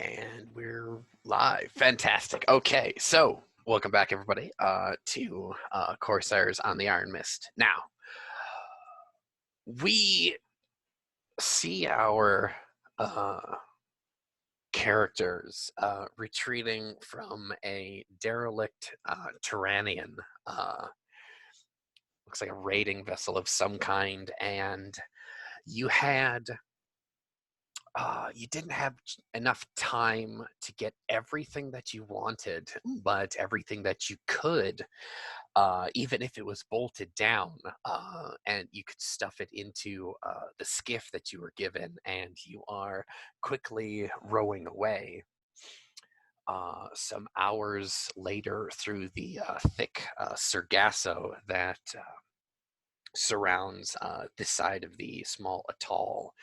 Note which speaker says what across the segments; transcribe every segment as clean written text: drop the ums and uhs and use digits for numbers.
Speaker 1: And we're live. Fantastic. Okay, so welcome back, everybody, to Corsairs on the Ebonmyst. Now, we see our characters retreating from a derelict Tyrannian, looks like a raiding vessel of some kind, and you had you didn't have enough time to get everything that you wanted, but everything that you could, even if it was bolted down, and you could stuff it into the skiff that you were given, and you are quickly rowing away. Some hours later, through the thick sargasso that surrounds this side of the small atoll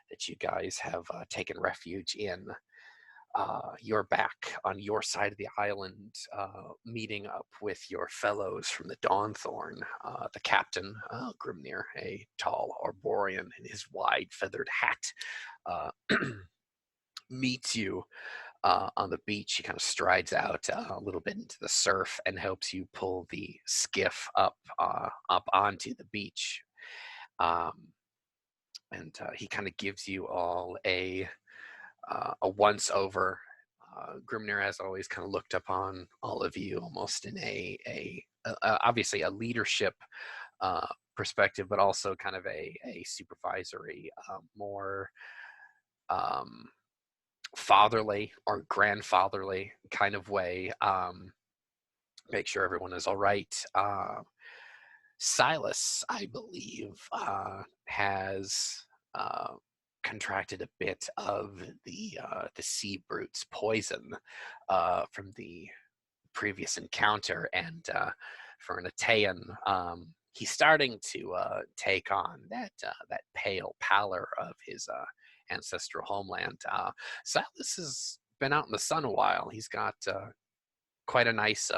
Speaker 1: that you guys have taken refuge in. You're back on your side of the island, meeting up with your fellows from the Dawnthorn. The captain, Grimnir, a tall Arborian in his wide feathered hat, meets you on the beach. He kind of strides out a little bit into the surf and helps you pull the skiff up onto the beach. And he kind of gives you all a once over. Grimnir has always kind of looked upon all of you almost in a obviously a leadership perspective, but also kind of a supervisory, more fatherly or grandfatherly kind of way. Make sure everyone is all right. Silas, I believe, has contracted a bit of the sea brute's poison from the previous encounter, and for an Atean, he's starting to take on that pale pallor of his ancestral homeland. Silas has been out in the sun a while. He's got quite a nice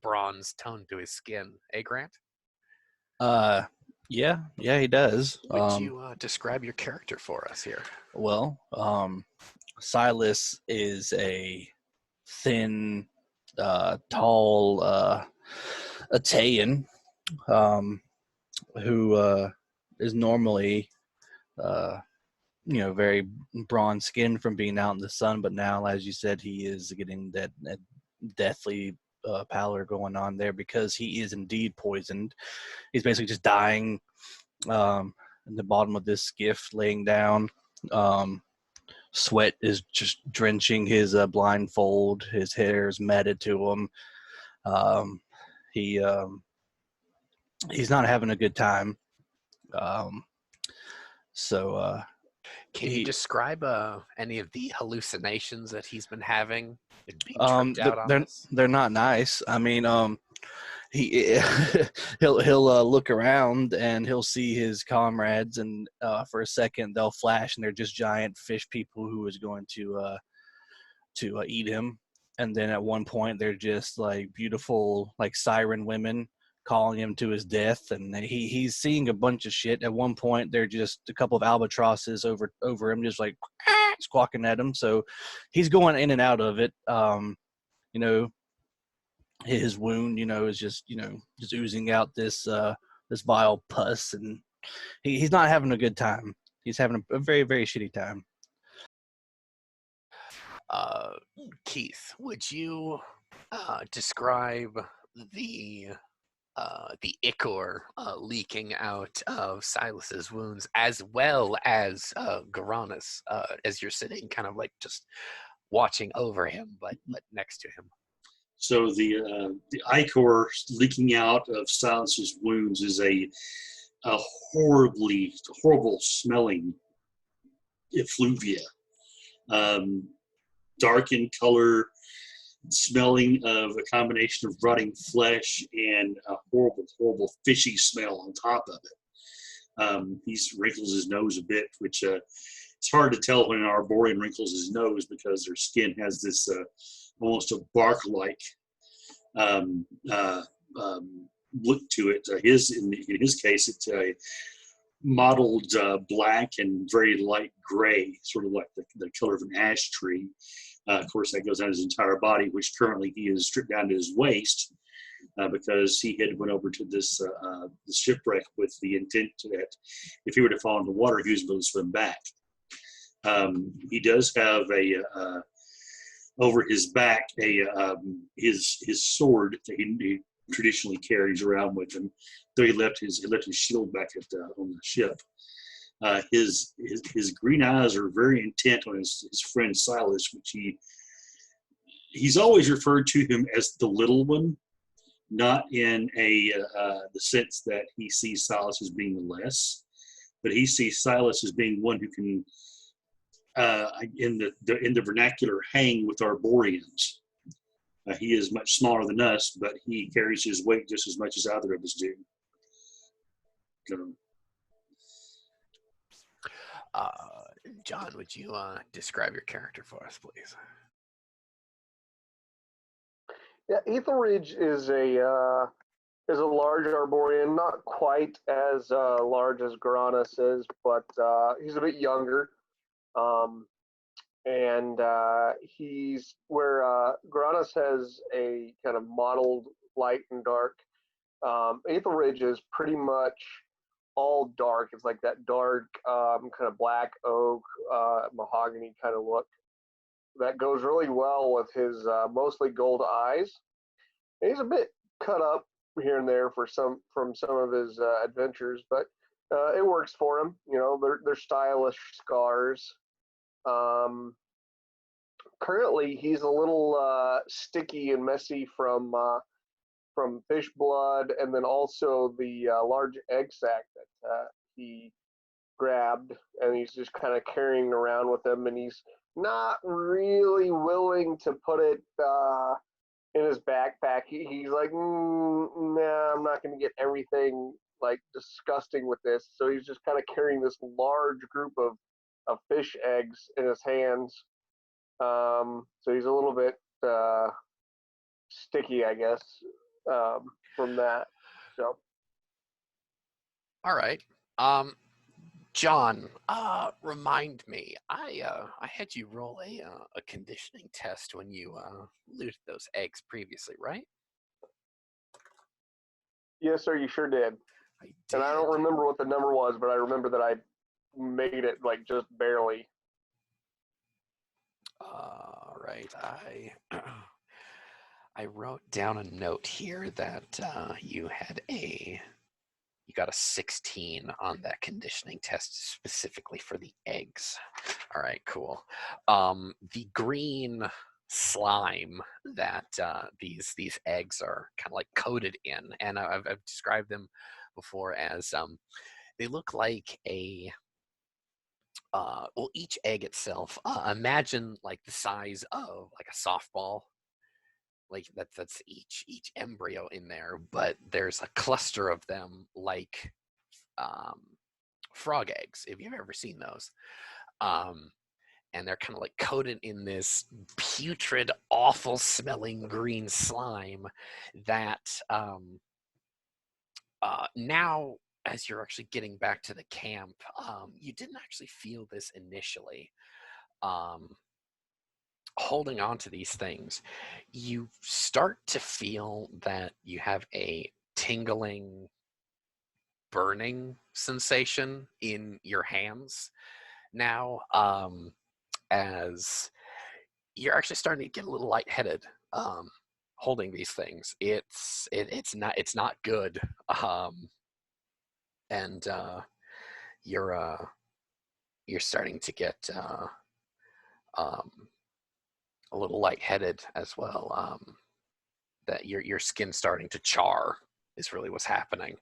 Speaker 1: bronze tone to his skin. Eh, Grant?
Speaker 2: Yeah, he does.
Speaker 1: Would you describe your character for us here?
Speaker 2: Well, Silas is a thin, tall Atean, who is normally, very bronze skinned from being out in the sun, but now, as you said, he is getting that deathly pallor going on there because he is indeed poisoned. He's basically just dying in the bottom of this skiff, laying down. Sweat is just drenching his blindfold. His hair is matted to him. He's not having a good time.
Speaker 1: Can you describe any of the hallucinations that he's been having? Being tripped out on this?
Speaker 2: They're not nice. I mean, he'll look around and he'll see his comrades, and for a second they'll flash, and they're just giant fish people who is going to eat him. And then at one point they're just like beautiful, like siren women calling him to his death, and he's seeing a bunch of shit. At one point they're just a couple of albatrosses over him, just like squawking at him. So he's going in and out of it. His wound, is just oozing out this vile pus, and he's not having a good time. He's having a very, very shitty time.
Speaker 1: Keith, would you describe the ichor leaking out of Silas's wounds, as well as Garanus, as you're sitting kind of like just watching over him, but next to him?
Speaker 3: So the ichor leaking out of Silas's wounds is a horrible smelling effluvia, dark in color, smelling of a combination of rotting flesh and a horrible fishy smell on top of it. He wrinkles his nose a bit, which it's hard to tell when an Arborian wrinkles his nose because their skin has this almost a bark-like look to it. In his case, it's mottled black and very light gray, sort of like the color of an ash tree. Of course, that goes down his entire body, which currently he is stripped down to his waist because he had went over to this the shipwreck with the intent that if he were to fall into water, he was able to swim back. He does have over his back his sword that he traditionally carries around with him, though he left his shield back on the ship. His green eyes are very intent on his friend Silas, which he's always referred to him as the little one, not in the sense that he sees Silas as being less, but he sees Silas as being one who can, in the vernacular, hang with Arboreans. He is much smaller than us, but he carries his weight just as much as either of us do.
Speaker 1: John, would you describe your character for us, please?
Speaker 4: Yeah, Etheridge is a large Arborean, not quite as large as Garanus is, but he's a bit younger. And he's where Garanus has a kind of mottled light and dark. Etheridge is pretty much all dark. It's like that dark kind of black oak, mahogany kind of look that goes really well with his mostly gold eyes. And he's a bit cut up here and there from some of his adventures, but it works for him. You know, they're stylish scars. Currently, he's a little sticky and messy from fish blood, and then also the large egg sac that he grabbed, and he's just kind of carrying around with him, and he's not really willing to put it in his backpack. He's like, nah, I'm not going to get everything like disgusting with this. So he's just kind of carrying this large group of fish eggs in his hands. So he's a little bit sticky, I guess, from that. So.
Speaker 1: All right. John, remind me. I had you roll a conditioning test when you looted those eggs previously, right?
Speaker 4: Yes, sir. You sure did.
Speaker 1: I did.
Speaker 4: And I don't remember what the number was, but I remember that I made it like just barely.
Speaker 1: All right. I wrote down a note here that you got a 16 on that conditioning test specifically for the eggs. All right, cool. The green slime that these eggs are kind of like coated in, and I've described them before as they look like well, each egg itself, imagine like the size of like a softball. Like that's each embryo in there, but there's a cluster of them like frog eggs, if you've ever seen those. And they're kind of like coated in this putrid, awful smelling green slime that now, as you're actually getting back to the camp, you didn't actually feel this initially. Holding on to these things, you start to feel that you have a tingling, burning sensation in your hands now, as you're actually starting to get a little lightheaded holding these things. It's not good, and you're starting to get a little lightheaded as well. That your skin starting to char is really what's happening.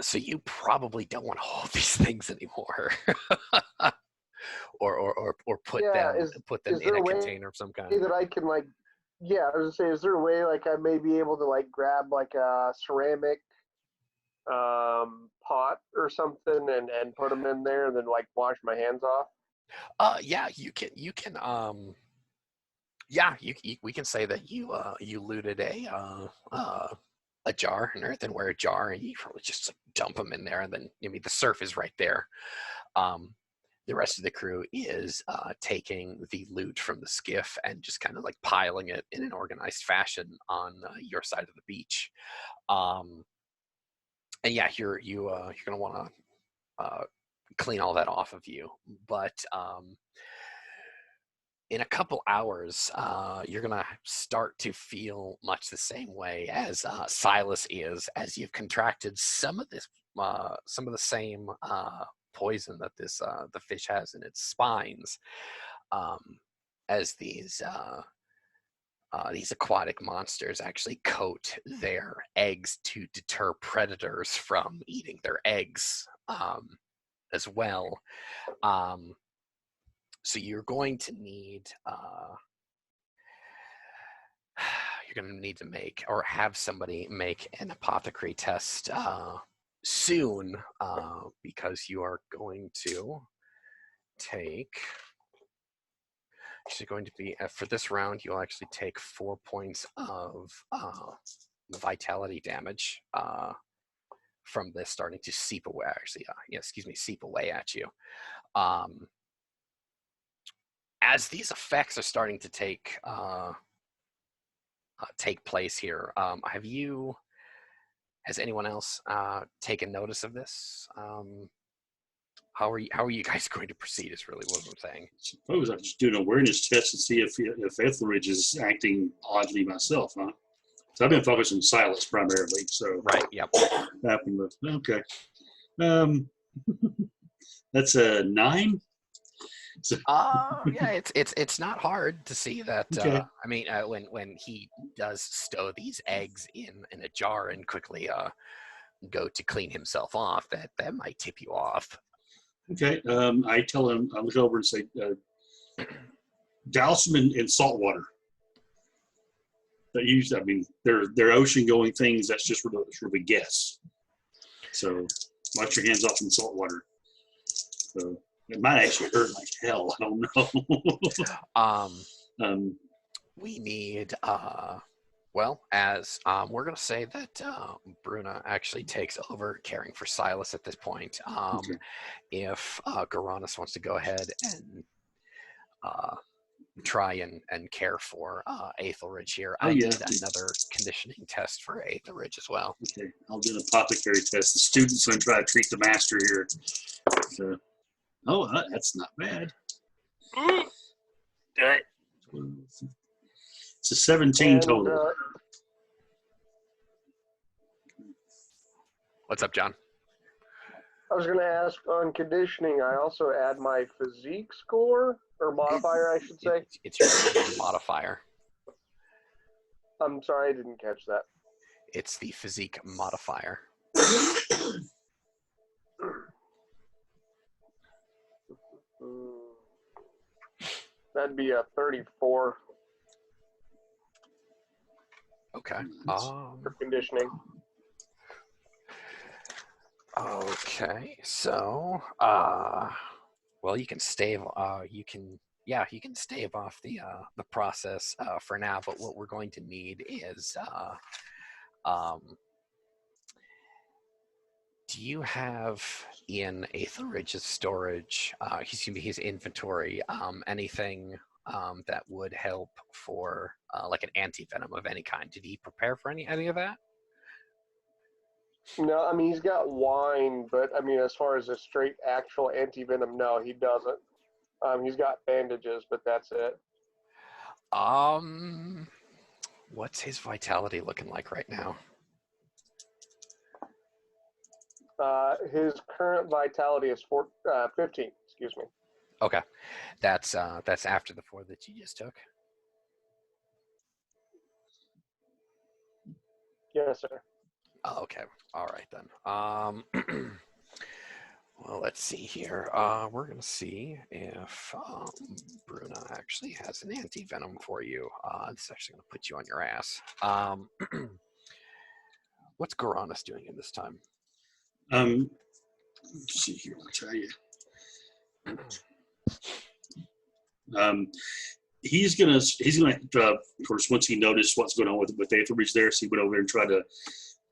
Speaker 1: So you probably don't want to hold these things anymore, or put them in a container of some kind.
Speaker 4: That I can like, yeah, I was gonna say, is there a way like I may be able to like grab like a ceramic pot or something and put them in there and then like wash my hands off?
Speaker 1: Yeah, you can we can say that you looted a a jar, an earthenware jar, and you probably just like, dump them in there, and then the surf is right there. The rest of the crew is taking the loot from the skiff and just kind of like piling it in an organized fashion on your side of the beach. And yeah, you're gonna want to clean all that off of you, but in a couple hours, you're gonna start to feel much the same way as Silas is, as you've contracted some of the same poison that the fish has in its spines, as these aquatic monsters actually coat their eggs to deter predators from eating their eggs, as well. So you're going to need to make or have somebody make an apothecary test soon, because you are going to take. She's going to be for this round. You'll actually take 4 points of vitality damage from this starting to seep away. Actually, seep away at you. As these effects are starting to take place here, has anyone else taken notice of this? How are you guys going to proceed is really what I'm saying.
Speaker 3: I suppose I'm just doing an awareness test to see if Etheridge is acting oddly myself, huh? So I've been focused on Silas primarily. So
Speaker 1: Right. Yep.
Speaker 3: happened with okay. That's a 9. So,
Speaker 1: yeah, it's not hard to see that.
Speaker 3: Okay.
Speaker 1: When he does stow these eggs in a jar and quickly go to clean himself off, that might tip you off.
Speaker 3: Okay. I tell him, I look over and say, douse them in salt water. They're ocean-going things. That's just sort of a guess. So wash your hands off in salt water. So it might actually hurt like hell. I don't know.
Speaker 1: We need as we're going to say that Bruna actually takes over caring for Silas at this point.
Speaker 3: Okay.
Speaker 1: If Garanus wants to go ahead and try and care for Aethelridge here, I did another conditioning test for Aethelridge as well.
Speaker 3: Okay, I'll do an apothecary test. The student's going to try to treat the master here. So, that's not bad. It's a 17 total.
Speaker 1: What's up, John?
Speaker 4: I was going to ask, on conditioning, I also add my physique score, or modifier, I should say.
Speaker 1: It's your modifier.
Speaker 4: I'm sorry, I didn't catch that.
Speaker 1: It's the physique modifier.
Speaker 4: That'd be a 34.
Speaker 1: Okay.
Speaker 4: For conditioning.
Speaker 1: Okay, so you can stave. You can stave off the process for now. But what we're going to need is, do you have in Aethelridge's storage, his inventory, anything that would help for like an anti-venom of any kind? Did he prepare for any of that?
Speaker 4: No, he's got wine, but as far as a straight actual anti-venom, no, he doesn't. He's got bandages, but that's it.
Speaker 1: What's his vitality looking like right now?
Speaker 4: His current vitality is 15. Excuse me.
Speaker 1: Okay, that's after the 4 that you just took.
Speaker 4: Yes, sir.
Speaker 1: Oh, okay. All right then. Well, let's see here. We're gonna see if Bruna actually has an anti-venom for you. It's actually gonna put you on your ass. What's Garanus doing in this time?
Speaker 3: Let's see here. I'll tell you. He's gonna of course, once he noticed what's going on with Aethelridge there, so he went over there and tried to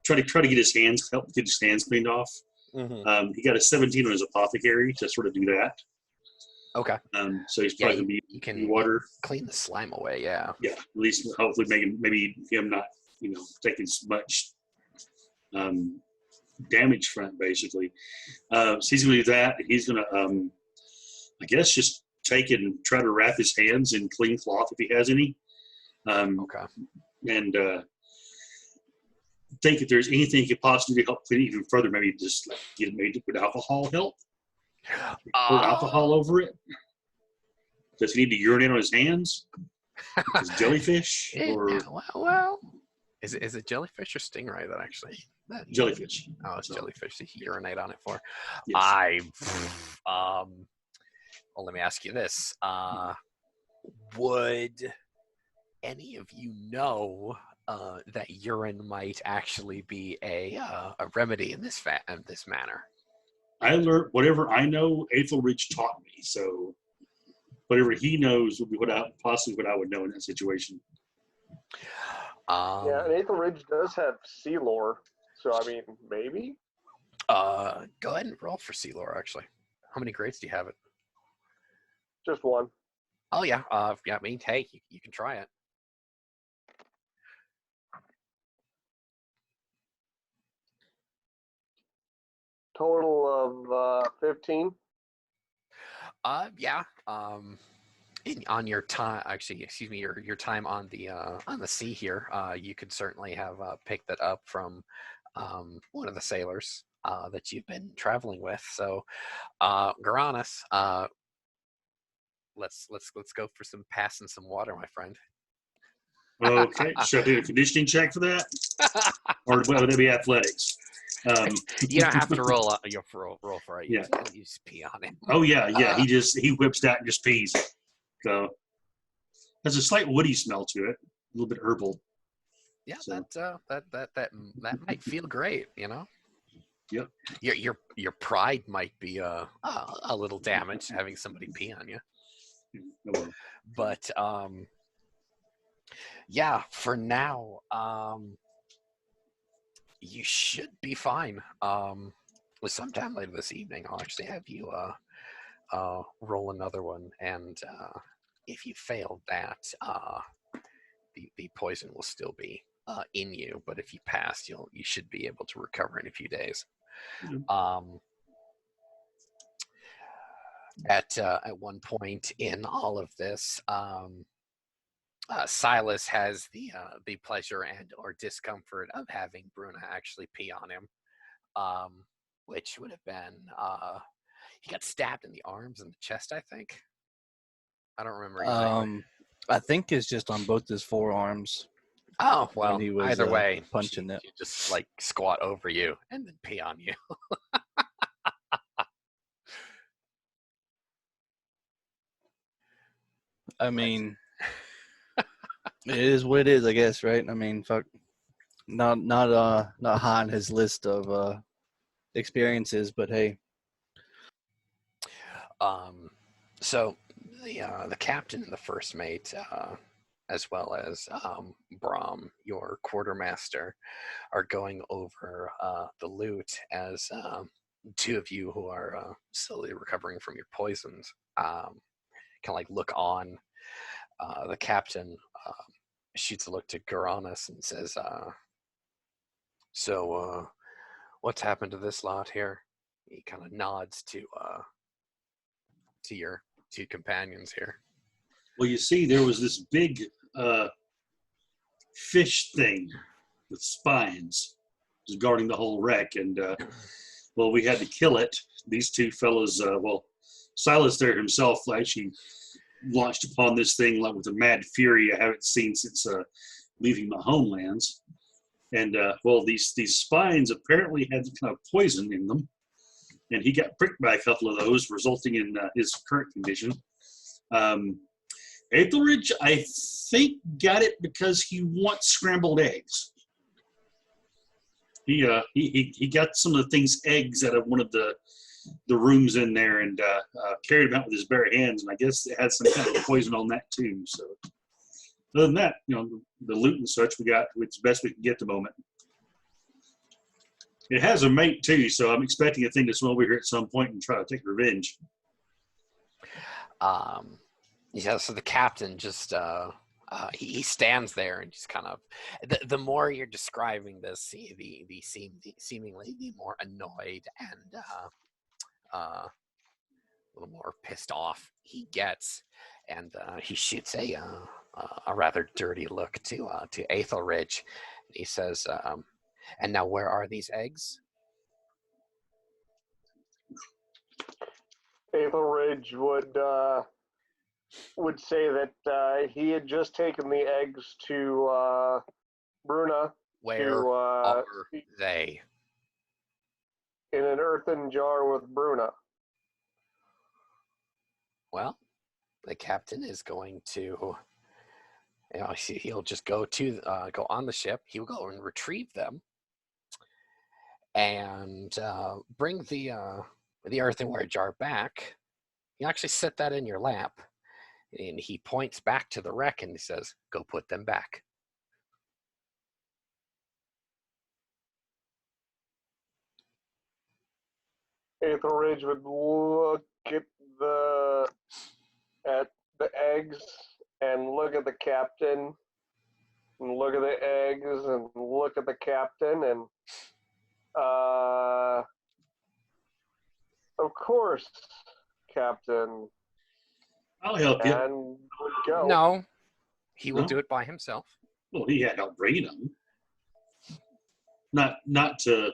Speaker 3: try to get his hands cleaned off.
Speaker 1: Mm-hmm.
Speaker 3: He got a 17 on his apothecary to sort of do that.
Speaker 1: Okay.
Speaker 3: So he's probably gonna be
Speaker 1: you can
Speaker 3: in water.
Speaker 1: clean the slime away. Yeah.
Speaker 3: Yeah, at least hopefully maybe him not taking as much damage from it, basically. So he's gonna do that. He's gonna I guess just take it and try to wrap his hands in clean cloth if he has any.
Speaker 1: Okay.
Speaker 3: And think if there's anything he could possibly help clean it even further, maybe just like get it made to put alcohol help. Pour alcohol over it. Does he need to urinate on his hands? Is jellyfish or
Speaker 1: well, is it jellyfish or stingray that actually?
Speaker 3: Jellyfish.
Speaker 1: Oh, it's jellyfish that you urinate on it for.
Speaker 3: Yes.
Speaker 1: Well, let me ask you this: would any of you know that urine might actually be a remedy in this manner?
Speaker 3: I learned whatever I know. Aethelridge taught me, so whatever he knows would be what I would know in that situation.
Speaker 4: Yeah, and Aethelridge does have sea lore, so I mean, maybe.
Speaker 1: Go ahead and roll for sea lore. Actually, how many grades do you have it?
Speaker 4: Just one.
Speaker 1: Oh yeah. Yeah. I mean, hey, you can try it.
Speaker 4: Total of 15.
Speaker 1: Yeah. On your time, actually, excuse me, your time on the sea here, you could certainly have picked that up from one of the sailors that you've been traveling with. So, Garanus, let's go for some passing some water, my friend.
Speaker 3: Okay, should I do a conditioning check for that, or would it be athletics?
Speaker 1: You don't have to roll. You have to roll for it. You
Speaker 3: Yeah.
Speaker 1: just pee on it.
Speaker 3: Oh yeah. He whips that and just pees. So there's a slight woody smell to it, a little bit herbal.
Speaker 1: Yeah,
Speaker 3: So.
Speaker 1: that might feel great.
Speaker 3: Yep.
Speaker 1: Your pride might be a little damaged having somebody pee on you.
Speaker 3: Oh,
Speaker 1: But yeah, for now, you should be fine. With sometime later this evening, I'll actually have you roll another one, and if you failed that, the poison will still be in you. But if you passed, you should be able to recover in a few days. At one point in all of this, Silas has the pleasure and or discomfort of having Bruna actually pee on him, which would have been he got stabbed in the arms and the chest, I think. I don't remember exactly.
Speaker 2: I think it's just on both his forearms.
Speaker 1: Oh well,
Speaker 2: when he was,
Speaker 1: either way,
Speaker 2: punching it.
Speaker 1: She just like squat over you and then pee on you.
Speaker 2: I mean, it is what it is, I guess, right? I mean, fuck, not high on his list of experiences, but hey.
Speaker 1: So the captain and the first mate, as well as Brahm, your quartermaster, are going over the loot as two of you who are slowly recovering from your poisons kind of like look on. The captain shoots a look to Garanus and says, so what's happened to this lot here? He kind of nods to your two companions here.
Speaker 3: Well, you see, there was this big fish thing with spines guarding the whole wreck, and well, we had to kill it. These two fellows, Silas there himself actually launched upon this thing like with a mad fury I haven't seen since leaving my homelands. And well, these spines apparently had kind of poison in them, and he got pricked by a couple of those, resulting in his current condition. Aethelridge, I think, got it because he wants scrambled eggs. He got some of the thing's eggs out of one of the rooms in there and carried them out with his bare hands, and I guess it had some kind of poison on that too. So other than that, the loot and such we got, it's the best we can get at the moment. It has a mate too, so I'm expecting a thing to swim over here at some point and try to take revenge.
Speaker 1: Yeah, so the captain just he stands there and just kind of the more you're describing this, seemingly the more annoyed and a little more pissed off he gets, and he shoots a rather dirty look to Aethelridge. He says, "And now, where are these eggs?"
Speaker 4: Aethelridge would say that he had just taken the eggs to Bruna
Speaker 1: Where are they?
Speaker 4: in an earthen jar with Bruna.
Speaker 1: Well, the captain is going to, he'll just go on the ship. He'll go and retrieve them, and bring the earthenware jar back. You actually set that in your lap, and he points back to the wreck and he says, "Go put them back."
Speaker 4: Aethelridge would look at the eggs and look at the captain and look at the eggs and look at the captain and of course, Captain,
Speaker 3: I'll help you.
Speaker 4: and would go.
Speaker 1: No, he will
Speaker 3: No?
Speaker 1: do it by himself.
Speaker 3: Well, he had help bringing them. Not to,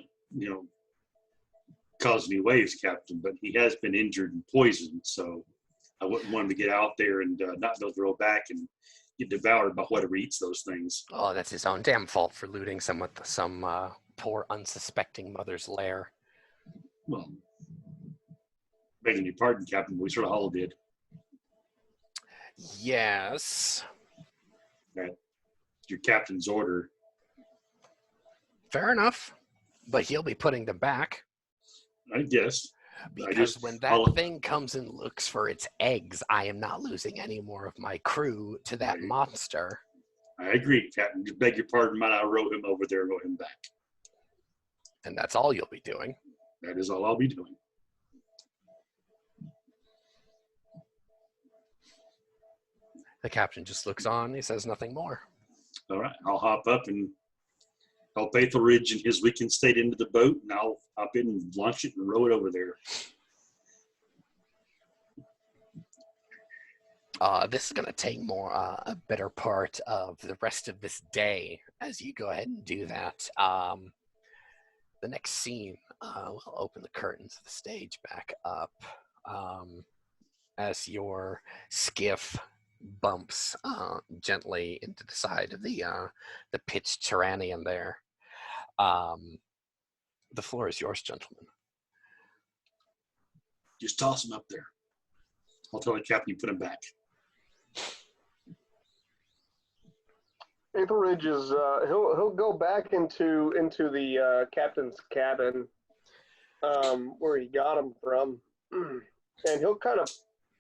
Speaker 3: cause any waves, Captain, but he has been injured and poisoned, so I wouldn't want him to get out there and not be able to roll back and get devoured by whatever eats those things.
Speaker 1: Oh, that's his own damn fault for looting some poor unsuspecting mother's lair.
Speaker 3: Well, begging your pardon, Captain, we sort of all did.
Speaker 1: Yes.
Speaker 3: That's your captain's order.
Speaker 1: Fair enough. But he'll be putting them back.
Speaker 3: I guess.
Speaker 1: Because when that thing comes and looks for its eggs, I am not losing any more of my crew to that monster.
Speaker 3: I agree, Captain. Just beg your pardon, might I row him over there and row him back?
Speaker 1: And that's all you'll be doing.
Speaker 3: That is all I'll be doing.
Speaker 1: The captain just looks on. He says nothing more.
Speaker 3: All right, I'll hop up and help Aethelridge in his weakened state into the boat, and I'll hop in and launch it and row it over there.
Speaker 1: This is going to take a better part of the rest of this day as you go ahead and do that. The next scene, we'll open the curtains of the stage back up as your skiff bumps gently into the side of the pitched Tyrannian there. The floor is yours, gentlemen.
Speaker 3: Just toss him up there. I'll tell the captain you put him back.
Speaker 4: Aethelridge is he'll go back into the captain's cabin where he got him from, and he'll kind of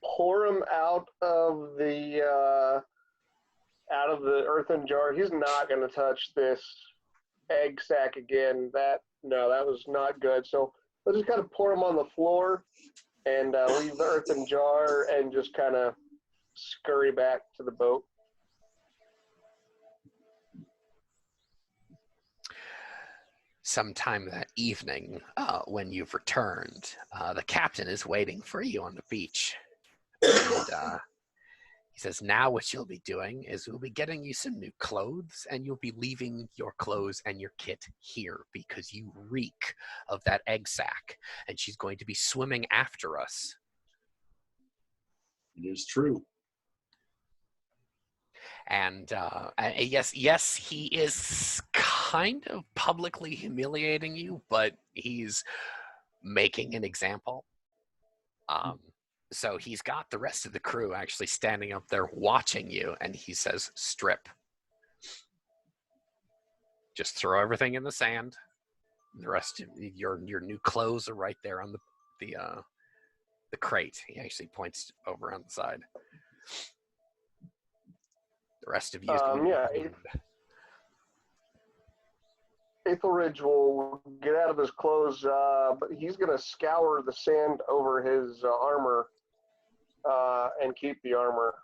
Speaker 4: pour him out of the earthen jar. He's not going to touch this egg sack again. That was not good. So we'll just kind of pour him on the floor and leave the earthen jar and just kind of scurry back to the boat.
Speaker 1: Sometime that evening, when you've returned, the captain is waiting for you on the beach. And he says, now what you'll be doing is we'll be getting you some new clothes, and you'll be leaving your clothes and your kit here because you reek of that egg sack, and she's going to be swimming after us.
Speaker 3: It is true.
Speaker 1: And yes, he is kind of publicly humiliating you, but he's making an example. So he's got the rest of the crew actually standing up there watching you, and he says, strip. Just throw everything in the sand. The rest of your new clothes are right there on the crate. He actually points over on the side. The rest of you is going to be
Speaker 4: Aethelridge will get out of his clothes, but he's going to scour the sand over his armor and keep the armor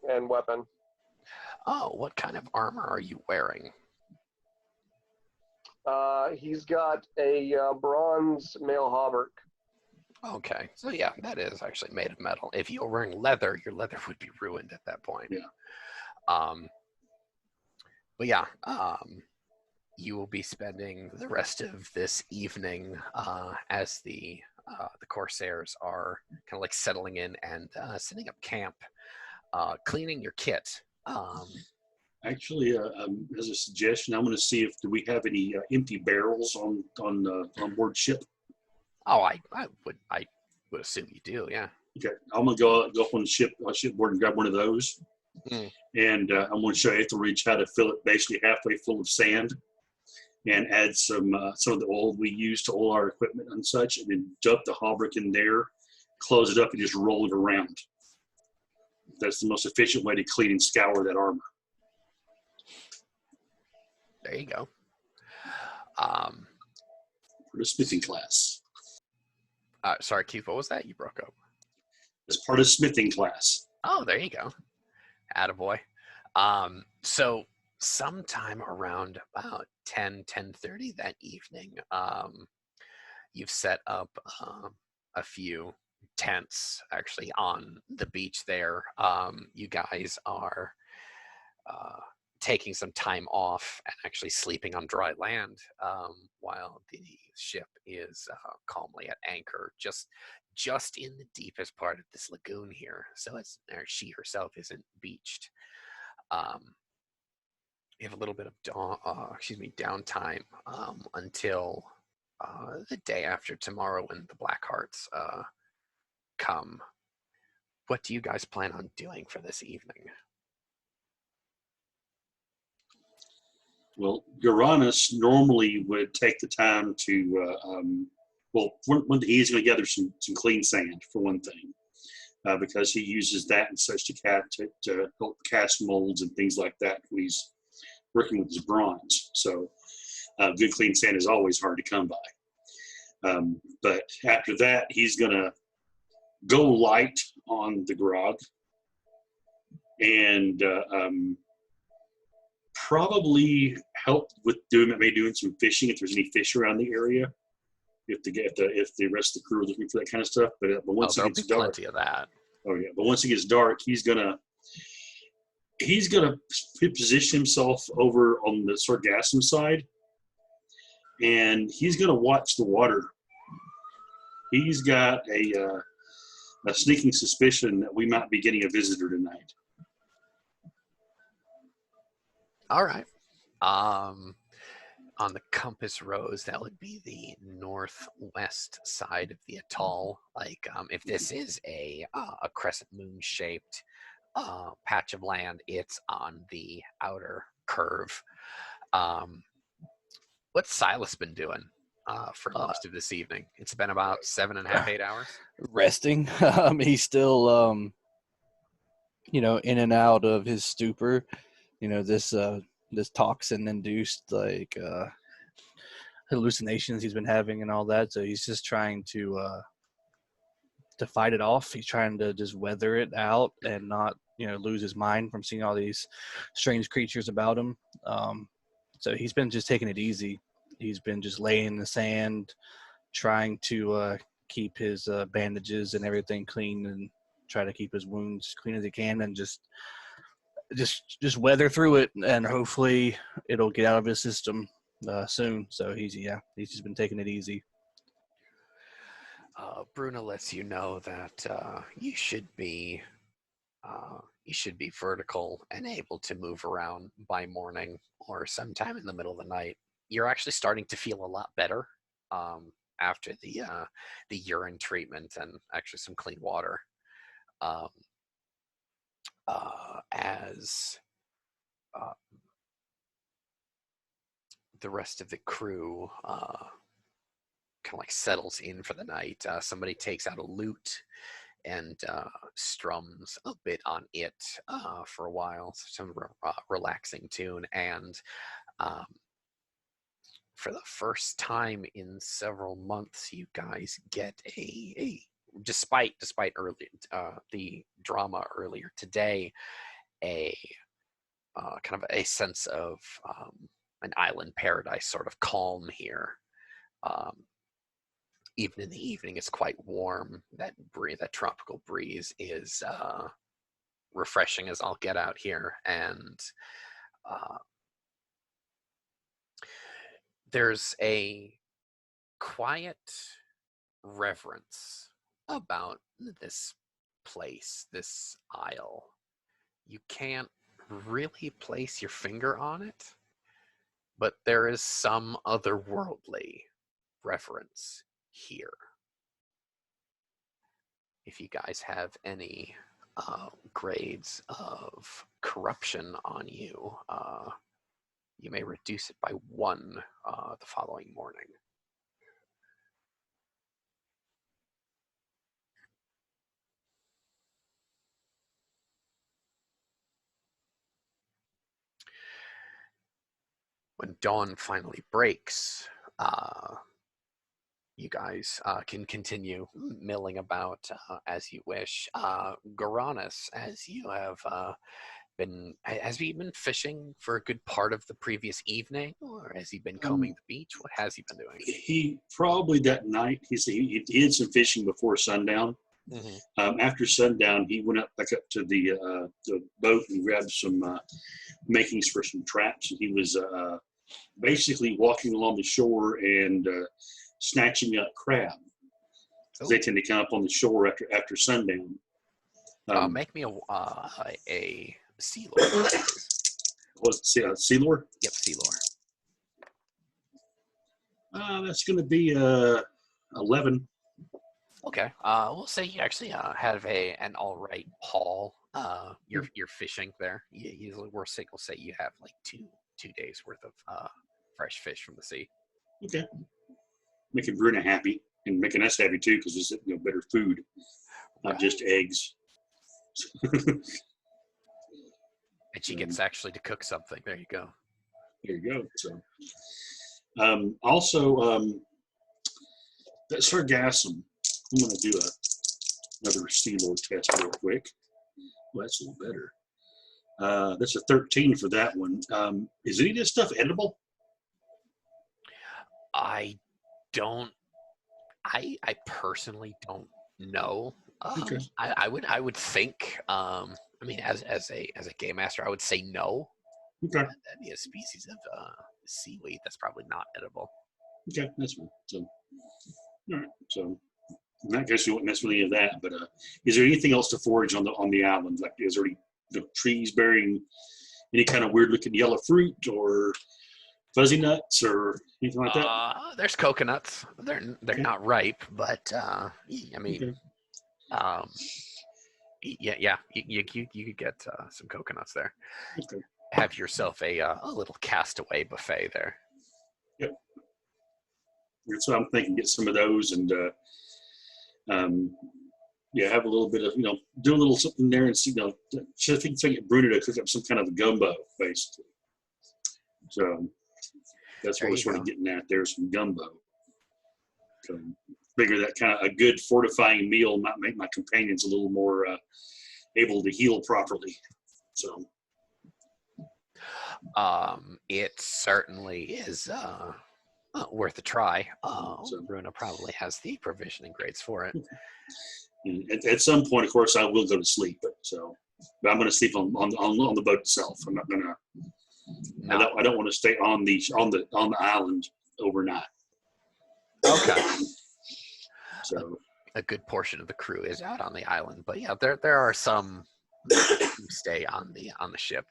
Speaker 4: and weapon.
Speaker 1: Oh, what kind of armor are you wearing?
Speaker 4: He's got a bronze mail hauberk.
Speaker 1: Okay, so yeah, that is actually made of metal. If you were wearing leather, your leather would be ruined at that point.
Speaker 3: Yeah.
Speaker 1: But yeah, you will be spending the rest of this evening as the Corsairs are kind of like settling in and setting up camp, cleaning your kit.
Speaker 3: Actually, as a suggestion, I'm going to see if do we have any empty barrels on board ship.
Speaker 1: Oh, I would assume you do, yeah.
Speaker 3: Okay, I'm going to go up on the shipboard and grab one of those, and I'm going to show Aethelridge how to fill it basically halfway full of sand, and add some of the oil we use to oil our equipment and such, and then dump the hauberk in there, close it up, and just roll it around. That's the most efficient way to clean and scour that armor.
Speaker 1: There you go.
Speaker 3: For the smithing class.
Speaker 1: Sorry, Keith, what was that? You broke up.
Speaker 3: As part of smithing class.
Speaker 1: Oh, there you go. Attaboy. So sometime around about 10:30 that evening, you've set up a few tents actually on the beach there. You guys are taking some time off and actually sleeping on dry land while the ship is calmly at anchor just in the deepest part of this lagoon here. So she herself isn't beached. You have a little bit of downtime until the day after tomorrow when the Blackhearts come. What do you guys plan on doing for this evening?
Speaker 3: Well, Uranus normally would take the time to, he's going to gather some clean sand for one thing, because he uses that and such to help cast molds and things like that when he's working with his bronze. So good clean sand is always hard to come by. But after that, he's going to go light on the grog and probably help with doing some fishing if there's any fish around the area. If the rest of the crew are looking for that kind of stuff, but once it gets dark,
Speaker 1: plenty of that.
Speaker 3: Oh yeah, but once it gets dark, he's gonna position himself over on the Sargassum side, and he's gonna watch the water. He's got a sneaking suspicion that we might be getting a visitor tonight.
Speaker 1: All right. On the compass rose, that would be the northwest side of the atoll. Like, if this is a crescent moon shaped patch of land, it's on the outer curve. What's Silas been doing for most of this evening? It's been about 7.5, 8 hours.
Speaker 2: Resting. He's still, in and out of his stupor. This toxin-induced hallucinations he's been having and all that. So he's just trying to fight it off. He's trying to just weather it out and not, lose his mind from seeing all these strange creatures about him. So he's been just taking it easy. He's been just laying in the sand, trying to keep his bandages and everything clean and try to keep his wounds clean as he can, and just weather through it, and hopefully it'll get out of his system soon. So he's just been taking it easy.
Speaker 1: Bruna lets you know that you should be vertical and able to move around by morning or sometime in the middle of the night. You're actually starting to feel a lot better after the urine treatment and actually some clean water. As the rest of the crew kind of like settles in for the night, somebody takes out a lute and strums a bit on it for a while, some relaxing tune, and for the first time in several months, you guys get a despite early the drama earlier today, a kind of a sense of an island paradise sort of calm here. Um, Even in the evening, it's quite warm. That tropical breeze is refreshing as I'll get out here, and uh, there's a quiet reverence about this place, this isle. You can't really place your finger on it, but there is some otherworldly reverence here. If you guys have any grades of corruption on you, you may reduce it by 1 the following morning. When dawn finally breaks, you guys can continue milling about as you wish. Goranus, as you have has he been fishing for a good part of the previous evening, or has he been combing the beach? What has he been doing?
Speaker 3: He probably that night, he did some fishing before sundown.
Speaker 1: Mm-hmm.
Speaker 3: After sundown, he went back up to the boat and grabbed some makings for some traps. He was basically walking along the shore and snatching up crab.
Speaker 1: Oh.
Speaker 3: They tend to come up on the shore after sundown.
Speaker 1: Make me a sea lore.
Speaker 3: Was it sea lore?
Speaker 1: Yep, sea lore.
Speaker 3: That's going to be 11.
Speaker 1: Okay. We'll say you actually have an all right haul. You're fishing there. You usually we'll say you have like two days worth of fresh fish from the sea.
Speaker 3: Okay. Making Bruna happy and making us happy too, because it's better food, not just eggs.
Speaker 1: And she gets actually to cook something. There you go.
Speaker 3: There you go. So, also, that sargassum. I'm going to do another sea lore test real quick. Well, that's a little better. That's a 13 for that one. Is any of this stuff edible?
Speaker 1: I personally don't know.
Speaker 3: Okay.
Speaker 1: I would think. I mean, as a game master, I would say no.
Speaker 3: Okay.
Speaker 1: That'd be a species of seaweed that's probably not edible.
Speaker 3: Okay, that's fine. So, all right. So, in that case, you wouldn't mess with any of that. But is there anything else to forage on the island? Like, is there any trees bearing any kind of weird looking yellow fruit or fuzzy nuts or anything like that?
Speaker 1: There's coconuts. They're
Speaker 3: Okay.
Speaker 1: not ripe, but I mean,
Speaker 3: Okay.
Speaker 1: yeah. You could get some coconuts there.
Speaker 3: Okay.
Speaker 1: Have yourself a little castaway buffet there.
Speaker 3: Yep. That's what I'm thinking. Get some of those and have a little bit of do a little something there and see I think get Bruno to cook up some kind of a gumbo basically. So that's what we're sort of getting at there, some gumbo. So figure that kind of a good fortifying meal might make my companions a little more able to heal properly. So
Speaker 1: it certainly is worth a try.
Speaker 3: So
Speaker 1: Bruno probably has the provisioning grades for it.
Speaker 3: At some point, of course, I will go to sleep. But I'm going to sleep on the boat itself. I'm not going to. No. I don't want to stay on the island overnight.
Speaker 1: Okay.
Speaker 3: So
Speaker 1: a good portion of the crew is out on the island, but yeah, there are some who stay on the ship.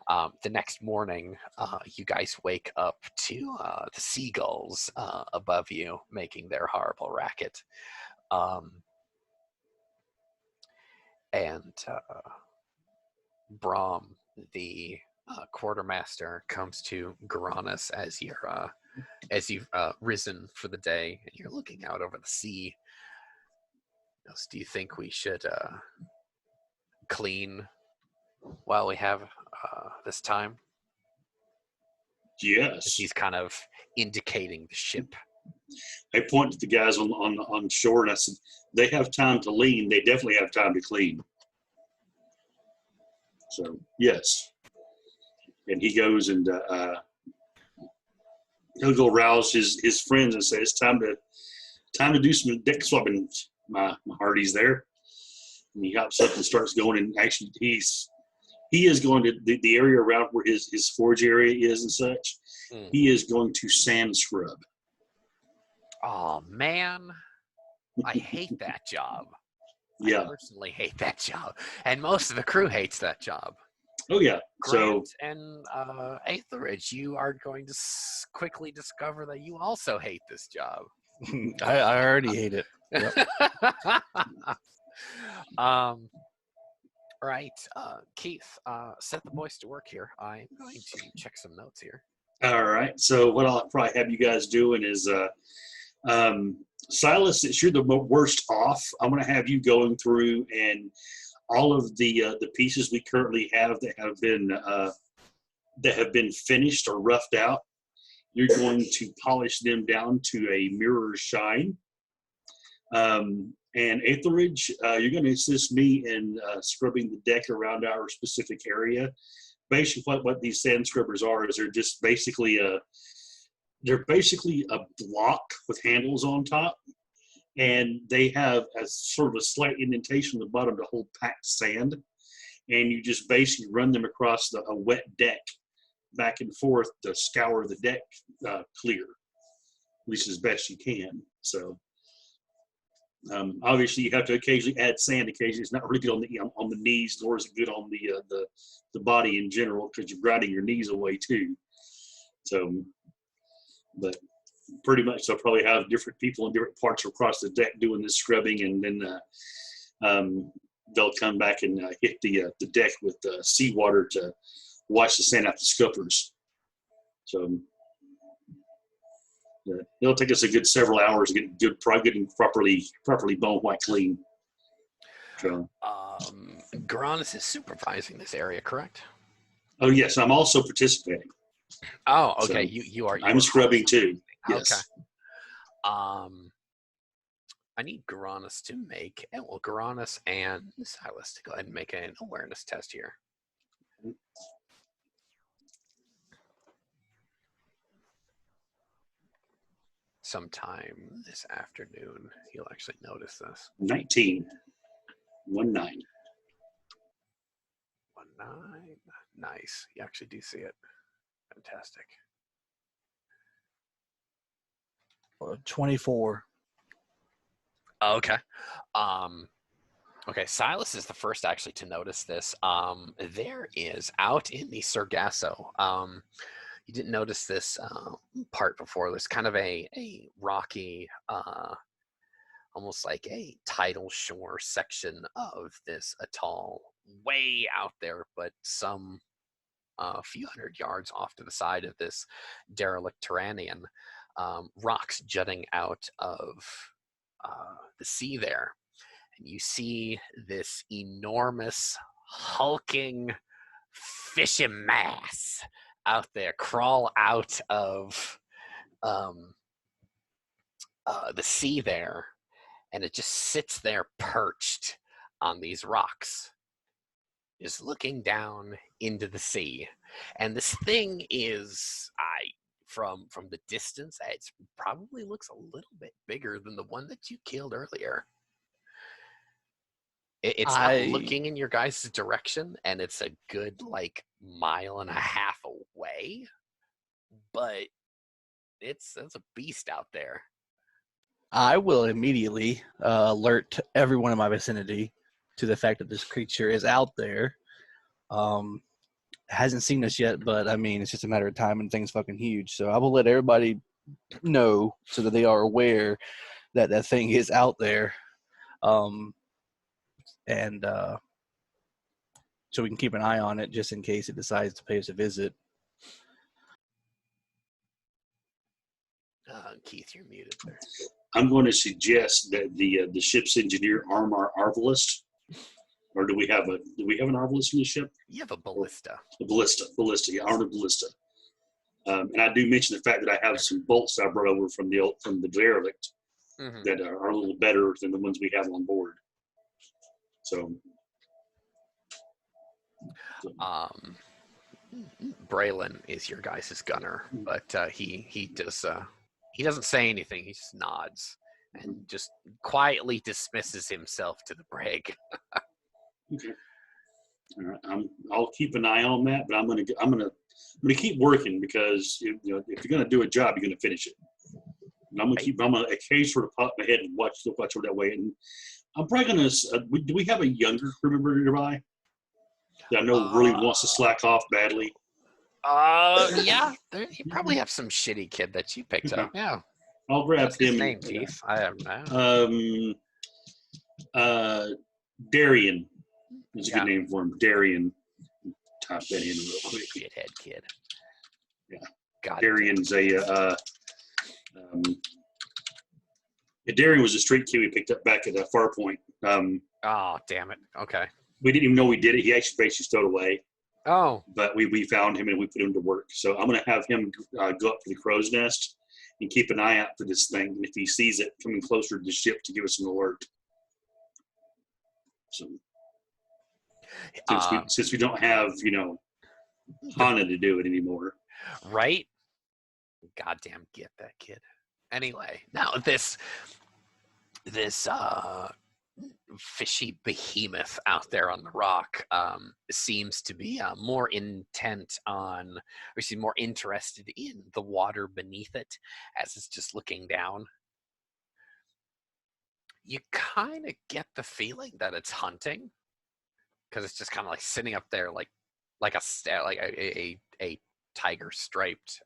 Speaker 1: The next morning, you guys wake up to the seagulls above you making their horrible racket. And Brahm, the quartermaster, comes to Goranus as you've risen for the day and you're looking out over the sea. Do you think we should clean while we have this time?
Speaker 3: Yes.
Speaker 1: He's kind of indicating the ship.
Speaker 3: I point to the guys on shore and I said, they have time to lean. They definitely have time to clean. So, yes. And he goes and he'll go rouse his friends and say, it's time to do some deck swapping, my hearties there. And he hops up and starts going, and actually he is going to the area around where his forge area is and such. He is going to sand scrub.
Speaker 1: Oh man, I hate that job.
Speaker 3: Yeah.
Speaker 1: I personally hate that job, and most of the crew hates that job.
Speaker 3: Oh yeah.
Speaker 1: Grant and Aetheridge, you are going to quickly discover that you also hate this job.
Speaker 2: I already hate it. Yep.
Speaker 1: Right, Keith, set the boys to work here. I'm going to check some notes here.
Speaker 3: All right. So what I'll probably have you guys doing is, Silas, since you're the worst off, I'm going to have you going through and all of the pieces we currently have that have been finished or roughed out. You're going to polish them down to a mirror shine. And Aetheridge, you're going to assist me in scrubbing the deck around our specific area. Basically, what these sand scrubbers are is they're just basically a block with handles on top, and they have a sort of a slight indentation on the bottom to hold packed sand, and you just basically run them across a wet deck back and forth to scour the deck clear, at least as best you can. So obviously you have to occasionally add sand. Occasionally it's not really good on the knees, nor is it good on the body in general, because you're grinding your knees away too. So, but pretty much they'll probably have different people in different parts across the deck doing this scrubbing, and then they'll come back and hit the deck with seawater to wash the sand out the scuppers. So it'll take us a good several hours to get properly bone white clean. So,
Speaker 1: Garanis is supervising this area, correct?
Speaker 3: oh yes, I'm also participating.
Speaker 1: Oh, okay.
Speaker 3: So
Speaker 1: you are.
Speaker 3: I'm scrubbing too. Yes.
Speaker 1: Okay. I need Garanis to make, and well, Garanis and Silas to go ahead and make an awareness test here. Sometime this afternoon, you'll actually notice this.
Speaker 3: 19. 1-9.
Speaker 1: 1-9. Nice. You actually do see it. Fantastic.
Speaker 2: 24.
Speaker 1: Okay. Okay, Silas is the first actually to notice this. There is out in the Sargasso. You didn't notice this part before. There's kind of a rocky, almost like a tidal shore section of this atoll, way out there, but some few hundred yards off to the side of this derelict Turanian, rocks jutting out of the sea there. And you see this enormous, hulking, fishy mass out there crawl out of the sea there, and it just sits there perched on these rocks, just looking down into the sea. And this thing is, from the distance, it probably looks a little bit bigger than the one that you killed earlier. It's not looking in your guys' direction, and it's a good, like, 1.5 miles away, but it's a beast out there.
Speaker 2: I will immediately alert everyone in my vicinity to the fact that this creature is out there. Hasn't seen us yet, but I mean, it's just a matter of time, and things fucking huge. So I will let everybody know so that they are aware that that thing is out there. And so we can keep an eye on it just in case it decides to pay us a visit.
Speaker 1: Keith, you're muted there.
Speaker 3: I'm going to suggest that the ship's engineer arm our arbalist. Or do we have an arbalist in the ship?
Speaker 1: You have a ballista.
Speaker 3: A ballista. Yeah, armed ballista. And I do mention the fact that I have some bolts I brought over from the derelict
Speaker 1: Mhm.
Speaker 3: that are a little better than the ones we have on board. So,
Speaker 1: Braylon is your guys' gunner, but he doesn't say anything. He just nods and just quietly dismisses himself to the brig.
Speaker 3: okay. All right. I'll keep an eye on that, but I'm gonna keep working because if you're gonna do a job, you're gonna finish it. And I'm gonna occasionally sort of pop my head and watch over that way. And I'm probably gonna. Do we have a younger crew member nearby that I know really wants to slack off badly?
Speaker 1: Yeah, you probably have some shitty kid that you picked up. Yeah,
Speaker 3: I'll grab
Speaker 1: what's his
Speaker 3: him.
Speaker 1: name, Keith? I don't know.
Speaker 3: Darian. That's a
Speaker 1: Yeah.
Speaker 3: good name for him. Darian. Type that in real quick.
Speaker 1: Shithead kid.
Speaker 3: Yeah.
Speaker 1: God.
Speaker 3: Darian's Darian was a street kid we picked up back at Farpoint.
Speaker 1: Oh, damn it. Okay.
Speaker 3: We didn't even know we did it. He actually basically stowed away.
Speaker 1: Oh.
Speaker 3: But we found him and we put him to work. So I'm going to have him go up to the crow's nest and keep an eye out for this thing. And if he sees it coming closer to the ship, to give us an alert. So since we don't have, Hana to do it anymore.
Speaker 1: Right? Goddamn get that kid. Anyway, now this fishy behemoth out there on the rock seems to be more intent on, or seems more interested in the water beneath it as it's just looking down. You kind of get the feeling that it's hunting because it's just kind of like sitting up there like a tiger striped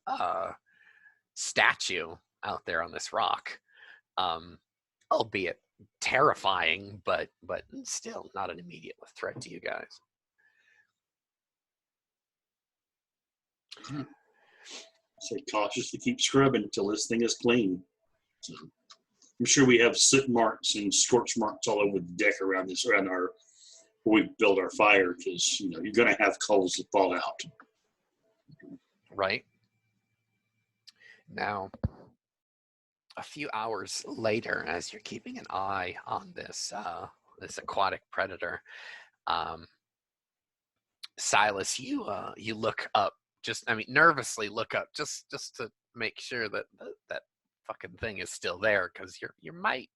Speaker 1: statue out there on this rock, albeit terrifying, but still not an immediate threat to you guys.
Speaker 3: So cautiously keep scrubbing until this thing is clean. So I'm sure we have soot marks and scorch marks all over the deck around our where we build our fire, because you're going to have coals that fall out.
Speaker 1: Right. Now, a few hours later, as you're keeping an eye on this aquatic predator, Silas, you look up, nervously look up, just to make sure that that fucking thing is still there, because you might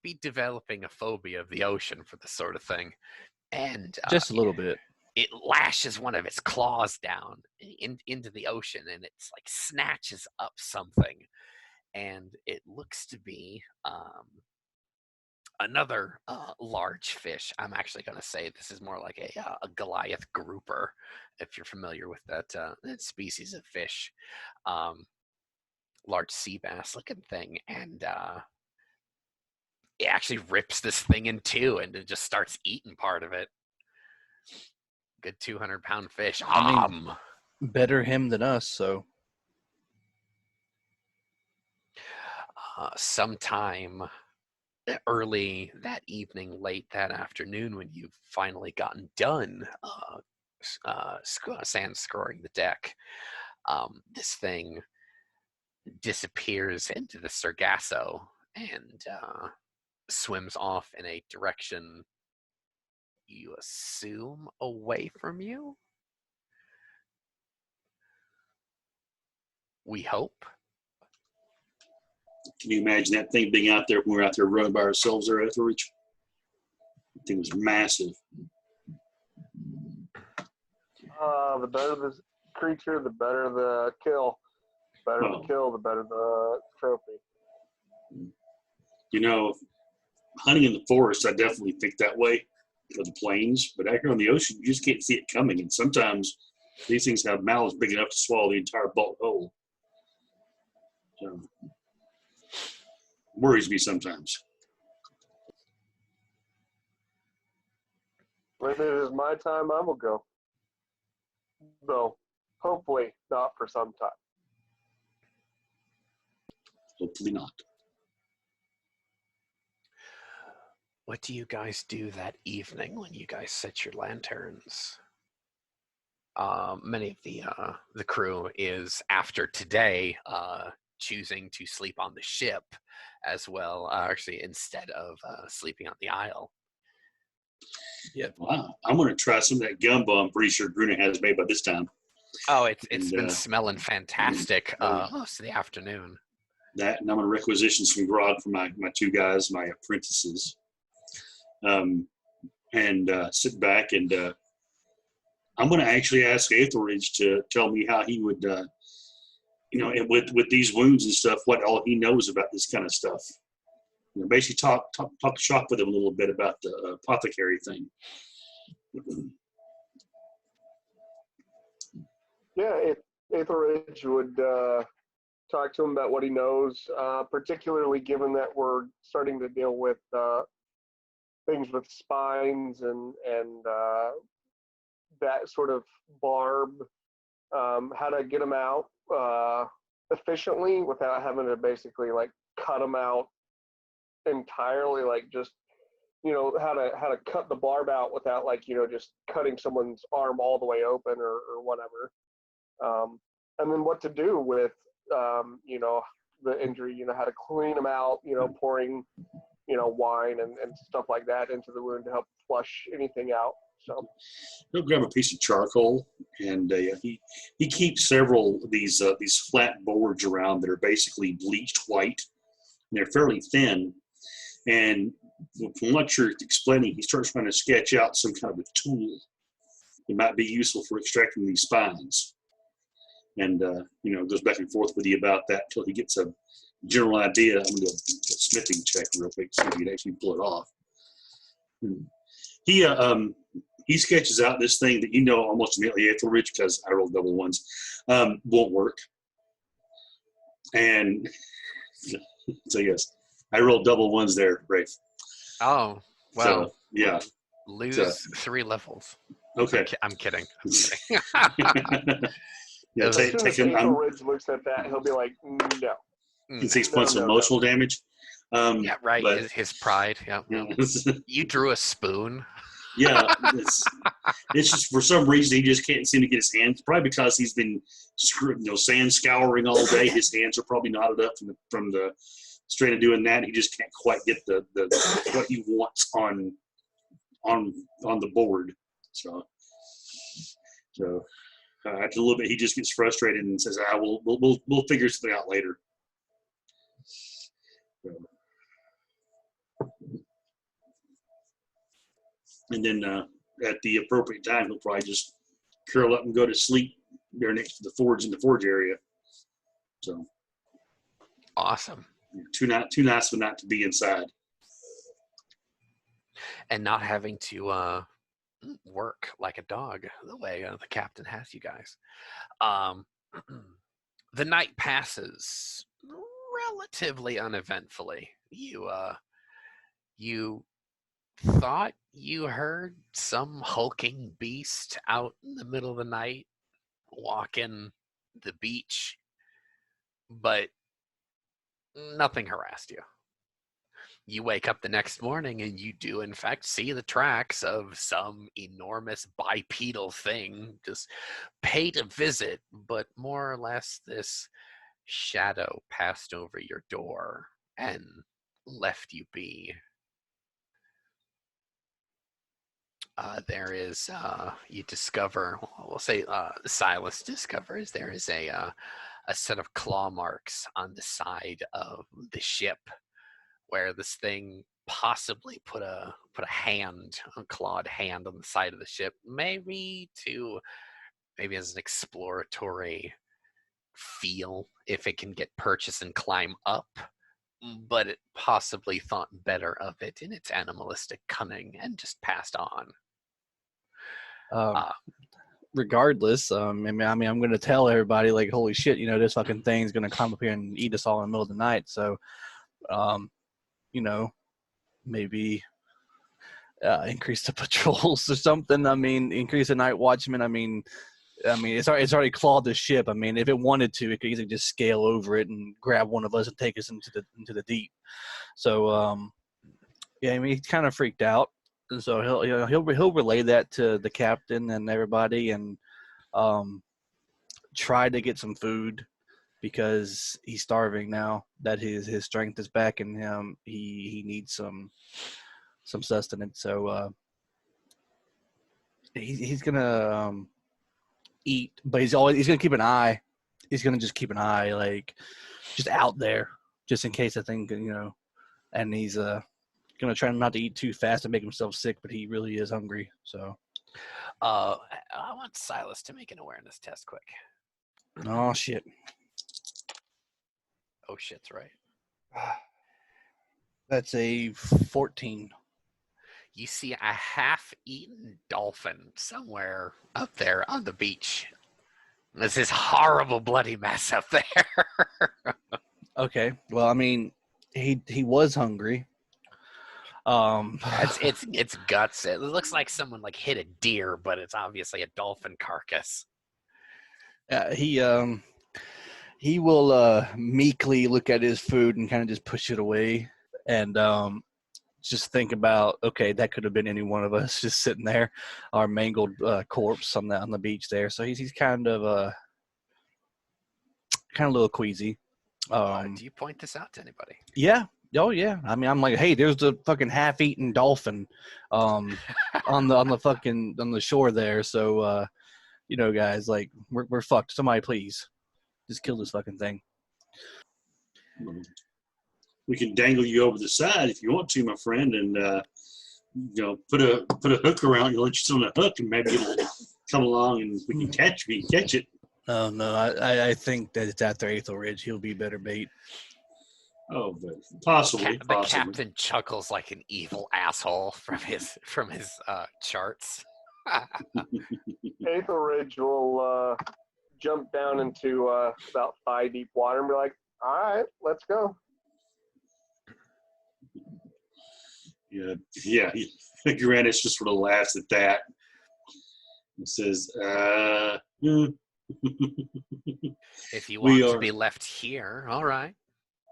Speaker 1: be developing a phobia of the ocean for this sort of thing, and
Speaker 2: just a little bit.
Speaker 1: It lashes one of its claws down into the ocean, and it's like snatches up something, and it looks to be another large fish. I'm actually going to say this is more like a Goliath grouper, if you're familiar with that species of fish. Large sea bass looking thing, and it actually rips this thing in two, and it just starts eating part of it. Good 200-pound fish.
Speaker 2: I mean, better him than us, so.
Speaker 1: Sometime early that evening, late that afternoon, when you've finally gotten done sand scouring the deck, this thing disappears into the Sargasso and swims off in a direction you assume away from you. We hope.
Speaker 3: Can you imagine that thing being out there when we're out there running by ourselves there afterwards? That thing was massive.
Speaker 4: The better the creature, the better the kill. The better the kill, the better the trophy.
Speaker 3: Hunting in the forest, I definitely think that way for the plains. But out here on the ocean, you just can't see it coming. And sometimes these things have mouths big enough to swallow the entire boat whole. So, worries me sometimes.
Speaker 4: When it is my time, I will go. Though, hopefully not for some time.
Speaker 3: Hopefully not.
Speaker 1: What do you guys do that evening when you guys set your lanterns many of the crew is after today choosing to sleep on the ship as well, actually, instead of sleeping on the Isle.
Speaker 3: Wow. I'm going to try some of that gumbo I'm pretty sure Bruna has made by this time.
Speaker 1: Oh, it's
Speaker 3: And,
Speaker 1: been smelling fantastic most of the afternoon.
Speaker 3: That, and I'm going to requisition some grog for my two guys, my apprentices, and sit back and I'm going to actually ask Aethelridge to tell me how he would, with these wounds and stuff, what all he knows about this kind of stuff. Basically talk shop with him a little bit about the apothecary thing.
Speaker 4: Yeah, Aethelridge would talk to him about what he knows, particularly given that we're starting to deal with things with spines and that sort of barb, how to get them out efficiently without having to basically like cut them out entirely, like just how to cut the barb out without like just cutting someone's arm all the way open or whatever, and then what to do with the injury, how to clean them out, pouring wine and stuff like that into the wound to help flush anything out. So
Speaker 3: he'll grab a piece of charcoal, and he keeps several of these flat boards around that are basically bleached white, and they're fairly thin. And from what you're explaining, he starts trying to sketch out some kind of a tool that might be useful for extracting these spines. And goes back and forth with you about that until he gets a general idea. I'm going to do a smithing check real quick, see if he can actually pull it off. And he sketches out this thing that almost immediately, Aethelridge, because I rolled double ones, won't work. And so yes, I rolled double ones there, Rafe.
Speaker 1: Oh, well.
Speaker 3: So, yeah.
Speaker 1: Lose 3 levels.
Speaker 3: Okay.
Speaker 1: I'm kidding.
Speaker 3: Yeah,
Speaker 4: as soon as Aethelridge looks at that, he'll be like, no.
Speaker 3: 6 points of emotional damage.
Speaker 1: Yeah, right.
Speaker 3: But,
Speaker 1: his pride. Yeah. You drew a spoon.
Speaker 3: Yeah, it's just for some reason he just can't seem to get his hands. Probably because he's been sand scouring all day. His hands are probably knotted up from the strain of doing that. He just can't quite get the what he wants on the board. So after a little bit, he just gets frustrated and says, we'll figure something out later. So. And then at the appropriate time, he'll probably just curl up and go to sleep there next to the forge in the forge area. So
Speaker 1: awesome.
Speaker 3: Too nice for not to be inside.
Speaker 1: And not having to work like a dog the way the captain has you guys. The night passes relatively uneventfully. You thought you heard some hulking beast out in the middle of the night walking the beach, but nothing harassed you. You wake up the next morning and you do in fact see the tracks of some enormous bipedal thing just paid a visit, but more or less this shadow passed over your door and left you be. There is, you discover, we'll say Silas discovers there is a set of claw marks on the side of the ship where this thing possibly put a clawed hand on the side of the ship, maybe as an exploratory feel if it can get purchased and climb up, but it possibly thought better of it in its animalistic cunning and just passed on.
Speaker 2: Regardless, I'm going to tell everybody, like, holy shit, this fucking thing's going to come up here and eat us all in the middle of the night. So, maybe increase the patrols or something. Increase the night watchman. It's already clawed the ship. If it wanted to, it could easily just scale over it and grab one of us and take us into the deep. So, he's kind of freaked out. So he'll relay that to the captain and everybody, and try to get some food because he's starving now that his strength is back in him. He needs some sustenance. So he's gonna eat, but he's gonna keep an eye. He's gonna just keep an eye, like just out there, just in case. I think and he's gonna try not to eat too fast and make himself sick, but he really is hungry. So,
Speaker 1: I want Silas to make an awareness test quick.
Speaker 2: oh shit!
Speaker 1: Oh shit's right.
Speaker 2: That's a 14.
Speaker 1: You see a half-eaten dolphin somewhere up there on the beach. There's this horrible bloody mess up there.
Speaker 2: Okay, well, I mean, he was hungry.
Speaker 1: It's guts. It looks like someone like hit a deer, but it's obviously a dolphin carcass.
Speaker 2: He will meekly look at his food and kind of just push it away, and just think about, okay, that could have been any one of us just sitting there, our mangled corpse on the beach there. So he's kind of a little queasy.
Speaker 1: Do you point this out to anybody?
Speaker 2: Yeah. Oh yeah. I mean, I'm like, hey, there's the fucking half-eaten dolphin, on the shore there. So, guys, like, we're fucked. Somebody please just kill this fucking thing.
Speaker 3: We can dangle you over the side if you want to, my friend, and put a hook around you, let you sit on a hook, and maybe it'll come along and we can catch it.
Speaker 2: Oh no, I think that it's after Aethel Ridge. He'll be better bait.
Speaker 3: Oh, but possibly.
Speaker 1: The captain chuckles like an evil asshole from his charts.
Speaker 4: Aethel Ridge will jump down into about thigh deep water and be like, "All right, let's go."
Speaker 3: Yeah. Uranus just sort of laughs at that. He says,
Speaker 1: If you want to be left here, all right.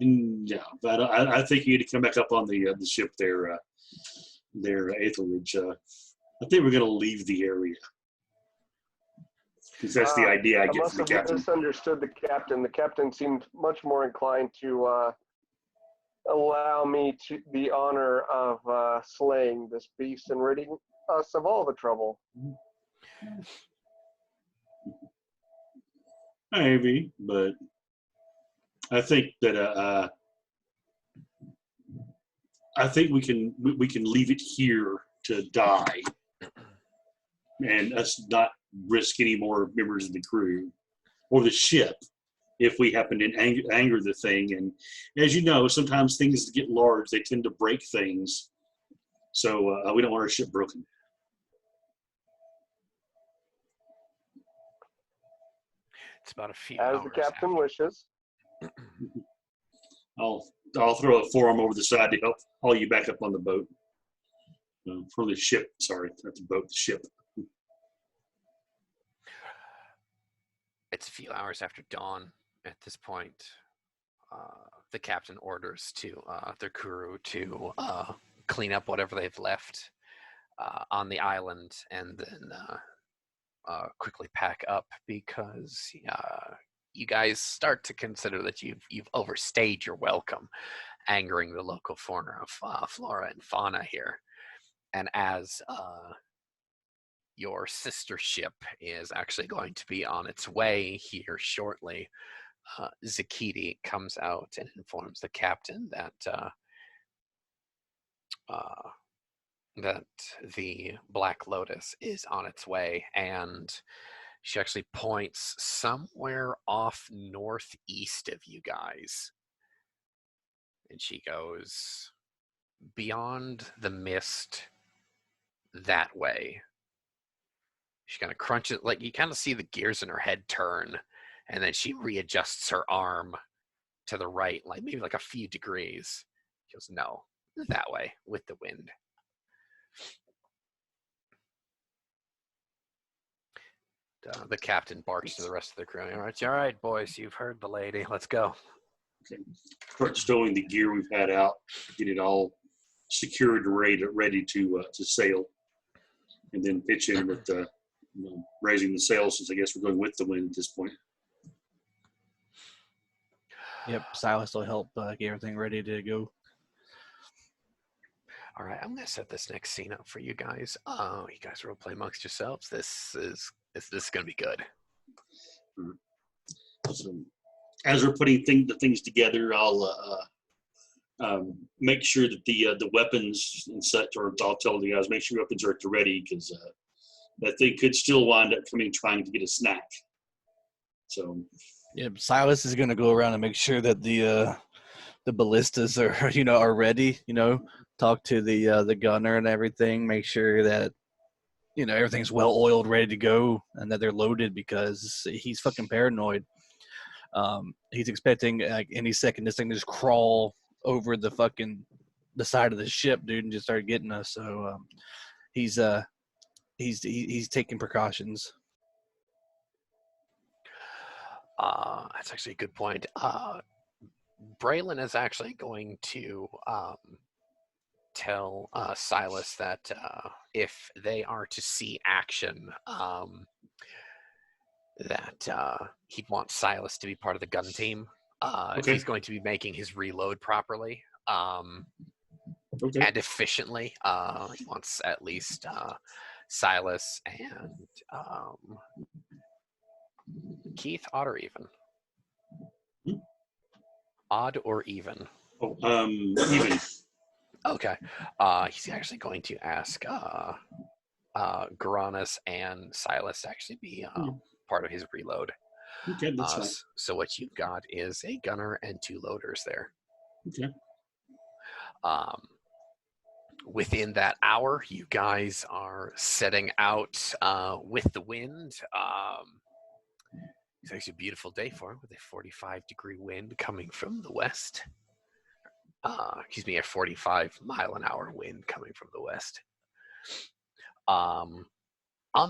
Speaker 3: Yeah, but I think you need to come back up on the ship there, Aethel Ridge. I think we're going to leave the area. Because that's the idea I get from the captain. I must have
Speaker 4: misunderstood the captain. The captain seemed much more inclined to allow me the honor of slaying this beast and ridding us of all the trouble.
Speaker 3: Maybe, but I think that I think we can leave it here to die, and us not risk any more members of the crew or the ship if we happen to anger the thing. And as you know, sometimes things get large; they tend to break things. So we don't want our ship broken.
Speaker 1: It's about a few
Speaker 4: As
Speaker 1: hours
Speaker 4: the captain
Speaker 1: after.
Speaker 4: wishes.
Speaker 3: I'll throw a forearm over the side to help haul you back up on the boat. For the ship, sorry, not the boat, the ship.
Speaker 1: It's a few hours after dawn at this point. The captain orders to their crew to clean up whatever they've left on the island, and then quickly pack up, because you guys start to consider that you've overstayed your welcome, angering the local fauna and fauna here. And as your sister ship is actually going to be on its way here shortly, Zakiti comes out and informs the captain that that the Black Lotus is on its way, and she actually points somewhere off northeast of you guys. And she goes, beyond the mist, that way. She kind of crunches, like you kind of see the gears in her head turn, and then she readjusts her arm to the right, like maybe like a few degrees. She goes, no, that way, with the wind. The captain barks to the rest of the crew. All right, boys, you've heard the lady. Let's go.
Speaker 3: Okay. Start stowing the gear we've had out, get it all secured and ready to sail, and then pitch in with raising the sails, since I guess we're going with the wind at this point.
Speaker 2: Yep, Silas will help get everything ready to go.
Speaker 1: All right, I'm gonna set this next scene up for you guys. You guys role play amongst yourselves. This is gonna be good.
Speaker 3: So, as we're putting the things together, I'll make sure that the weapons and such, or I'll tell the guys, make sure weapons are at the ready, because that thing could still wind up trying to get a snack. So,
Speaker 2: Yeah, Silas is going to go around and make sure that the ballistas are are ready. Talk to the gunner and everything. Make sure that everything's well oiled, ready to go, and that they're loaded, because he's fucking paranoid. He's expecting like any second this thing to just crawl over the side of the ship, dude, and just start getting us. So he's taking precautions.
Speaker 1: That's actually a good point. Braylon is actually going to tell Silas that if they are to see action, that he'd want Silas to be part of the gun team. If he's going to be making his reload properly and efficiently, he wants at least Silas and Keith, odd or even? Odd or even?
Speaker 3: Even.
Speaker 1: Okay. He's actually going to ask Garanus and Silas to actually be part of his reload.
Speaker 3: Okay, that's fine.
Speaker 1: So what you've got is a gunner and 2 loaders there.
Speaker 3: Okay.
Speaker 1: Within that hour, you guys are setting out with the wind. It's actually a beautiful day for it, with a 45-degree wind coming from the west. A 45-mile-an-hour wind coming from the west. On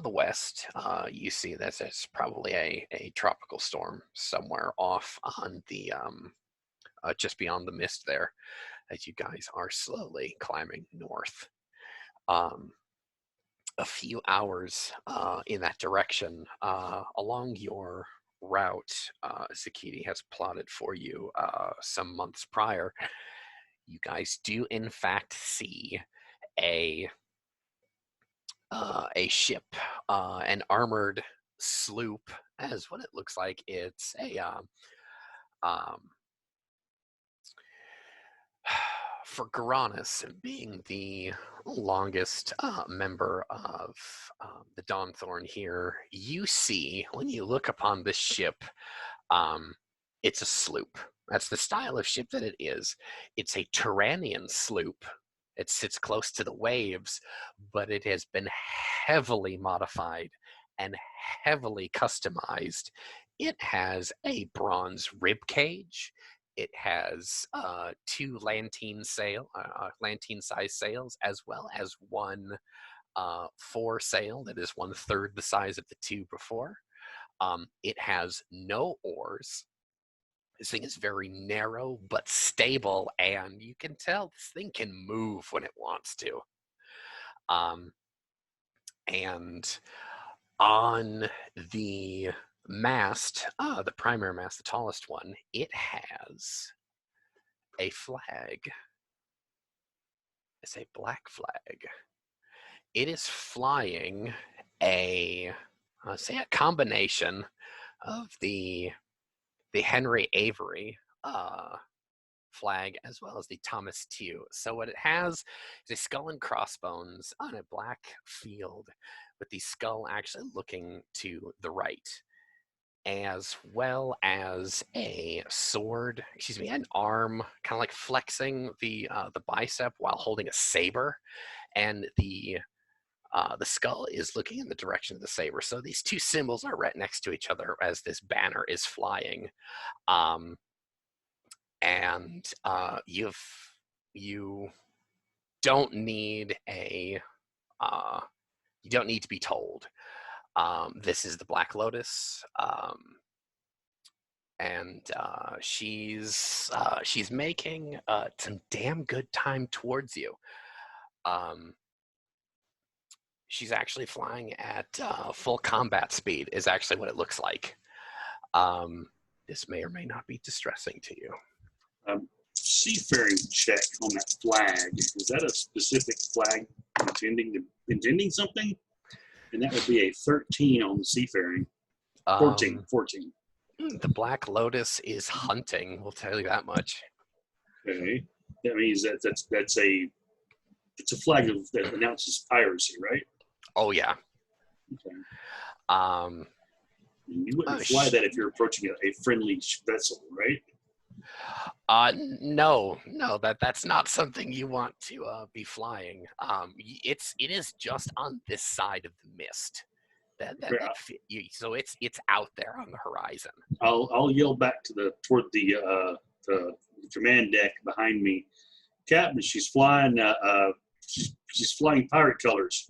Speaker 1: the west, you see that there's probably a tropical storm somewhere off on the just beyond the mist there, as you guys are slowly climbing north. A few hours in that direction, along your route, Zakiti has plotted for you some months prior. You guys do in fact see a ship, an armored sloop, as what it looks like. It's a for Garanus, being the longest member of the Dawnthorn here, you see, when you look upon this ship, it's a sloop. That's the style of ship that it is. It's a Turanian sloop. It sits close to the waves, but it has been heavily modified and heavily customized. It has a bronze rib cage. It has 2 lantine-size sails, as well as 1 foresail that is 1/3 the size of the 2 before. It has no oars. This thing is very narrow but stable, and you can tell this thing can move when it wants to. And on the mast, the primary mast, the tallest one, it has a flag. It's a black flag. It is flying a combination of the Henry Avery flag, as well as the Thomas Tew. So what it has is a skull and crossbones on a black field, with the skull actually looking to the right, as well as a sword, an arm kind of like flexing the bicep while holding a saber, and the skull is looking in the direction of the saber. So these 2 symbols are right next to each other as this banner is flying. And you don't need you don't need to be told. This is the Black Lotus, and she's making some damn good time towards you. She's actually flying at full combat speed is actually what it looks like. This may or may not be distressing to you.
Speaker 3: Seafaring check on that flag. Is that a specific flag intending something? And that would be a 13 on the seafaring. 14.
Speaker 1: The Black Lotus is hunting, we'll tell you that much.
Speaker 3: Okay. That means that's a flag that announces piracy, right?
Speaker 1: Oh, yeah.
Speaker 3: Okay.
Speaker 1: Um,
Speaker 3: You wouldn't fly that if you're approaching a friendly vessel, right?
Speaker 1: no, that's not something you want to be flying. It is just on this side of the mist. So it's out there on the horizon.
Speaker 3: I'll yell back toward the command deck behind me, Captain. She's flying. She's flying pirate colors.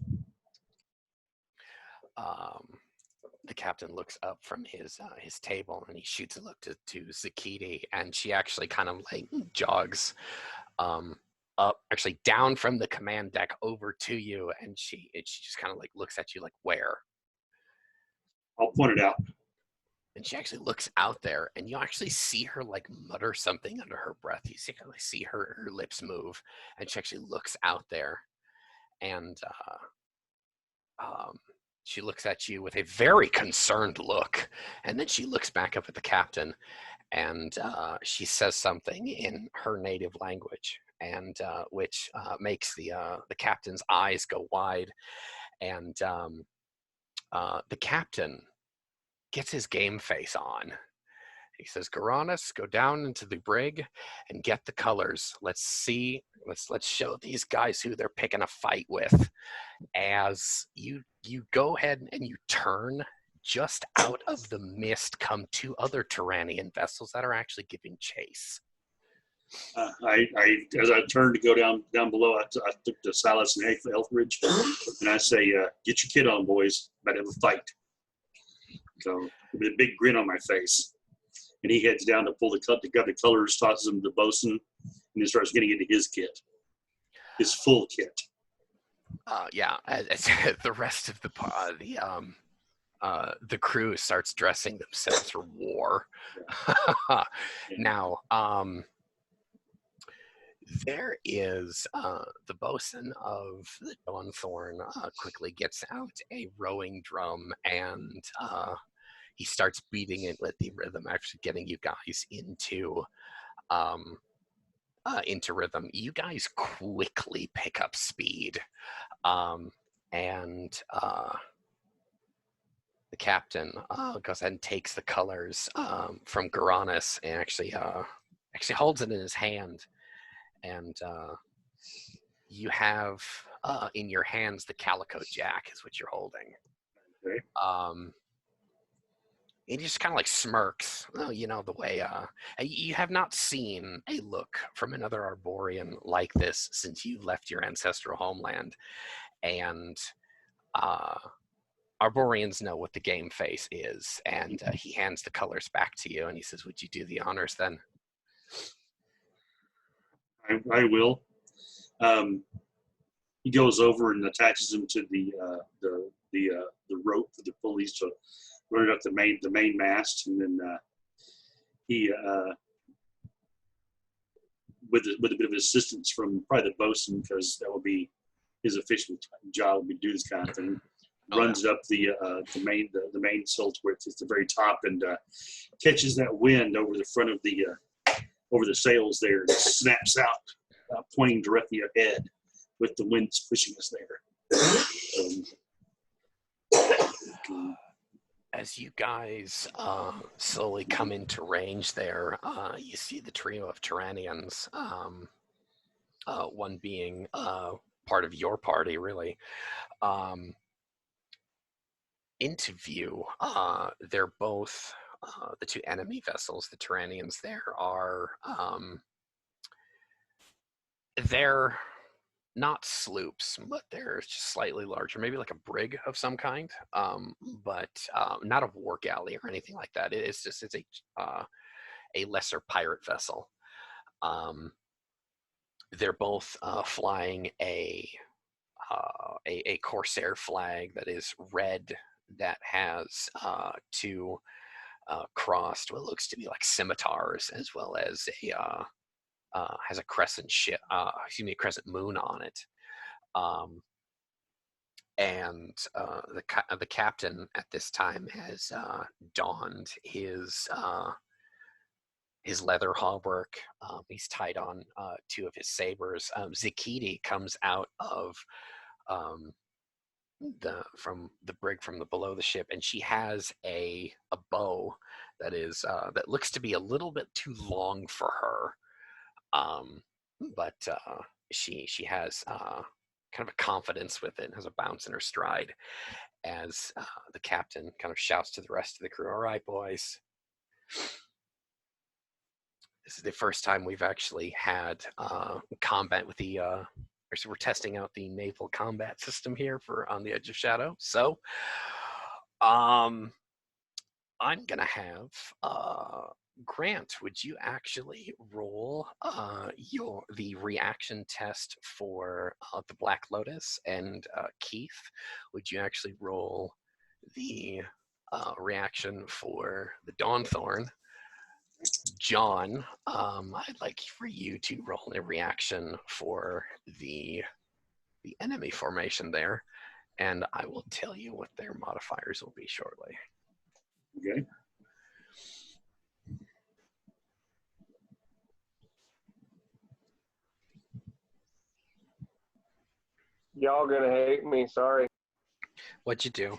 Speaker 1: The captain looks up from his table and he shoots a look to Zakiti, and she actually kind of like jogs up, actually down from the command deck over to you, and she just kind of like looks at you like, where?
Speaker 3: I'll point it out.
Speaker 1: And she actually looks out there, and you actually see her like mutter something under her breath. You see her lips move, and she actually looks out there, and she looks at you with a very concerned look, and then she looks back up at the captain, and she says something in her native language, and which makes the captain's eyes go wide, and the captain gets his game face on. He says, "Garanus, go down into the brig and get the colors. Let's show these guys who they're picking a fight with." As you go ahead and you turn, just out of the mist come two other Tyrannian vessels that are actually giving chase.
Speaker 3: As I turned to go down below, I took the Silas and Eldridge, and I say, "Get your kid on, boys. About to have a fight." So with a big grin on my face, and he heads down to pull the colors, tosses them to the bosun, and then starts getting into his kit, his full kit.
Speaker 1: Yeah, as the rest of the crew starts dressing themselves for war.
Speaker 3: Yeah.
Speaker 1: Now, there is the bosun of the Dawnthorn quickly gets out a rowing drum, and he starts beating it with the rhythm, actually getting you guys into rhythm. You guys quickly pick up speed, and the captain goes ahead and takes the colors from Garanus and actually holds it in his hand. And you have in your hands the Calico Jack is what you're holding.
Speaker 3: Okay.
Speaker 1: And he just kind of like smirks, the way you have not seen a look from another Arborian like this since you left your ancestral homeland. And Arborians know what the game face is, and he hands the colors back to you, and he says, "Would you do the honors then?"
Speaker 3: I will. He goes over and attaches them to the rope for the pulleys to run up the main mast, and then he with a bit of assistance from probably the bosun, because that will be his official job, would be do this kind of thing. Runs it up the main sill to where it's the very top, and catches that wind over the front of over the sails there, and snaps out, pointing directly ahead, with the winds pushing us there.
Speaker 1: As you guys slowly come into range there, you see the trio of Tyrannians, one being part of your party, really, into view. They're both the two enemy vessels. The Tyrannians there are they're not sloops, but they're just slightly larger, maybe like a brig of some kind, but not a war galley or anything like that. It's a lesser pirate vessel. They're both flying a a Corsair flag that is red that has two crossed what looks to be like scimitars, as well as has a crescent crescent moon on it. And the captain at this time has donned his leather hauberk. He's tied on two of his sabers. Zakiti comes out of from the brig from the below the ship, and she has a bow that is that looks to be a little bit too long for her. But she has kind of a confidence with it, has a bounce in her stride, as the captain kind of shouts to the rest of the crew, "All right, boys. This is the first time we've actually had combat with the so we're testing out the naval combat system here for On the Edge of Shadow. So I'm gonna have Grant, would you actually roll the reaction test for the Black Lotus, and Keith, would you actually roll the reaction for the Dawnthorn? John, I'd like for you to roll a reaction for the enemy formation there, and I will tell you what their modifiers will be shortly.
Speaker 3: Okay.
Speaker 4: Y'all gonna hate me. Sorry.
Speaker 1: What'd you do?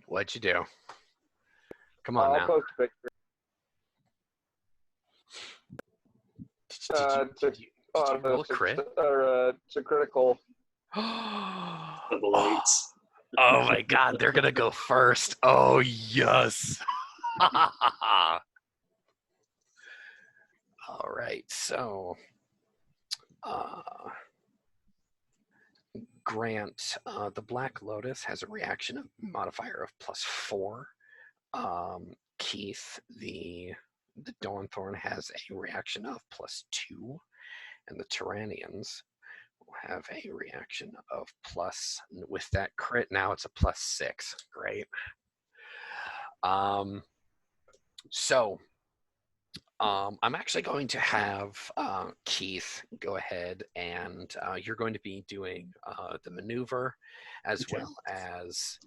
Speaker 1: What'd you do? Come on
Speaker 4: I'll
Speaker 1: now.
Speaker 4: post a picture.
Speaker 1: Did you roll a crit?
Speaker 4: It's a critical.
Speaker 3: Double eights.
Speaker 1: Oh my god, they're gonna go first. Oh yes. All right, so Grant, the Black Lotus has a reaction modifier of +4. Keith, the Dawnthorn has a reaction of +2, and the Tyrannians will have a reaction of with that crit, now it's a +6. Great. So I'm actually going to have Keith go ahead, and you're going to be doing the maneuver, as well as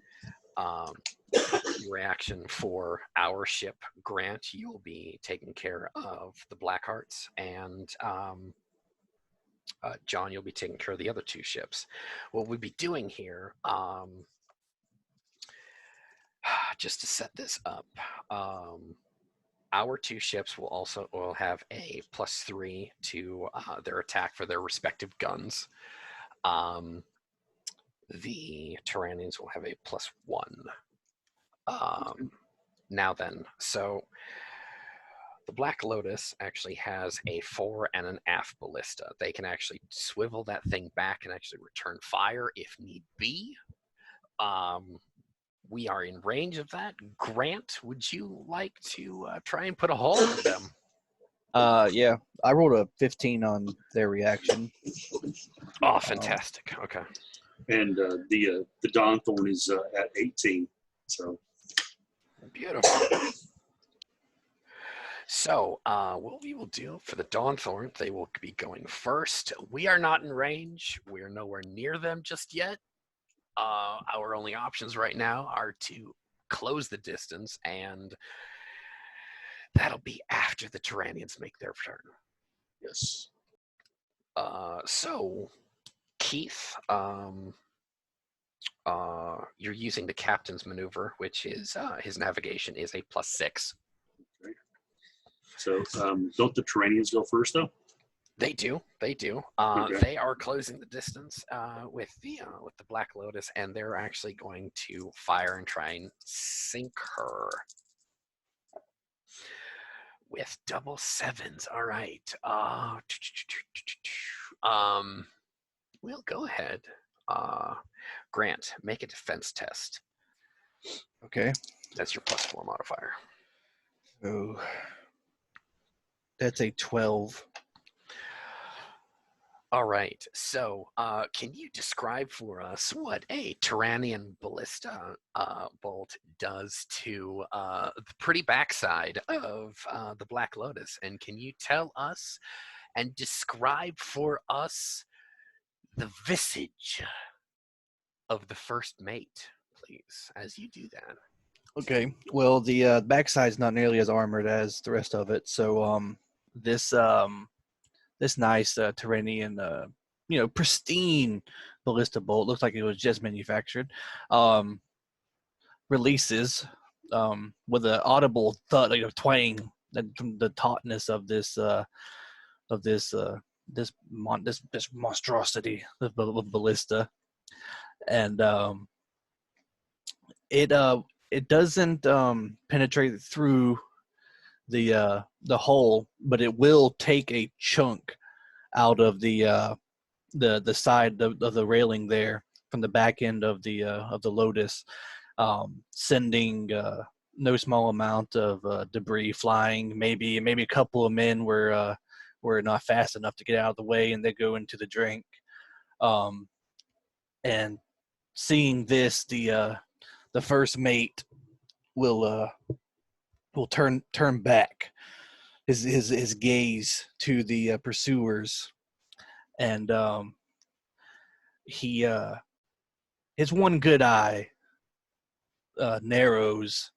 Speaker 1: reaction for our ship. Grant, you'll be taking care of the Blackhearts, and John, you'll be taking care of the other two ships. What we'll be doing here, just to set this up, our two ships will have a +3 to their attack for their respective guns. The Tyrannians will have a +1. Now then, so the Black Lotus actually has a fore and an aft ballista. They can actually swivel that thing back and actually return fire if need be. We are in range of that. Grant, would you like to try and put a hole in them?
Speaker 2: Yeah, I rolled a 15 on their reaction.
Speaker 1: Oh, fantastic. Okay.
Speaker 3: And the Dawnthorn is at 18. So
Speaker 1: beautiful. So what we will do for the Dawnthorn, they will be going first. We are not in range. We are nowhere near them just yet. Our only options right now are to close the distance, and that'll be after the Tyrannians make their turn.
Speaker 3: yes.
Speaker 1: So Keith, you're using the captain's maneuver, which is his navigation is a +6.
Speaker 3: Okay. So don't the Tyrannians go first, though?
Speaker 1: They do.
Speaker 3: Okay.
Speaker 1: They are closing the distance with the Black Lotus, and they're actually going to fire and try and sink her with double 7s. All right. We'll go ahead. Grant, make a defense test.
Speaker 2: Okay.
Speaker 1: That's your +4 modifier.
Speaker 2: So that's a 12.
Speaker 1: All right. So, can you describe for us what a Tyrannian ballista bolt does to the pretty backside of the Black Lotus? And can you tell us and describe for us the visage of the first mate, please, as you do that?
Speaker 2: Okay. Well, the backside's not nearly as armored as the rest of it, so this this nice Tyrannian, pristine ballista bolt looks like it was just manufactured. Um, Releases with an audible thud, twang, from the tautness of this monstrosity of ballista, and it it doesn't penetrate through the hole, but it will take a chunk out of the side of the railing there from the back end of the Lotus, sending no small amount of debris flying. Maybe a couple of men were not fast enough to get out of the way, and they go into the drink. And seeing this, the first mate will turn back his gaze to the pursuers, and he his one good eye narrows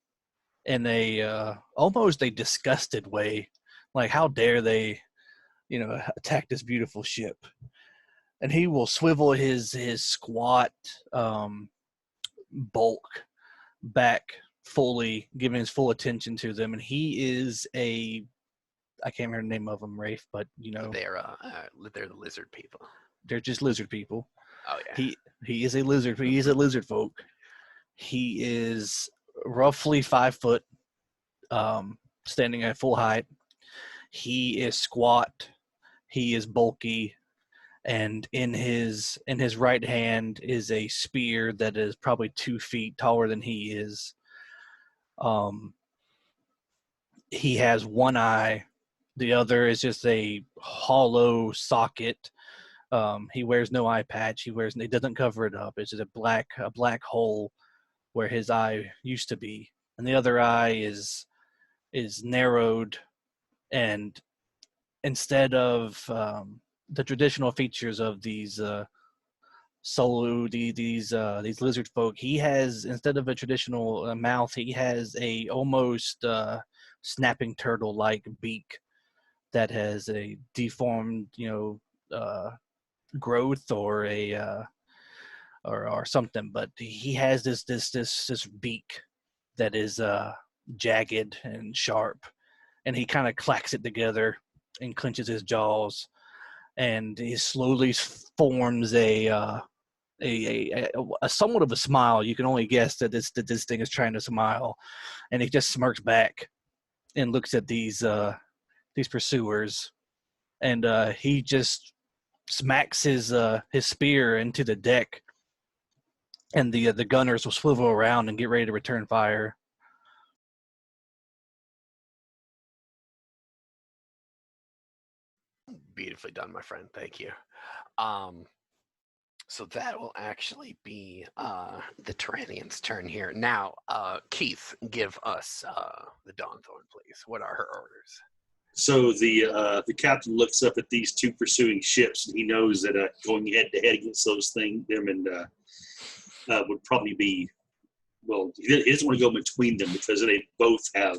Speaker 2: in a almost a disgusted way, like how dare they, attack this beautiful ship. And he will swivel his squat bulk back fully, giving his full attention to them. And he is I can't remember the name of them, Rafe, but
Speaker 1: They're the lizard people.
Speaker 2: they're just lizard people.
Speaker 1: Oh yeah.
Speaker 2: He is a lizard. He is a lizard folk. He is roughly 5 foot, standing at full height. He is squat. He is bulky, and in his right hand is a spear that is probably 2 feet taller than he is. He has one eye. The other is just a hollow socket. He wears no eye patch. It doesn't cover it up. It's just a black hole where his eye used to be, and the other eye is narrowed, and instead of the traditional features of these these lizard folk, he has, instead of a traditional mouth, he has a almost snapping turtle like beak that has a deformed growth or a or something, but he has this beak that is jagged and sharp, and he kind of clacks it together and clenches his jaws, and he slowly forms a somewhat of a smile. You can only guess that this thing is trying to smile, and he just smirks back and looks at these pursuers, and he just smacks his spear into the deck, and the gunners will swivel around and get ready to return fire.
Speaker 1: Beautifully done, my friend. Thank you. So that will actually be the Tyrannian's turn here. Now, Keith, give us the Dawnthorn, please. What are her orders?
Speaker 3: So the captain looks up at these two pursuing ships, and he knows that going head to head against them would probably be, well, he doesn't want to go between them because they both have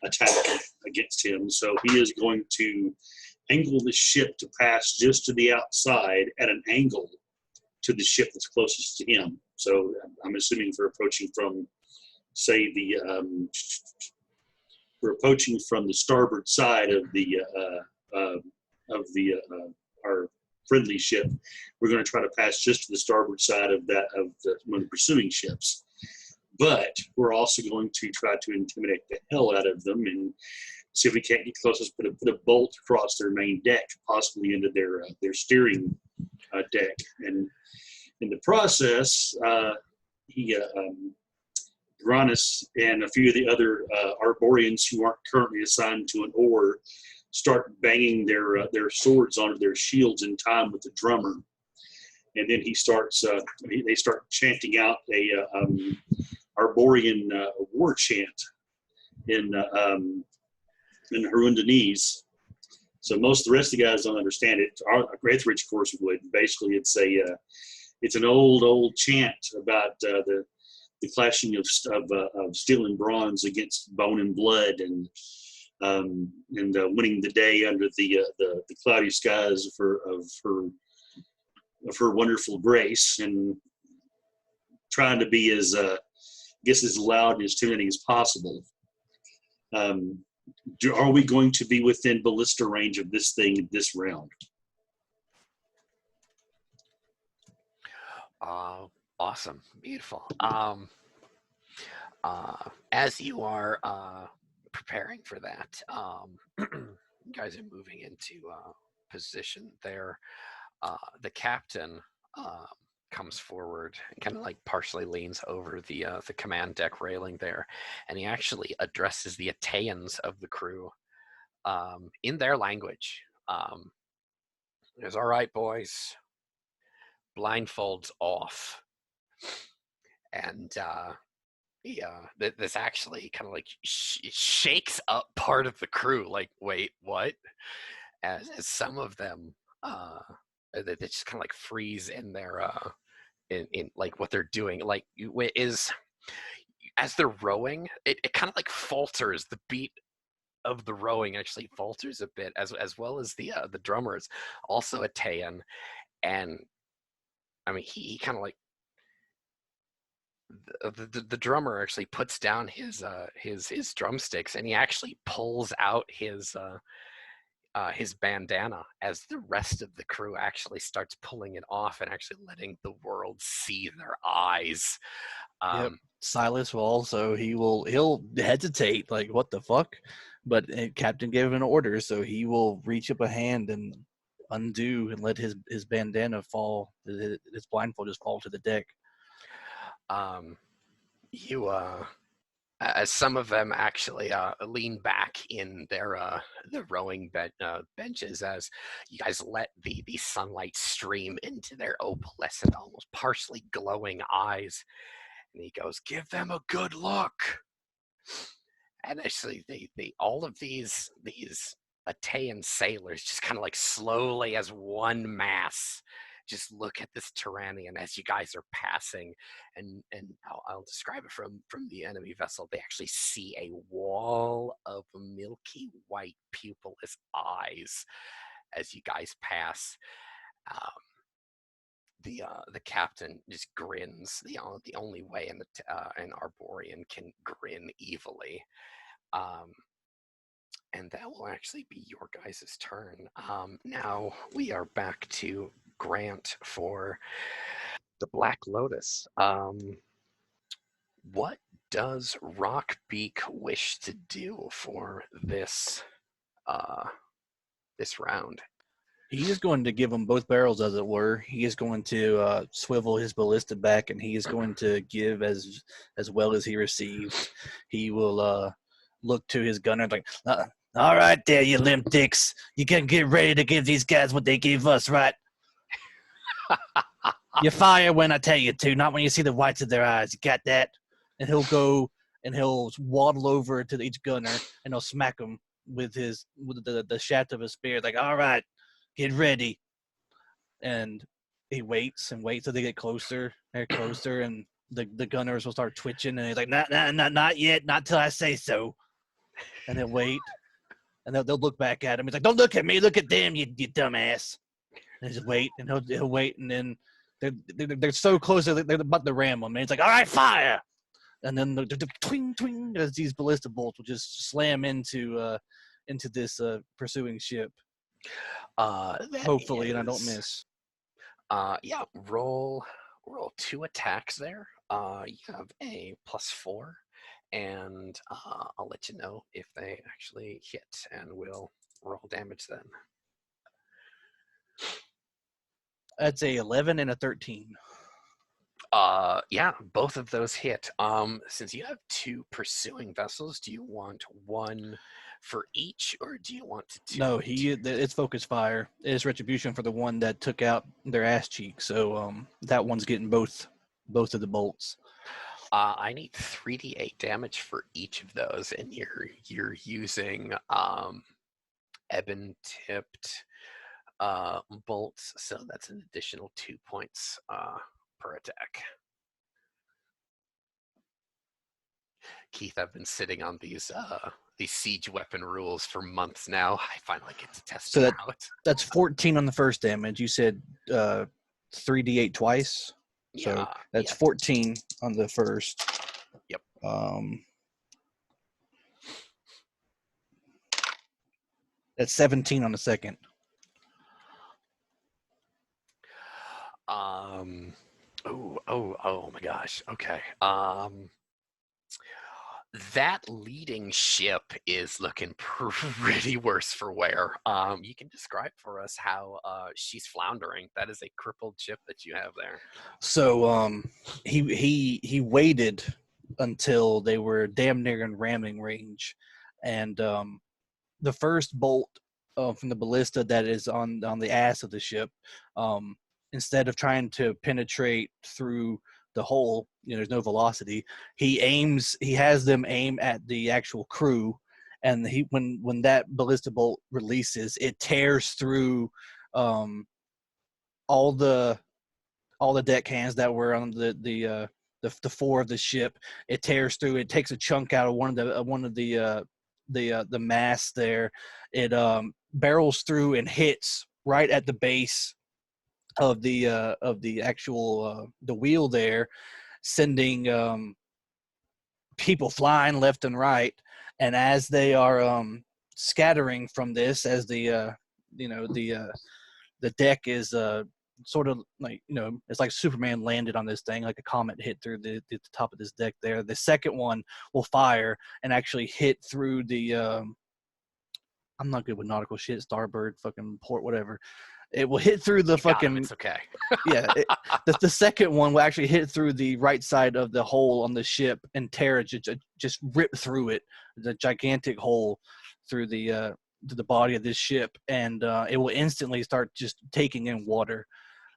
Speaker 3: attack against him. So he is going to angle the ship to pass just to the outside at an angle to the ship that's closest to him. So I'm assuming for approaching from, say, we're approaching from the starboard side of our friendly ship. We're going to try to pass just to the starboard side of one of the pursuing ships. But we're also going to try to intimidate the hell out of them and see if we can't get closest. Put a bolt across their main deck, possibly into their steering deck. And in the process, Uranus and a few of the other Arborians who aren't currently assigned to an oar start banging their swords onto their shields in time with the drummer. And then he starts. They start chanting out a Arborean war chant in Harundanese. So most of the rest of the guys don't understand it. Our Etheridge course would. Basically, it's an old chant about the clashing of steel and bronze against bone and blood, and winning the day under the cloudy skies of her wonderful grace, and trying to be as loud and as intimidating as possible. Are we going to be within ballista range of this thing this round?
Speaker 1: Awesome, beautiful. As you are preparing for that, you guys are moving into position there. The captain comes forward and kind of like partially leans over the command deck railing there, and he actually addresses the Ateans of the crew in their language. He goes, "All right, boys, blindfolds off." And this actually kind of like shakes up part of the crew. Like, wait, what? As some of them, they just kind of like freeze in their in like what they're doing. Like, is as they're rowing, it kind of like falters. The beat of the rowing actually falters a bit, as well as the drummers, also Atean, and I mean he kind of like. The drummer actually puts down his drumsticks, and he actually pulls out his bandana as the rest of the crew actually starts pulling it off and actually letting the world see their eyes.
Speaker 2: Yep. Silas will also he'll hesitate, like, what the fuck, but Captain gave him an order, so he will reach up a hand and undo and let his bandana fall, his blindfold just fall to the deck.
Speaker 1: You as some of them actually lean back in their the rowing benches, as you guys let the sunlight stream into their opalescent, almost partially glowing eyes, and he goes, "Give them a good look." And actually, they all of these Atean sailors just kind of like slowly, as one mass, just look at this Tyrannian as you guys are passing, and I'll describe it from the enemy vessel. They actually see a wall of milky white pupilless eyes as you guys pass. The captain just grins. The only way an Arborean can grin evilly. And that will actually be your guys' turn. Now we are back to Grant for the Black Lotus. What does Rockbeak wish to do for this this round?
Speaker 2: He is going to give them both barrels, as it were. He is going to swivel his ballista back, and he is going to give as well as he receives. He will look to his gunner like, all right there, you limp dicks. You can get ready to give these guys what they gave us, right? You fire when I tell you to, not when you see the whites of their eyes. You got that? And he'll go and he'll waddle over to each gunner, and he'll smack them with the shaft of his spear. Like, all right, get ready. And he waits and waits till they get closer. They're closer, and the gunners will start twitching, and he's like, not yet, not till I say so. And they'll wait, and they'll look back at him. He's like, don't look at me, look at them, you dumbass. And he'll just wait, and he'll wait, and then they're so close that they're about to ram him. And it's like, all right, fire! And then the twing twing as these ballista bolts will just slam into this pursuing ship. Hopefully, and I don't miss.
Speaker 1: Yeah, roll 2 attacks there. You have a +4, and I'll let you know if they actually hit, and we'll roll damage then.
Speaker 2: That's a 11 and a 13.
Speaker 1: Yeah, both of those hit. Since you have 2 pursuing vessels, do you want one for each, or do you want to
Speaker 2: No, it's focus fire. It's retribution for the one that took out their ass cheek. So that one's getting both of the bolts.
Speaker 1: I need 3d8 damage for each of those, and you're using ebon tipped bolts, so that's an additional 2 points per attack. Keith, I've been sitting on these siege weapon rules for months now. I finally get to test them out.
Speaker 2: That's 14 on the first damage. You said 3d8 twice. So
Speaker 1: Yeah,
Speaker 2: that's
Speaker 1: yeah.
Speaker 2: 14 on the first.
Speaker 1: Yep.
Speaker 2: That's 17 on the second.
Speaker 1: Oh my gosh. Okay. That leading ship is looking pretty worse for wear. You can describe for us how she's floundering. That is a crippled ship that you have there.
Speaker 2: So he waited until they were damn near in ramming range, and the first bolt from the ballista that is on the ass of the ship, instead of trying to penetrate through the hole, there's no velocity. He has them aim at the actual crew, and when that ballista bolt releases, it tears through all the deckhands that were on the fore of the ship. It tears through. It takes a chunk out of one of the masts there. It barrels through and hits right at the base of the actual the wheel there, sending people flying left and right. And as they are scattering from this, as the deck is sort of like, it's like Superman landed on this thing, like a comet hit through the top of this deck there. The second one will fire and actually hit through the I'm not good with nautical shit, starboard, fucking port, whatever. It will hit through the fucking.
Speaker 1: It's okay.
Speaker 2: Yeah, the second one will actually hit through the right side of the hole on the ship and tear it, just rip through it, the gigantic hole through the to the body of this ship, and it will instantly start just taking in water.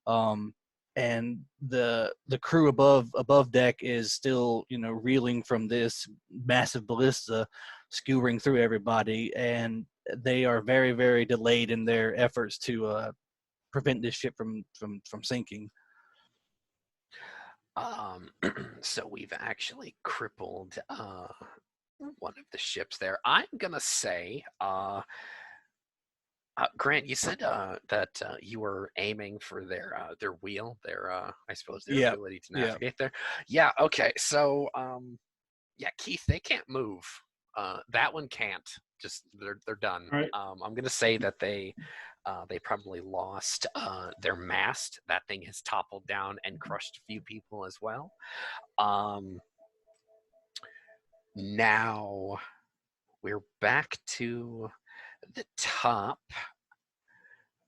Speaker 2: And the crew above deck is still reeling from this massive ballista skewering through everybody, and they are very, very delayed in their efforts to prevent this ship from sinking.
Speaker 1: So we've actually crippled one of the ships there. I'm gonna say, Grant, you said that you were aiming for their wheel, I suppose their ability to navigate there. Yeah. Okay. So yeah, Keith, they can't move. That one can't. Just they're done.
Speaker 3: Right.
Speaker 1: I'm gonna say that they probably lost their mast. That thing has toppled down and crushed a few people as well. Now we're back to the top,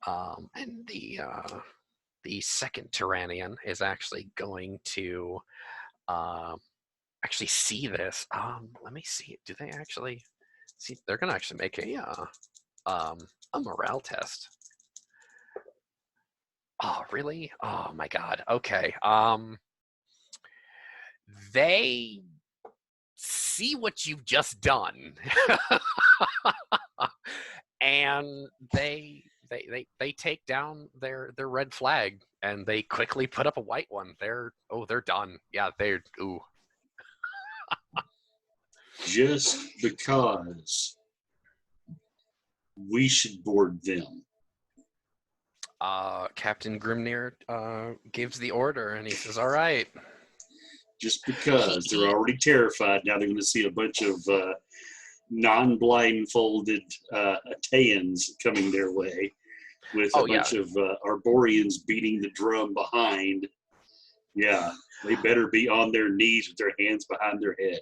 Speaker 1: and the second Tyrannian is actually going to actually see this. Let me see. Do they actually see? They're going to actually make a morale test. Oh, really? Oh my God. Okay. They see what you've just done, and they take down their red flag, and they quickly put up a white one. They're done. Yeah, they're ooh.
Speaker 3: Just because we should board them.
Speaker 1: Captain Grimnir gives the order, and he says, "All right."
Speaker 3: Just because they're already terrified, now they're going to see a bunch of non-blindfolded Ateans coming their way with a bunch of Arborians beating the drum behind. Yeah, they better be on their knees with their hands behind their head.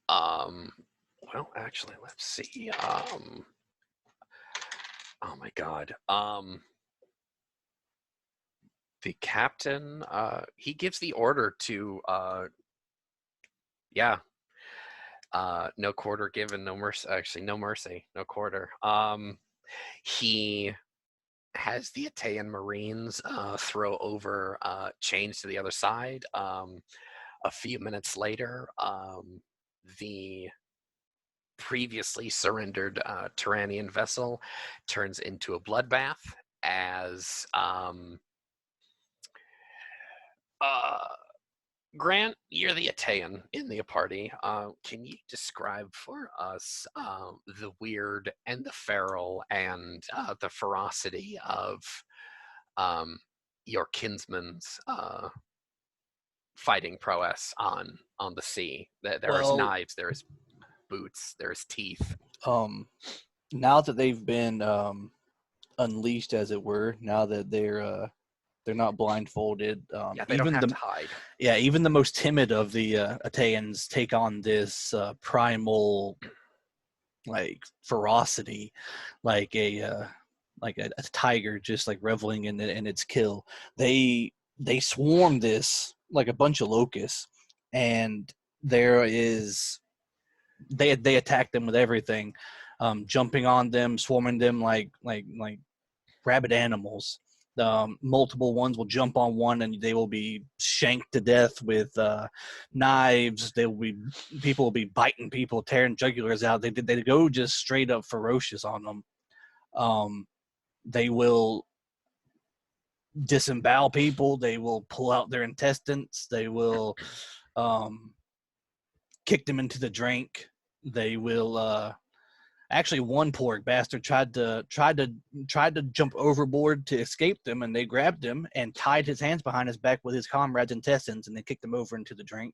Speaker 1: Well, actually, let's see. Oh my God. The captain, he gives the order to, No quarter given, no mercy. Actually, no mercy, no quarter. He has the Atean Marines throw over chains to the other side. A few minutes later, the previously surrendered Turanian vessel turns into a bloodbath as Grant, you're the Atean in the party. Can you describe for us the weird and the feral and the ferocity of your kinsman's fighting prowess on the sea? There is
Speaker 2: Well,
Speaker 1: knives, there is boots, there is teeth.
Speaker 2: now that they've been unleashed, as it were, now that they're not blindfolded,
Speaker 1: Yeah, they don't have to hide.
Speaker 2: even the most timid of the Ateans take on this primal like ferocity, like a tiger just like reveling in its kill. They swarm this like a bunch of locusts, and there is they attack them with everything, jumping on them, swarming them like rabid animals. Multiple ones will jump on one and they will be shanked to death with knives. People will be biting people, tearing jugulars out. They go just straight up ferocious on them. They will disembowel people. They will pull out their intestines. They will kick them into the drink. They will actually, one poor bastard tried to jump overboard to escape them, and they grabbed him and tied his hands behind his back with his comrades' intestines, and they kicked him over into the drink.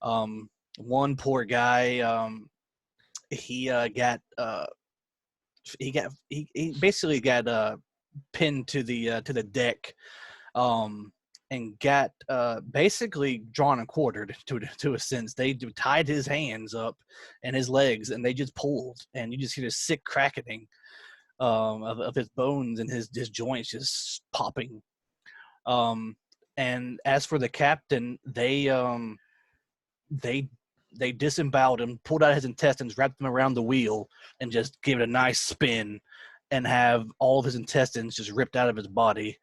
Speaker 2: One poor guy, he he basically got pinned to the deck, and got basically drawn and quartered to a sense. They tied his hands up and his legs, and they just pulled, and you just hear this sick cracking of his bones and his joints just popping. And as for the captain, they disemboweled him, pulled out his intestines, wrapped them around the wheel, and just gave it a nice spin, and have all of his intestines just ripped out of his body.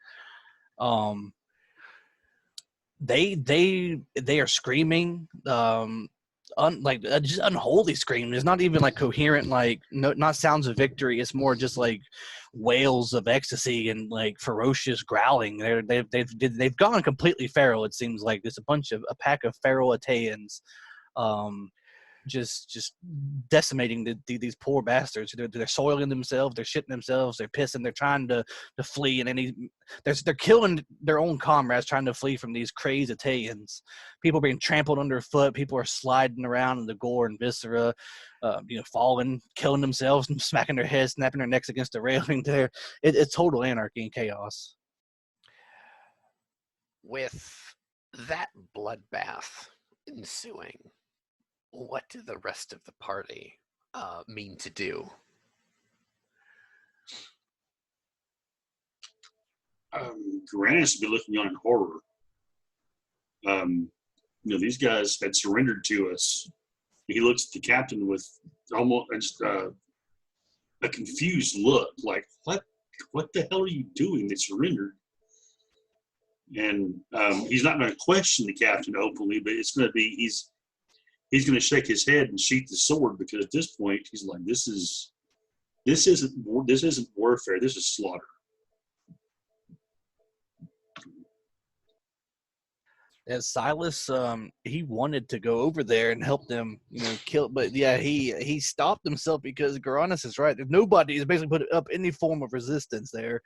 Speaker 2: They are screaming, just unholy scream. It's not even like coherent, like not sounds of victory. It's more just like wails of ecstasy and like ferocious growling. They've gone completely feral. It seems like there's a pack of feral Ateans, just decimating these poor bastards. They're soiling themselves, they're shitting themselves, they're pissing, they're trying to flee, and they're killing their own comrades trying to flee from these crazy Italians. People are being trampled underfoot, people are sliding around in the gore and viscera, falling, killing themselves, and smacking their heads, snapping their necks against the railing. It's total anarchy and chaos.
Speaker 1: With that bloodbath ensuing, what do the rest of the party mean to do?
Speaker 3: Grant has to be looking on in horror. These guys had surrendered to us. He looks at the captain with almost a confused look, like, what the hell are you doing? They surrendered. And he's not going to question the captain openly, but it's going to be he's going to shake his head and sheath the sword, because at this point he's like, this isn't warfare. This is slaughter.
Speaker 2: As Silas, he wanted to go over there and help them, kill. But yeah, he stopped himself because Garanus is right. Nobody has basically put up any form of resistance there,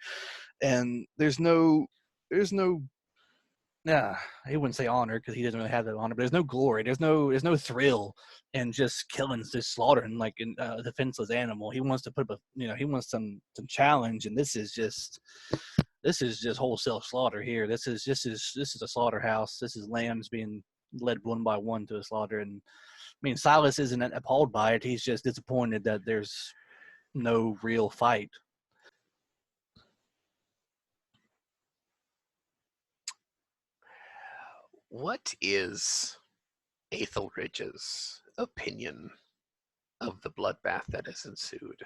Speaker 2: and there's no, yeah, he wouldn't say honor because he doesn't really have that honor. But there's no glory. There's no thrill in just killing, just slaughtering like a defenseless animal. He wants to put up, he wants some challenge, and this is just wholesale slaughter here. This is a slaughterhouse. This is lambs being led one by one to a slaughter. And I mean, Silas isn't appalled by it. He's just disappointed that there's no real fight.
Speaker 1: What is Aethelridge's opinion of the bloodbath that has ensued?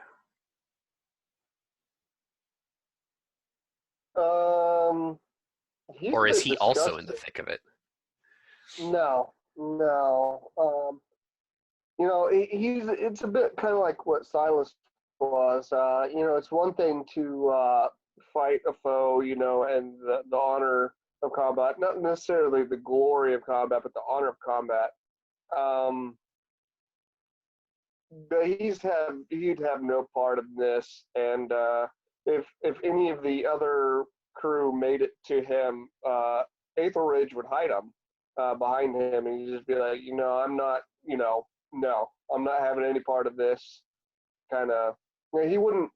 Speaker 4: He's
Speaker 1: Or
Speaker 4: a
Speaker 1: is
Speaker 4: bit
Speaker 1: he also in the
Speaker 4: disgusted.
Speaker 1: thick of it?
Speaker 4: No, no. It's a bit kind of like what Silas was. It's one thing to fight a foe, and the honor of combat, not necessarily the glory of combat, but the honor of combat. Um, but he'd have no part of this, and if any of the other crew made it to him, Aethelridge would hide him behind him, and he'd just be like, I'm not, no, I'm not having any part of this. Kind of, he wouldn't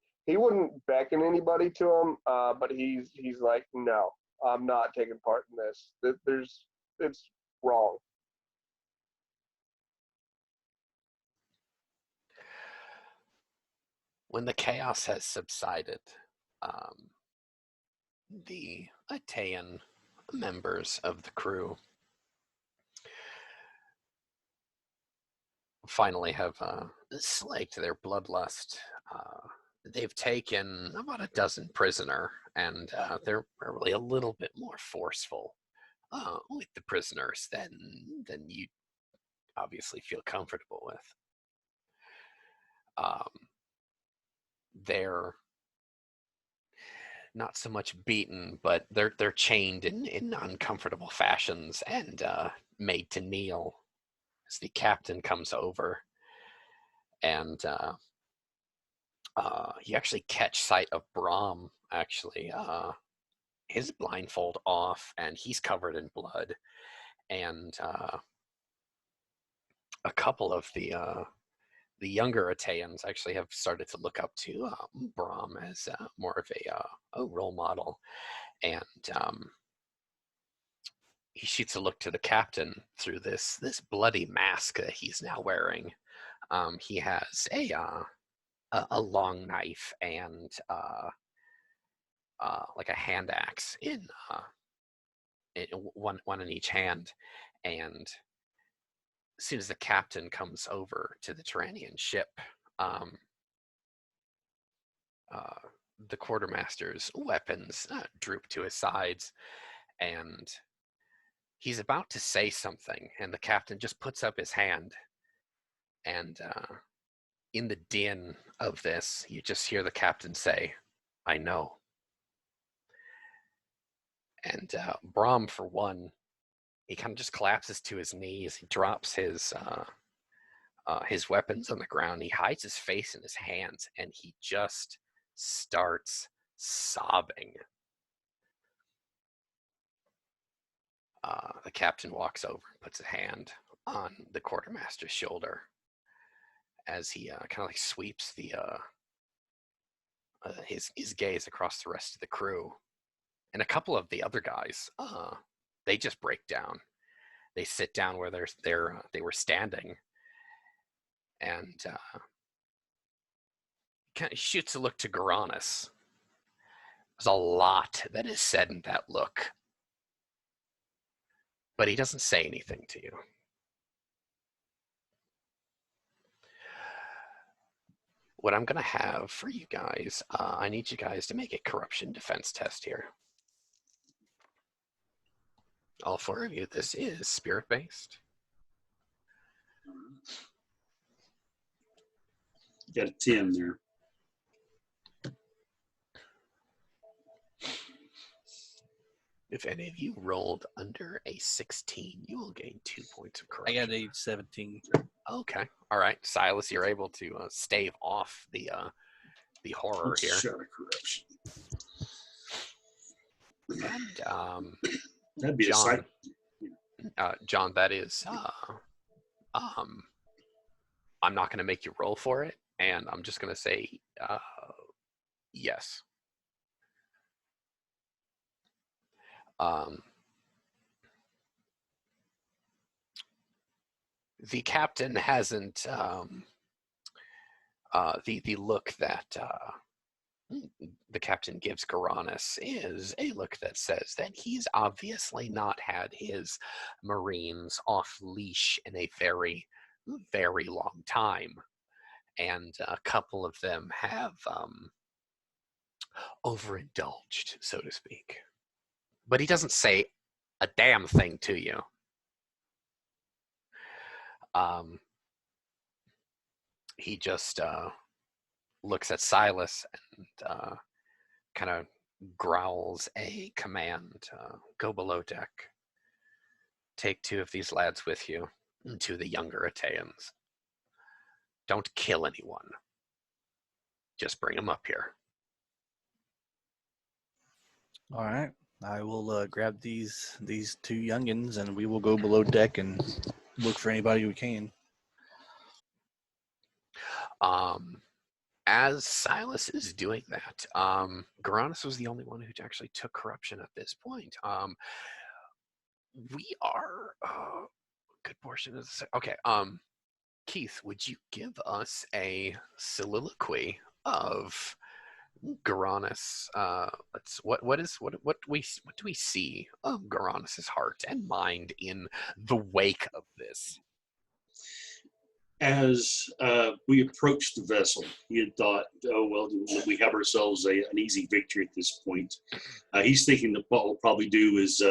Speaker 4: beckon anybody to him, but he's like, no, I'm not taking part in this. It's wrong.
Speaker 1: When the chaos has subsided, um, the Atean members of the crew finally have slaked their bloodlust. They've taken about a dozen prisoner, and they're really a little bit more forceful with the prisoners than you obviously feel comfortable with. Um, they're not so much beaten, but they're chained in uncomfortable fashions and made to kneel as the captain comes over, and you actually catch sight of Brahm. Actually, his blindfold off, and he's covered in blood, and a couple of the younger Ateans actually have started to look up to Brahm as more of a role model, and he shoots a look to the captain through this bloody mask that he's now wearing. He has a long knife and like a hand axe in one in each hand, and as soon as the captain comes over to the Turanian ship, um, uh, the quartermaster's weapons droop to his sides, and he's about to say something, and the captain just puts up his hand, and in the din of this, you just hear the captain say, "I know." And Brahm, for one, he kind of just collapses to his knees. He drops his weapons on the ground. He hides his face in his hands, and he just starts sobbing. The captain walks over and puts a hand on the quartermaster's shoulder as he kind of like sweeps his gaze across the rest of the crew. And a couple of the other guys, they just break down. They sit down where they were standing, and kind of shoots a look to Garanus. There's a lot that is said in that look, but he doesn't say anything to you. What I'm going to have for you guys, I need you guys to make a corruption defense test here. All four of you, this is spirit-based.
Speaker 3: Got a 10 there.
Speaker 1: If any of you rolled under a 16, you will gain 2 points of
Speaker 2: I
Speaker 1: corruption.
Speaker 2: got a 17.
Speaker 1: Okay. All right. Silas, you're able to stave off the horror here.
Speaker 3: Shot of corruption.
Speaker 1: And
Speaker 3: That'd be
Speaker 1: John,
Speaker 3: a sight.
Speaker 1: John, that is I'm not going to make you roll for it, and I'm just going to say yes. The captain hasn't the look that the captain gives Garanus is a look that says that he's obviously not had his Marines off leash in a very, very long time. And a couple of them have overindulged, so to speak. But he doesn't say a damn thing to you. He just looks at Silas and kind of growls a command. Go below deck. Take 2 of these lads with you, to the younger Ateans. Don't kill anyone. Just bring them up here.
Speaker 2: All right. I will grab these 2 youngins, and we will go below deck and look for anybody we can.
Speaker 1: As Silas is doing that, Garanus was the only one who actually took corruption at this point. We are good portion of the okay. Keith, would you give us a soliloquy of Garanus? What do we see of Garanus's heart and mind in the wake of this?
Speaker 3: As we approached the vessel, he had thought, oh, well, we have ourselves an easy victory at this point. He's thinking that what we'll probably do is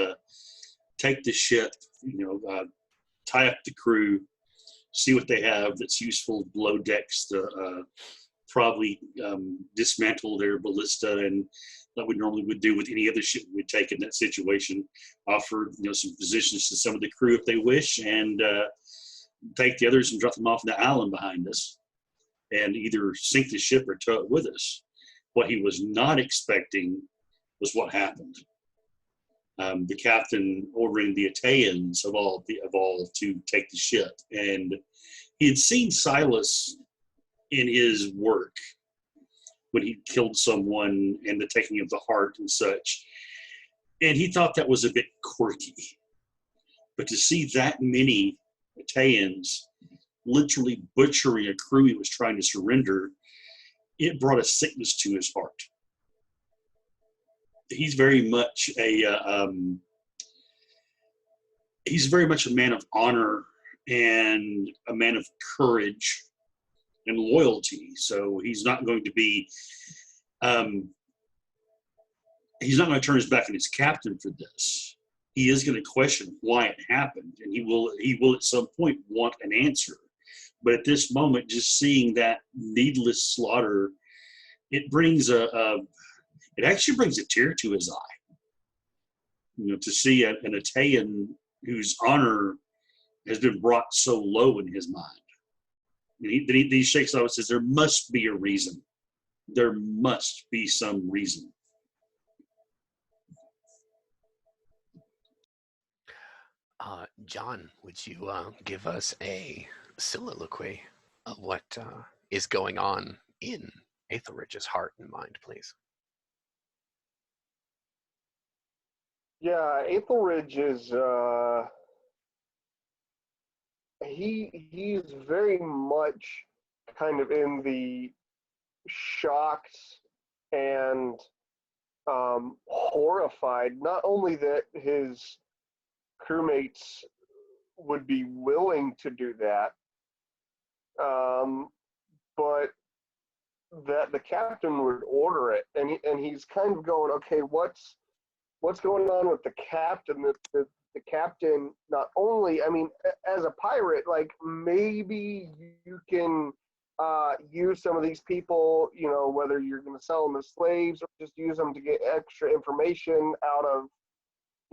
Speaker 3: take the ship, tie up the crew, see what they have that's useful below decks to probably dismantle their ballista, and that we normally would do with any other ship we'd take in that situation. Offer some positions to some of the crew if they wish, and take the others and drop them off the island behind us, and either sink the ship or tow it with us. What he was not expecting was what happened. The captain ordering the Ateans of all to take the ship, and he had seen Silas in his work when he killed someone and the taking of the heart and such, and he thought that was a bit quirky. But to see that many Ateans literally butchering a crew he was trying to surrender, it brought a sickness to his heart. He's very much he's very much a man of honor and a man of courage and loyalty. So he's not going to be he's not going to turn his back on his captain for this. He is going to question why it happened, and he will at some point want an answer. But at this moment, just seeing that needless slaughter, it actually brings a tear to his eye. To see an Atean whose honor has been brought so low in his mind. And he shakes off and says, there must be a reason. There must be some reason.
Speaker 1: John, would you give us a soliloquy of what is going on in Aethelridge's heart and mind, please?
Speaker 4: Yeah, Aethelridge is he's very much kind of in the shocked and horrified, not only that his crewmates would be willing to do that, but that the captain would order it, and he's kind of going, okay, what's going on with the captain? The captain, not only, I mean, as a pirate, like, maybe you can use some of these people, whether you're going to sell them as slaves or just use them to get extra information out of,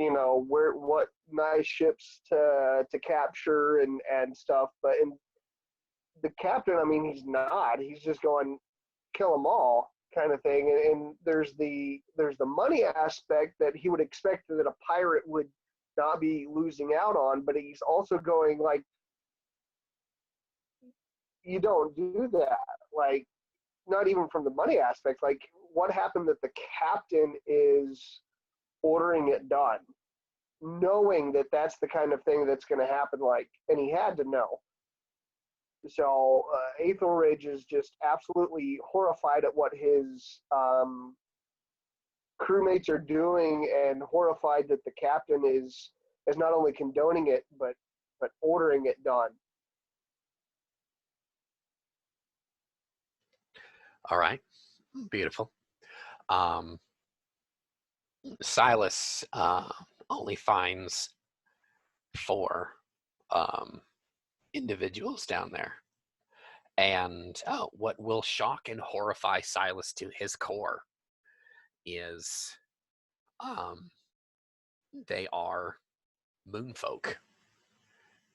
Speaker 4: what nice ships to capture and stuff. But in the captain, I mean, he's just going, kill them all kind of thing. And there's the money aspect that he would expect that a pirate would not be losing out on, but he's also going like, you don't do that. Like, not even from the money aspect, like what happened that the captain is ordering it done, knowing that that's the kind of thing that's going to happen, like, and he had to know. So Aethelridge is just absolutely horrified at what his crewmates are doing, and horrified that the captain is not only condoning it but ordering it done.
Speaker 1: All right, beautiful. Um, Silas only finds 4 individuals down there. And what will shock and horrify Silas to his core is they are moonfolk.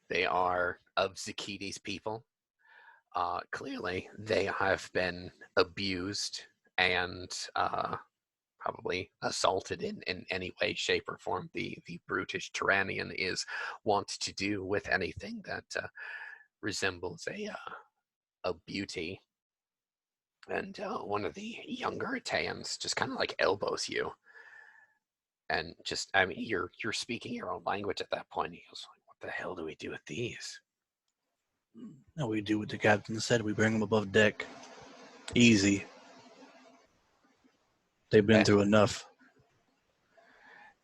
Speaker 1: They are of Zakidi's people. Clearly, they have been abused and probably assaulted in any way, shape, or form. The brutish Tyrannian is wont to do with anything that resembles a beauty. And one of the younger Italians just kind of like elbows you, and just, I mean, you're speaking your own language at that point. He goes, "What the hell do we do with these?"
Speaker 2: No, we do what the captain said. We bring them above deck. Easy. They've been
Speaker 1: Eh,
Speaker 2: through enough.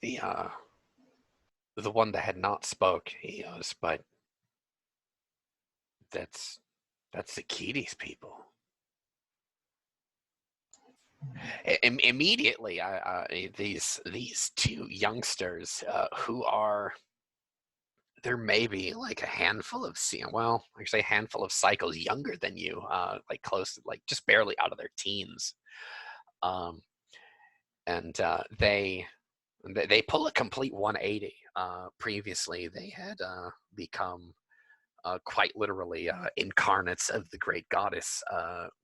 Speaker 1: the one that had not spoke, he goes, "But that's the Kitty's people." Immediately, these 2 youngsters who are, there may be like a handful of, well, actually a handful of cycles younger than you, like close to, like, just barely out of their teens, um, and they pull a complete 180. Previously, they had become quite literally incarnates of the great goddess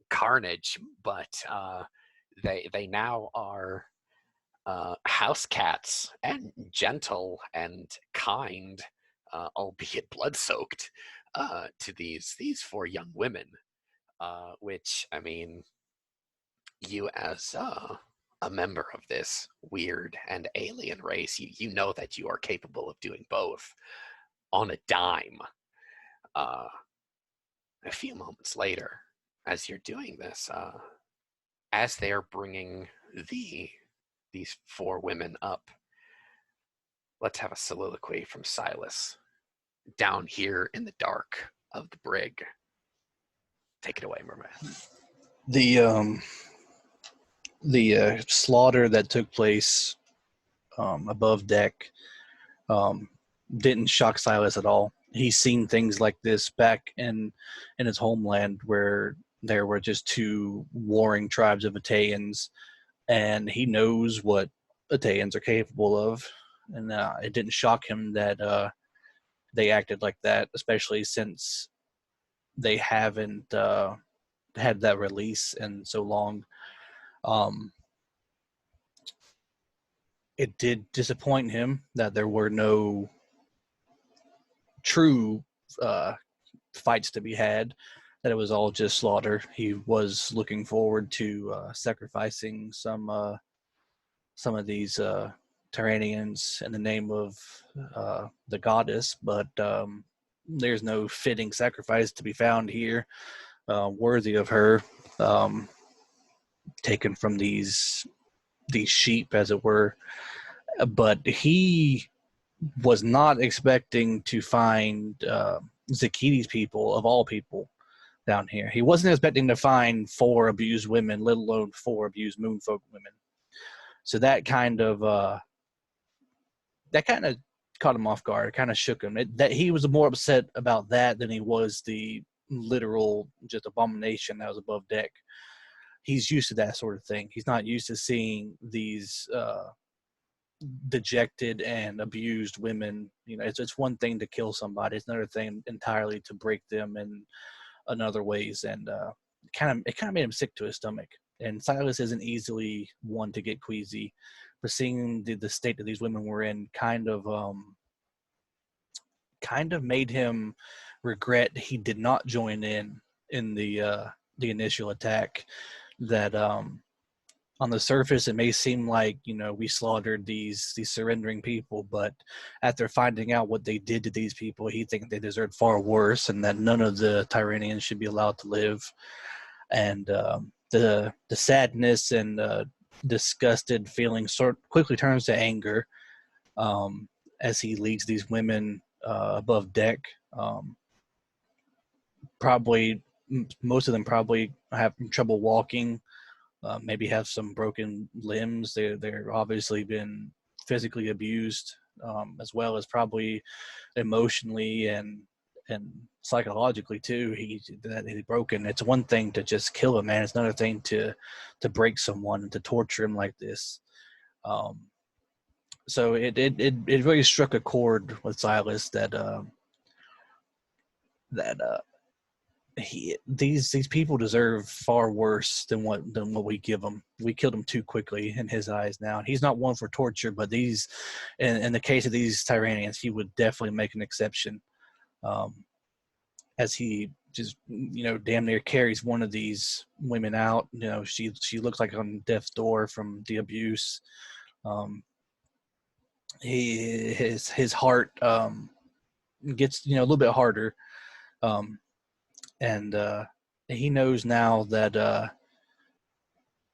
Speaker 1: Carnage, but they now are house cats and gentle and kind, albeit blood-soaked, to these 4 young women. Which, I mean, you as a member of this weird and alien race, you know that you are capable of doing both on a dime. Uh, a few moments later, as you're doing this, as they're bringing these 4 women up, let's have a soliloquy from Silas down here in the dark of the brig. Take it away, merman.
Speaker 2: The slaughter that took place above deck didn't shock Silas at all. He's seen things like this back in his homeland, where there were just 2 warring tribes of Italians, and he knows what Italians are capable of. And it didn't shock him that they acted like that, especially since they haven't had that release in so long. It did disappoint him that there were no true fights to be had, that it was all just slaughter. He was looking forward to sacrificing some of these Tyrannians in the name of the goddess, but there's no fitting sacrifice to be found here worthy of her, taken from these sheep, as it were. But he was not expecting to find Zakidi's people, of all people, down here. He wasn't expecting to find 4 abused women, let alone 4 abused moonfolk women. So that kind of caught him off guard, kind of shook him. That he was more upset about that than he was the literal just abomination that was above deck. He's used to that sort of thing. He's not used to seeing these dejected and abused women. You know, it's one thing to kill somebody; it's another thing entirely to break them in other ways. And it kind of made him sick to his stomach. And Silas isn't easily one to get queasy, but seeing the state that these women were in kind of made him regret he did not join in the initial attack. That on the surface, it may seem like, we slaughtered these surrendering people, but after finding out what they did to these people, he thinks they deserved far worse, and that none of the Tyranians should be allowed to live. And the sadness and disgusted feeling quickly turns to anger as he leads these women above deck. Probably most of them probably have trouble walking. Maybe have some broken limbs. They're obviously been physically abused, as well as probably emotionally and psychologically too. He's broken. It's one thing to just kill a man. It's another thing to break someone and to torture him like this. So it really struck a chord with Silas that these people deserve far worse than what we give them. We killed them too quickly in his eyes now, and he's not one for torture. But these, in the case of these Tyranians, he would definitely make an exception, as he just damn near carries one of these women out. She looks like on death's door from the abuse. His heart gets a little bit harder. And he knows now that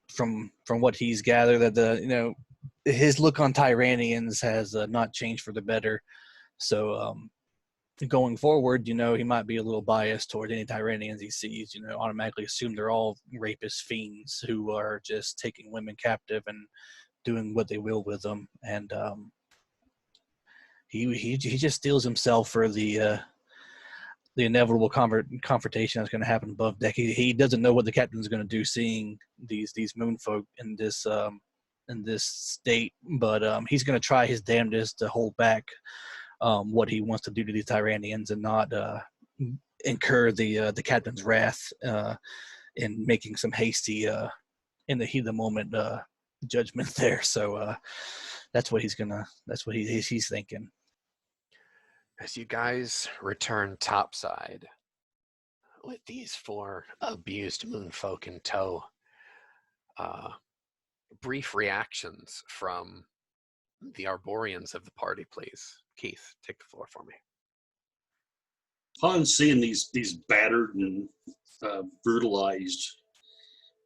Speaker 2: from what he's gathered that his look on Tyranians has not changed for the better. So going forward, he might be a little biased toward any Tyranians he sees. Automatically assume they're all rapist fiends who are just taking women captive and doing what they will with them. And he just steels himself for the inevitable confrontation that's going to happen above deck. He doesn't know what the captain's going to do, seeing these moonfolk in this state, but he's going to try his damnedest to hold back what he wants to do to these Tyranians and not incur the captain's wrath in making some hasty in the heat of the moment judgment there. So that's what he's thinking.
Speaker 1: As you guys return topside with these 4 abused moonfolk in tow, brief reactions from the Arborians of the party, please. Keith, take the floor for me.
Speaker 3: Upon seeing these battered and brutalized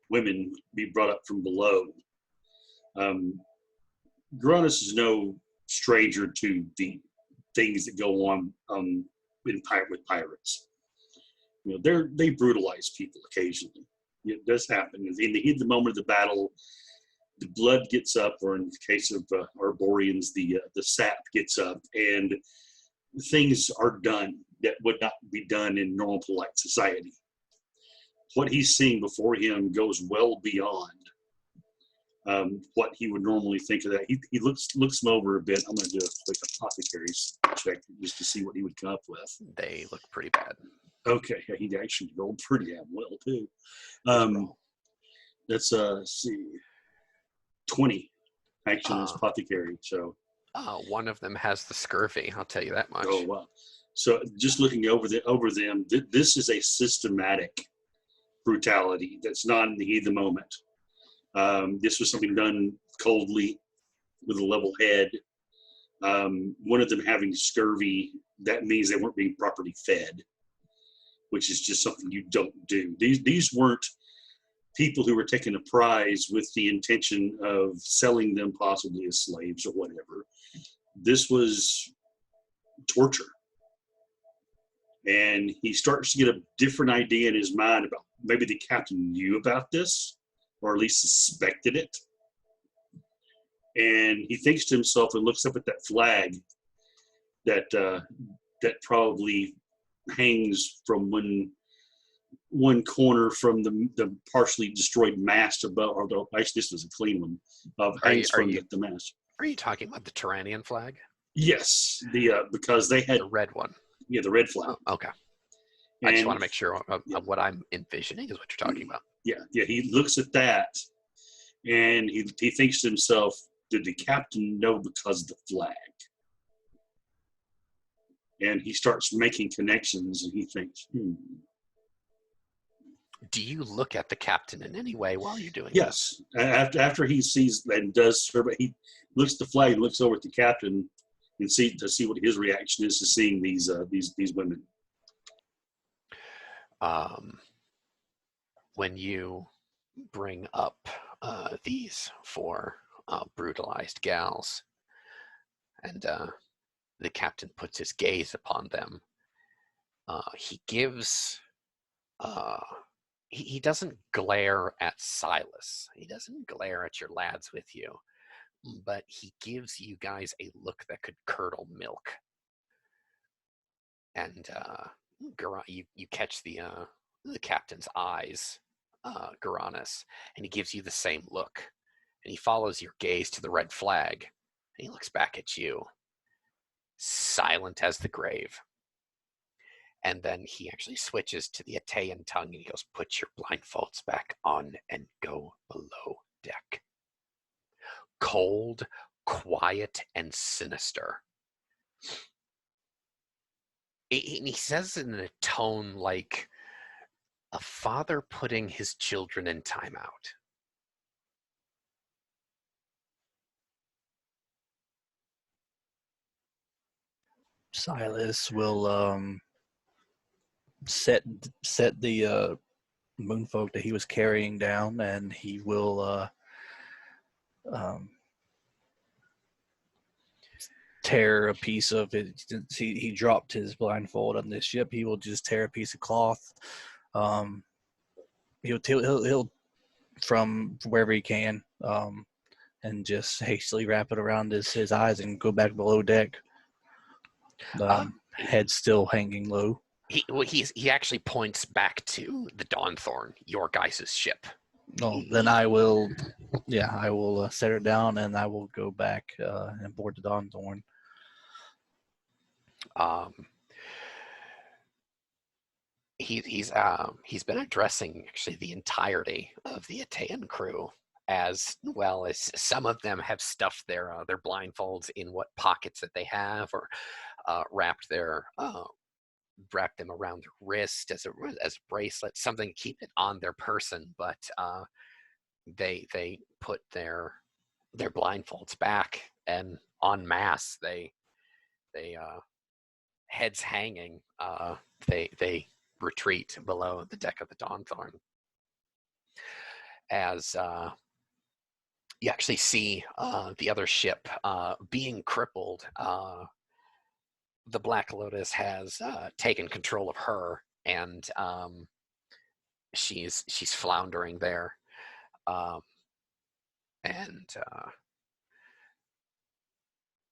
Speaker 3: women be brought up from below, Gronus is no stranger to the things that go on with pirates. They brutalize people occasionally. It does happen. In the heat of the moment of the battle, the blood gets up, or in the case of Arborians, the sap gets up, and things are done that would not be done in normal polite society. What he's seeing before him goes well beyond what he would normally think of that. He looks them over a bit. I'm going to do a quick apothecary's check just to see what he would come up with.
Speaker 1: They look pretty bad.
Speaker 3: Okay, yeah, he actually rolled pretty damn well too. Let's see, 20 actually is apothecary. So
Speaker 1: one of them has the scurvy. I'll tell you that much.
Speaker 3: Oh wow! So just looking over them, this is a systematic brutality that's not in the heat of the moment. This was something done coldly with a level head. One of them having scurvy, that means they weren't being properly fed, which is just something you don't do. These weren't people who were taking a prize with the intention of selling them possibly as slaves or whatever. This was torture. And he starts to get a different idea in his mind about maybe the captain knew about this, or at least suspected it. And he thinks to himself and looks up at that flag that probably hangs from one corner from the partially destroyed mast above, although actually this was a clean one, hangs from the mast.
Speaker 1: Are you talking about the Tyranian flag?
Speaker 3: Yes, because they had
Speaker 1: the red one.
Speaker 3: Yeah, the red flag.
Speaker 1: Oh, okay. I just want to make sure of what I'm envisioning is what you're talking about.
Speaker 3: Yeah. He looks at that, and he thinks to himself, "Did the captain know because of the flag?" And he starts making connections, and he thinks,
Speaker 1: Do you look at the captain in any way while you're doing
Speaker 3: Yes. After he sees and does survey, he looks at the flag, looks over at the captain, and see what his reaction is to seeing these women.
Speaker 1: this? When you bring up these four brutalized gals, and the captain puts his gaze upon them, he gives. He doesn't glare at Silas. He doesn't glare at your lads with you, but he gives you guys a look that could curdle milk. And you catch the captain's eyes, Garanus, and he gives you the same look. And he follows your gaze to the red flag, and he looks back at you, silent as the grave. And then he actually switches to the Atean tongue, and he goes, "Put your blindfolds back on and go below deck." Cold, quiet, and sinister. And he says it in a tone like a father putting his children in timeout.
Speaker 2: Silas will set the moonfolk that he was carrying down, and he will tear a piece of it. He dropped his blindfold on this ship. He will just tear a piece of cloth. He'll from wherever he can, and just hastily wrap it around his eyes and go back below deck. Head still hanging low.
Speaker 1: He actually points back to the Dawnthorn, your guys' ship.
Speaker 2: Oh, then I will set her down, and I will go back and board the Dawnthorn.
Speaker 1: He's been addressing actually the entirety of the Atean crew, as well as some of them have stuffed their blindfolds in what pockets that they have, or wrapped them around their wrist as a bracelet, something to keep it on their person. But they put their blindfolds back, and en masse they heads hanging, they retreat below the deck of the Dawnthorn. As you actually see the other ship being crippled, the Black Lotus has taken control of her, and she's floundering there. And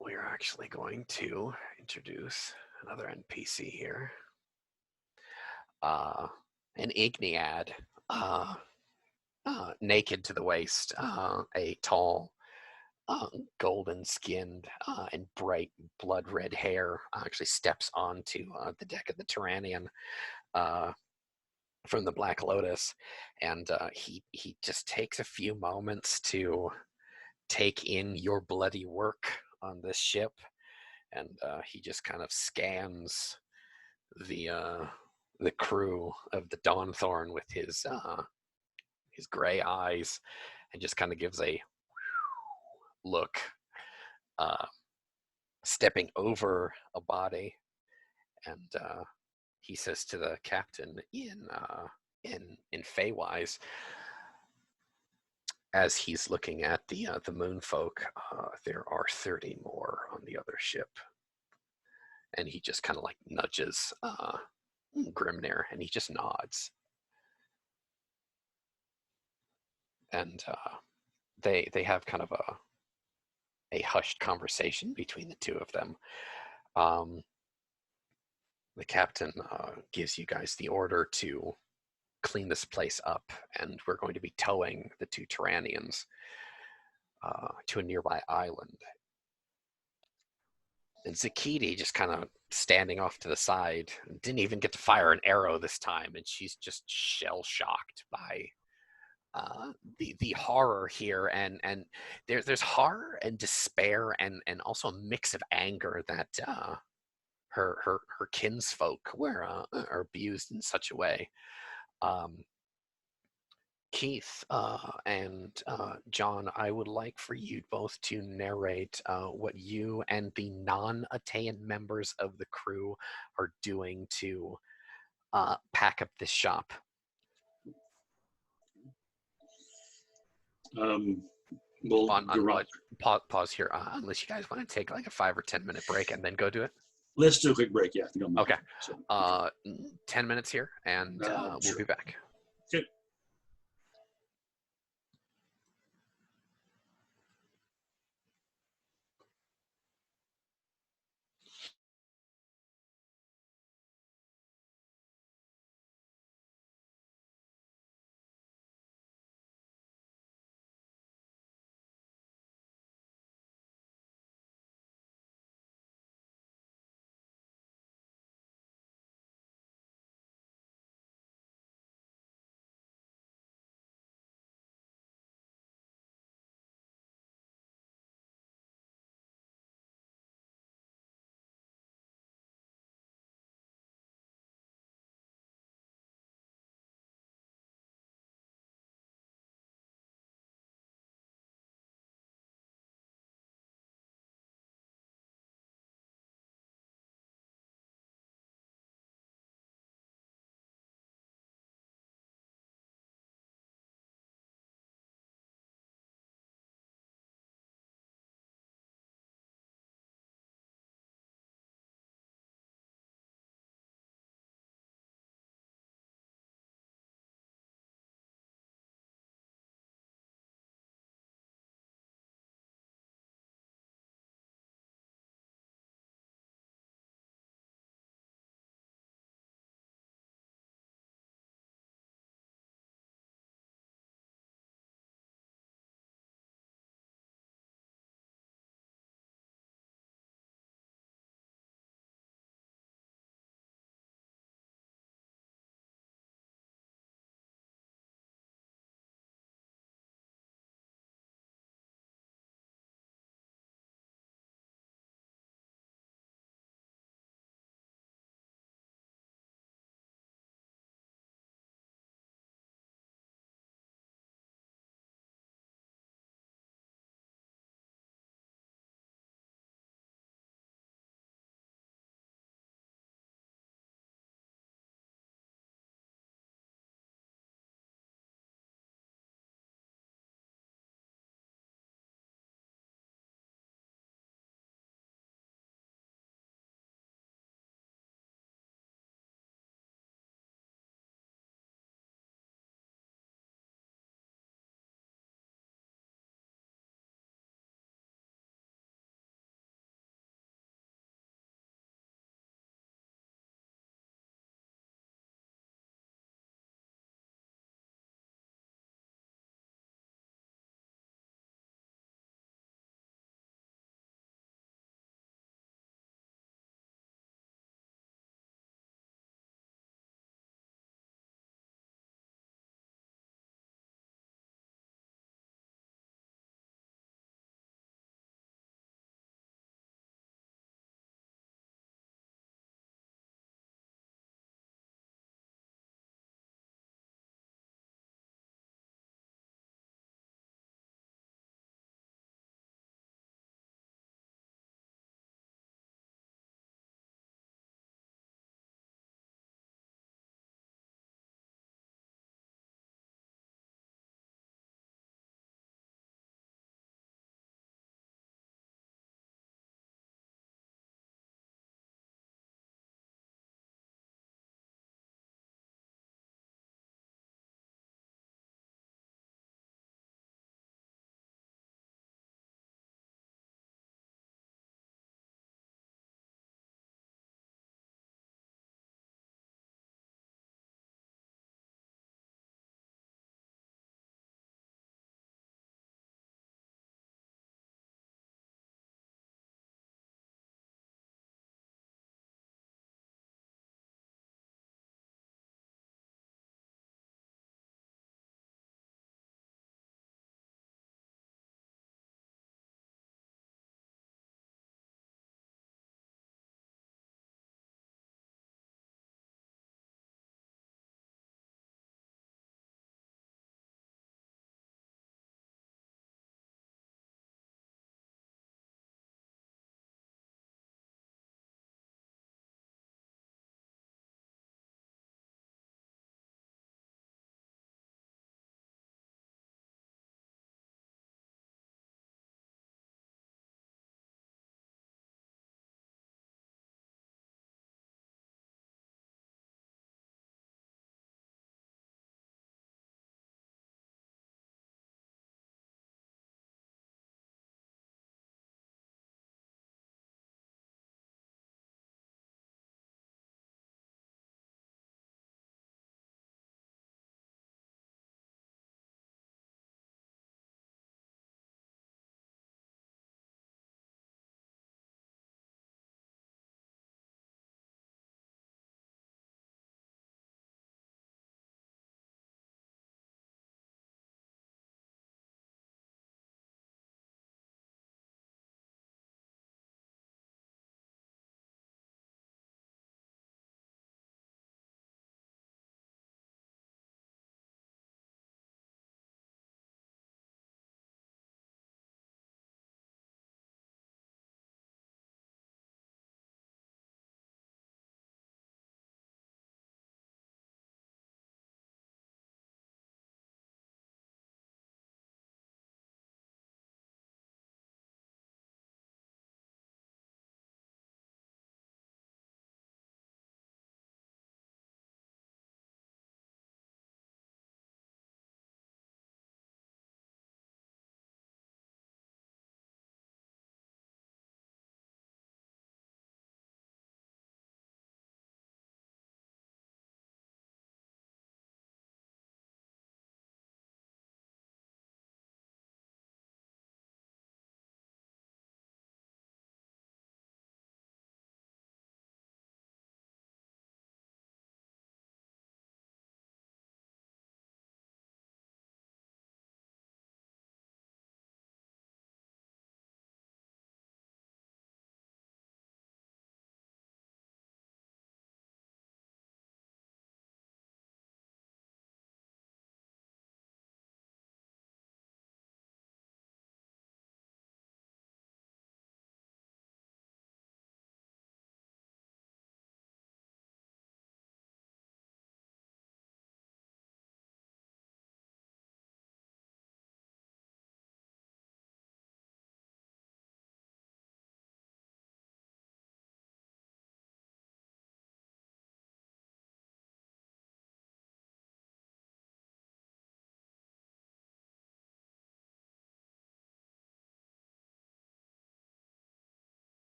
Speaker 1: we're actually going to introduce another NPC here. An Igniad, naked to the waist, a tall, golden-skinned and bright blood-red hair, actually steps onto the deck of the Tyrannian from the Black Lotus, and he just takes a few moments to take in your bloody work on this ship, and he just kind of scans the crew of the Dawnthorn with his gray eyes, and just kind of gives a look, stepping over a body, and he says to the captain in Feywise, as he's looking at the moonfolk, there are 30 more on the other ship. And he just kind of like nudges Grimnir, and he just nods. And they have kind of a hushed conversation between the two of them. The captain gives you guys the order to clean this place up, and we're going to be towing the two Tyrannians to a nearby island. And Zakiti just kind of standing off to the side, didn't even get to fire an arrow this time, and she's just shell-shocked by the horror here, and there's horror and despair, and also a mix of anger that her kinsfolk are abused in such a way. Keith and John, I would like for you both to narrate what you and the non-Atean members of the crew are doing to pack up this shop.
Speaker 3: Well,
Speaker 1: Pause here, unless you guys want to take like a 5 or 10 minute break and then go do it.
Speaker 3: let's do a quick break. Yeah, if you don't mind.
Speaker 1: Okay.
Speaker 3: So,
Speaker 1: 10 minutes here, and we'll
Speaker 3: sure.
Speaker 1: be back.
Speaker 3: Okay.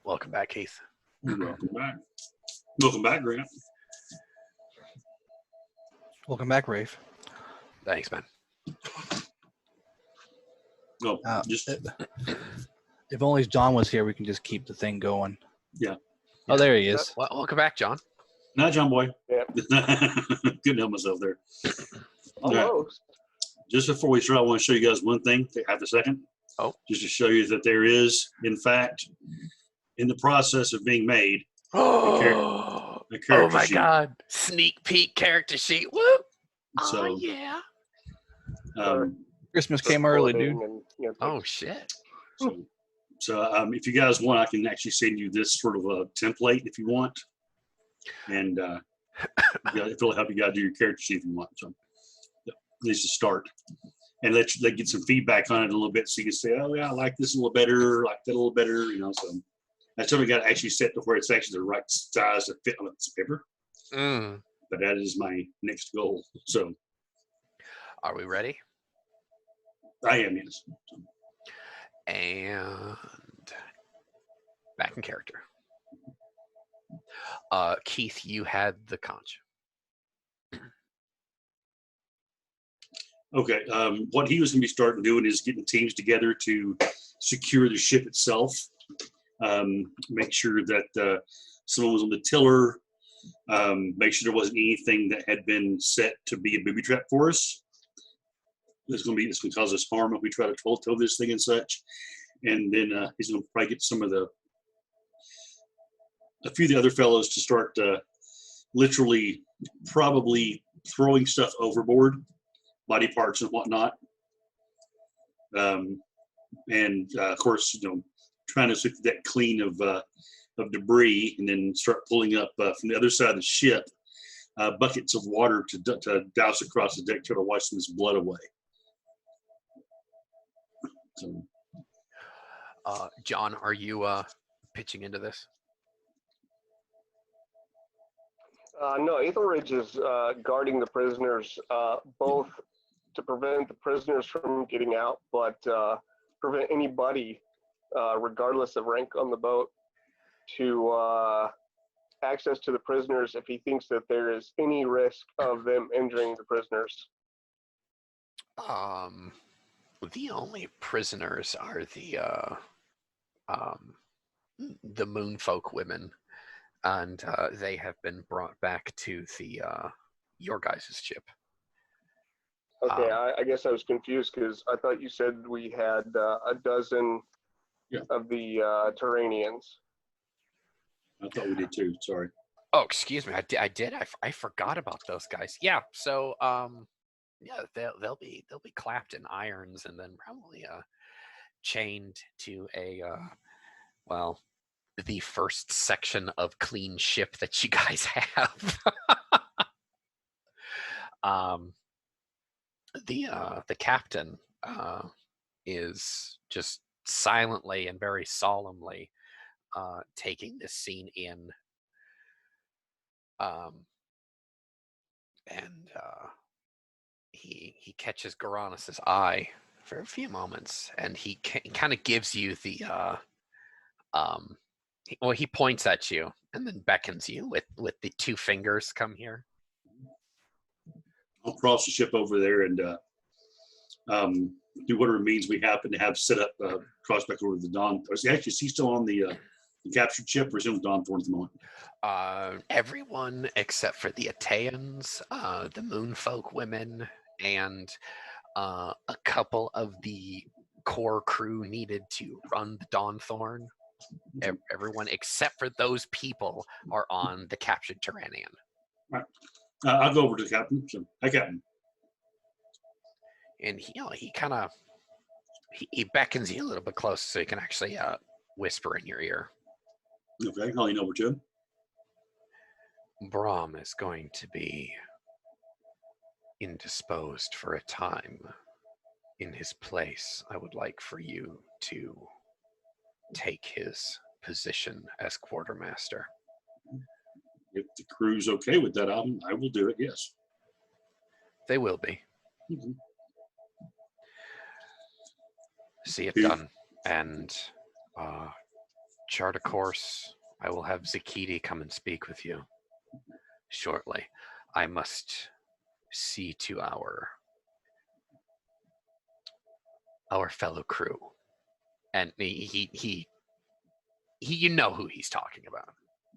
Speaker 1: Welcome back, Keith.
Speaker 3: Welcome back. Welcome back, Grant.
Speaker 2: Welcome back, Rafe.
Speaker 1: Thanks, man.
Speaker 3: Oh, just
Speaker 2: If only John was here, we can just keep the thing going.
Speaker 3: Yeah.
Speaker 2: Oh, there he is.
Speaker 1: Well, welcome back, John.
Speaker 3: not John Boy.
Speaker 4: Yeah.
Speaker 3: Couldn't help myself there.
Speaker 4: Almost.
Speaker 3: Just before we start, I want to show you guys one thing. Have a second.
Speaker 1: Oh.
Speaker 3: Just to show you that there is, in fact, in the process of being made,
Speaker 1: Oh,
Speaker 3: a character
Speaker 1: my
Speaker 3: sheet.
Speaker 1: God. Sneak peek character sheet. Whoop.
Speaker 3: So,
Speaker 1: Oh, yeah.
Speaker 2: Christmas came early, dude.
Speaker 4: And,
Speaker 1: Oh, shit.
Speaker 3: So if you guys want, I can actually send you this sort of a template if you want. And it'll help you guys do your character sheet if you want. So at least to start. And let get some feedback on it a little bit so you can say, oh, yeah, I like this a little better, like that a little better, So I still got to actually set to where it's actually the right size to fit on this paper. But that is my next goal. So
Speaker 1: Are we ready?
Speaker 3: I am, yes.
Speaker 1: And back in character. Keith, you had the conch.
Speaker 3: Okay. What he was going to be starting doing is getting teams together to secure the ship itself. Make sure that someone was on the tiller. Make sure there wasn't anything that had been set to be a booby trap for us. It's going to cause us harm if we try to tow this thing and such. And then he's going to probably get a few of the other fellows to start literally probably throwing stuff overboard, body parts and whatnot. And of course, trying to sweep the deck clean of debris, and then start pulling up from the other side of the ship buckets of water to douse across the deck, try to wash some of this blood away. So,
Speaker 1: John, are you pitching into this?
Speaker 4: No, Aethelridge is guarding the prisoners, both to prevent the prisoners from getting out, but prevent anybody, regardless of rank on the boat, to access to the prisoners if he thinks that there is any risk of them injuring the prisoners.
Speaker 1: The only prisoners are the Moonfolk women, and they have been brought back to your guys' ship.
Speaker 4: Okay, I guess I was confused because I thought you said we had a dozen of the Turanians.
Speaker 3: I thought we did too. Sorry.
Speaker 1: Oh, excuse me. I did. I forgot about those guys. Yeah. So yeah, they'll be clapped in irons and then probably chained to the first section of clean ship that you guys have. The captain is just silently and very solemnly taking this scene in, and he catches Garanus's eye for a few moments, and he kind of gives you the he points at you and then beckons you with the two fingers. Come here.
Speaker 3: I'll cross the ship over there and do whatever means we happen to have set up. Cross back over to the Dawn. Actually, is he still on the captured ship, or is he on Dawn Thorn at the moment?
Speaker 1: Everyone except for the Ateans, the Moonfolk women, and a couple of the core crew needed to run the Dawnthorn. Everyone except for those people are on the captured Turanian.
Speaker 3: Right. I'll go over to the captain. So, hi, Captain.
Speaker 1: And he kind of he beckons you a little bit closer so he can actually whisper in your ear.
Speaker 3: Okay, I'll lean over to him.
Speaker 1: Brahm is going to be indisposed for a time. In his place, I would like for you to take his position as quartermaster.
Speaker 3: If the crew's okay with that, I will do it, yes.
Speaker 1: They will be.
Speaker 3: Mm-hmm.
Speaker 1: See it done. And Chart a course. I will have Zakiti come and speak with you shortly. I must see to our fellow crew, and he you know who he's talking about.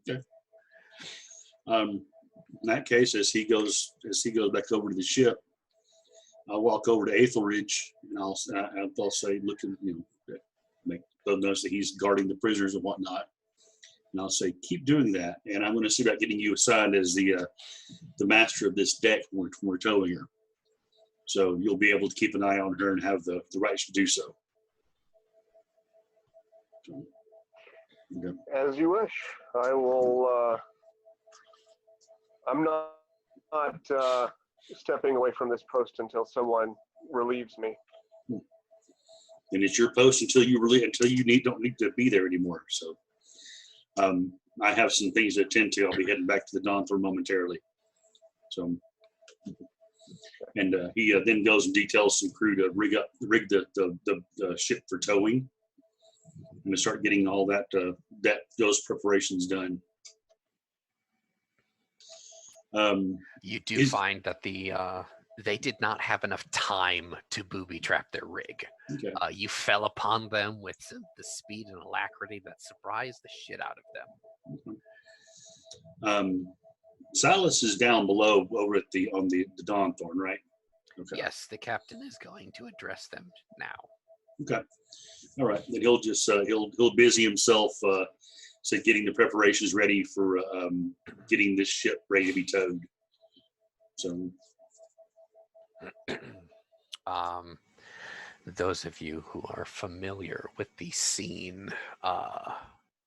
Speaker 3: Okay. In that case, as he goes back over to the ship, I'll walk over to Aethelridge and I'll say, looking, make they'll notice that he's guarding the prisoners and whatnot. And I'll say, keep doing that. And I'm going to see about getting you assigned as the master of this deck when we're towing her. So you'll be able to keep an eye on her and have the rights to do so. Okay.
Speaker 4: As you wish. I will. I'm not stepping away from this post until someone relieves me.
Speaker 3: And it's your post until you don't need to be there anymore. So I have some things to attend to. I'll be heading back to the Dawnthorn momentarily. So, and he then goes and details some crew to rig the ship for towing, and to start getting all those preparations done.
Speaker 1: You do find that they did not have enough time to booby trap their rig.
Speaker 3: Okay.
Speaker 1: You fell upon them with the speed and alacrity that surprised the shit out of them.
Speaker 3: Silas is down below over at the Dawnthorn, right? Okay.
Speaker 1: Yes, the captain is going to address them now.
Speaker 3: Okay. All right. Then he'll just he'll busy himself getting the preparations ready for getting this ship ready to be towed. So
Speaker 1: those of you who are familiar with the scene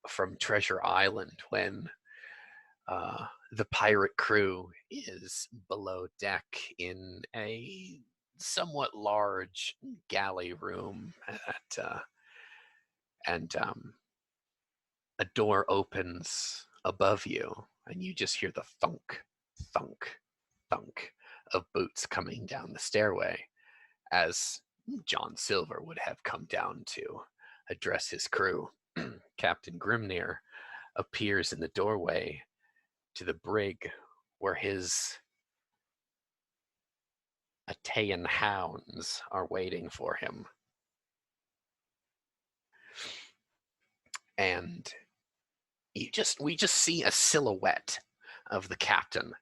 Speaker 1: from Treasure Island when the pirate crew is below deck in a somewhat large galley room and a door opens above you and you just hear the thunk, thunk, thunk of boots coming down the stairway as John Silver would have come down to address his crew. Captain Grimnir appears in the doorway to the brig where his Atean hounds are waiting for him. And we just see a silhouette of the captain.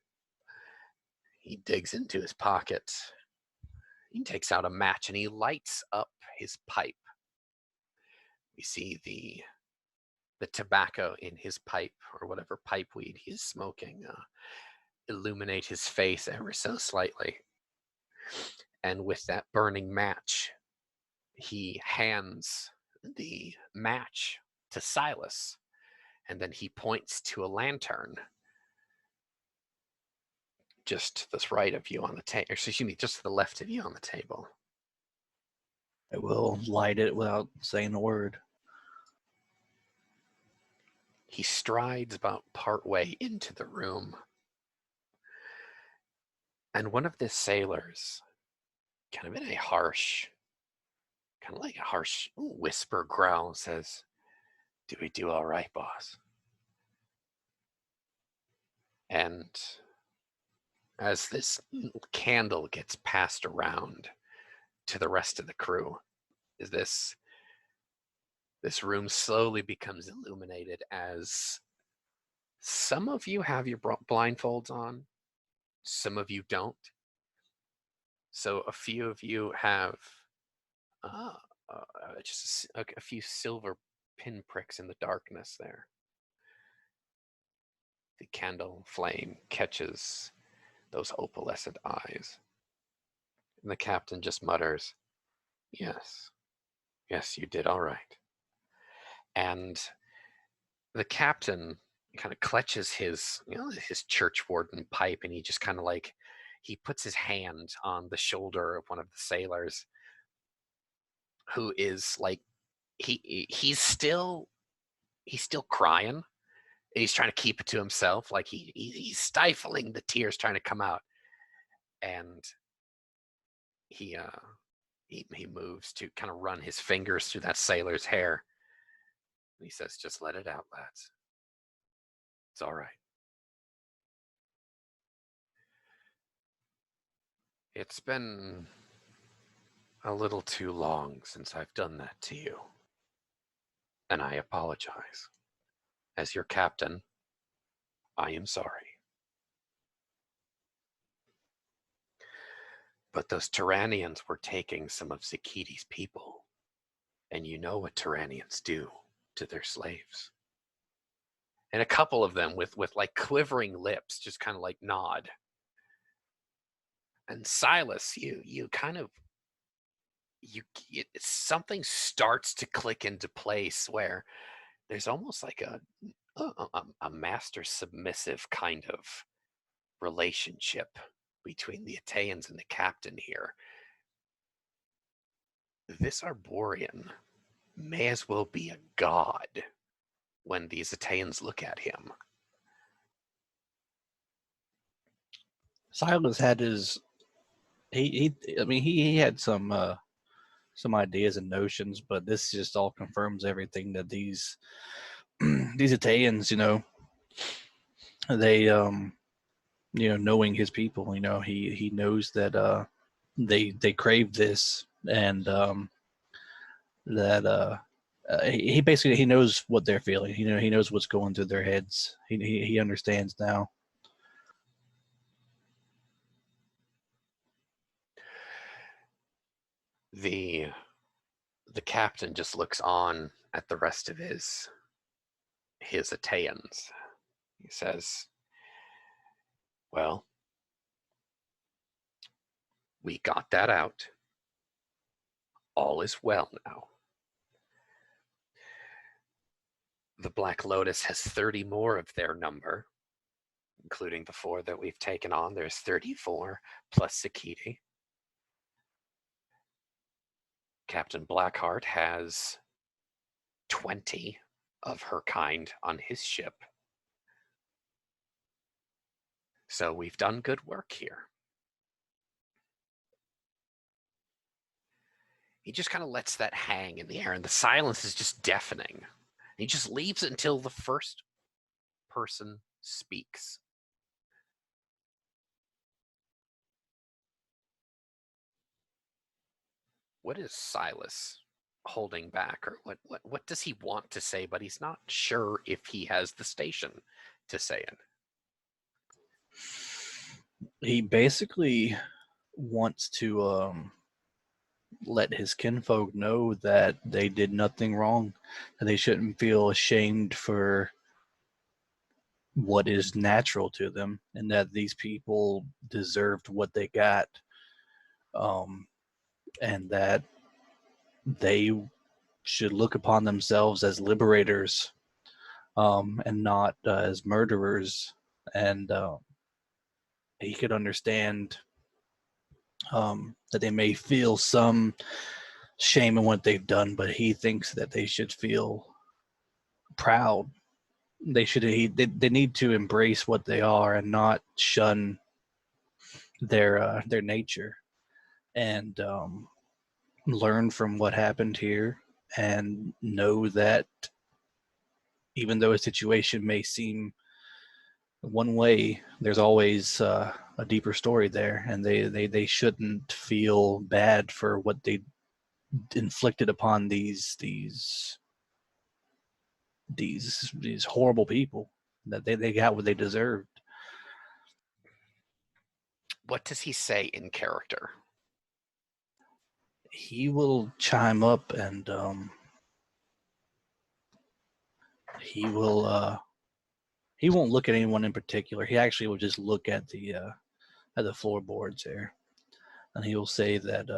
Speaker 1: He digs into his pocket. He takes out a match and he lights up his pipe. We see the tobacco in his pipe, or whatever pipe weed he is smoking, illuminate his face ever so slightly. And with that burning match, he hands the match to Silas, and then he points to a lantern just to the right of you on the table. Excuse me, just to the left of you on the table.
Speaker 2: I will light it without saying a word.
Speaker 1: He strides about partway into the room. And one of the sailors, kind of in a harsh, kind of like a harsh whisper growl, says, "Do we do all right, boss?" And as this candle gets passed around to the rest of the crew, this room slowly becomes illuminated as some of you have your blindfolds on, some of you don't. So a few of you have just a few silver pinpricks in the darkness there. The candle flame catches those opalescent eyes. And the captain just mutters, "Yes, yes, you did all right." And the captain kind of clutches his church warden pipe, and he just kind of he puts his hand on the shoulder of one of the sailors, who is he's still crying. And he's trying to keep it to himself, like he's stifling the tears trying to come out. And he moves to kind of run his fingers through that sailor's hair, He says, just let it out, lads. It's all right. It's been a little too long since I've done that to you, and I apologize. As your captain, I am sorry. But those Tyrannians were taking some of Zakiti's people, and you know what Tyrannians do to their slaves. And a couple of them with like quivering lips just kind of like nod. And Silas, you kind of something starts to click into place where there's almost like a master submissive kind of relationship between the Ateans and the captain here. This Arborian may as well be a god when these Ateans look at him.
Speaker 2: Silas had his he had some ideas and notions, but this just all confirms everything that these these Italians, they knowing his people, he knows that they crave this, and that he basically he knows what they're feeling. He knows what's going through their heads. He understands now.
Speaker 1: The captain just looks on at the rest of his Ateans. He says, well, we got that out. All is well now. The Black Lotus has 30 more of their number, including the 4 that we've taken on. There's 34 plus Sakiti. Captain Blackheart has 20 of her kind on his ship. So we've done good work here. He just kind of lets that hang in the air, and the silence is just deafening. He just leaves it until the first person speaks. What is Silas holding back, or what does he want to say, but he's not sure if he has the station to say it?
Speaker 2: He basically wants to let his kinfolk know that they did nothing wrong, and they shouldn't feel ashamed for what is natural to them, and that these people deserved what they got, and that they should look upon themselves as liberators, and not as murderers. And he could understand that they may feel some shame in what they've done, but he thinks that they should feel proud. They need to embrace what they are and not shun their nature, and learn from what happened here, and know that even though a situation may seem one way, there's always a deeper story there, and they shouldn't feel bad for what they inflicted upon these horrible people, that they got what they deserved.
Speaker 1: What does he say in character?
Speaker 2: He will chime up, and he won't look at anyone in particular. He actually will just look at the floorboards there, and he will say that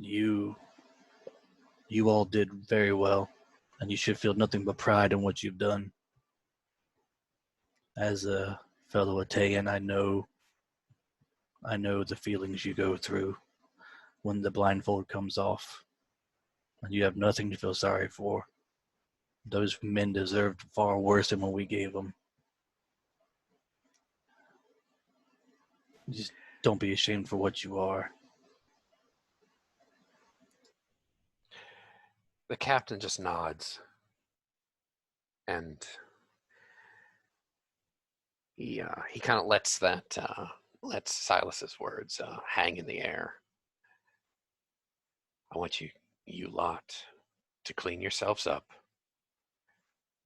Speaker 2: you all did very well, and you should feel nothing but pride in what you've done. As a fellow Italian, I know the feelings you go through when the blindfold comes off, and you have nothing to feel sorry for. Those men deserved far worse than what we gave them. Just don't be ashamed for what you are.
Speaker 1: The captain just nods, and he kind of lets Silas's words hang in the air. I want you lot to clean yourselves up,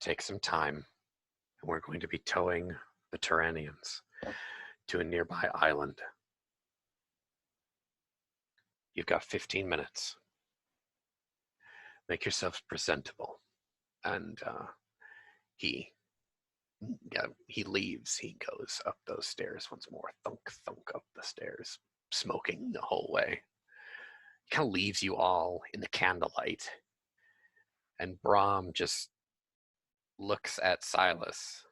Speaker 1: take some time, and we're going to be towing the Tyrannians to a nearby island. You've got 15 minutes. Make yourselves presentable. And he leaves. He goes up those stairs once more. Thunk, thunk up the stairs, smoking the whole way. He kind of leaves you all in the candlelight. And Brahm just looks at Silas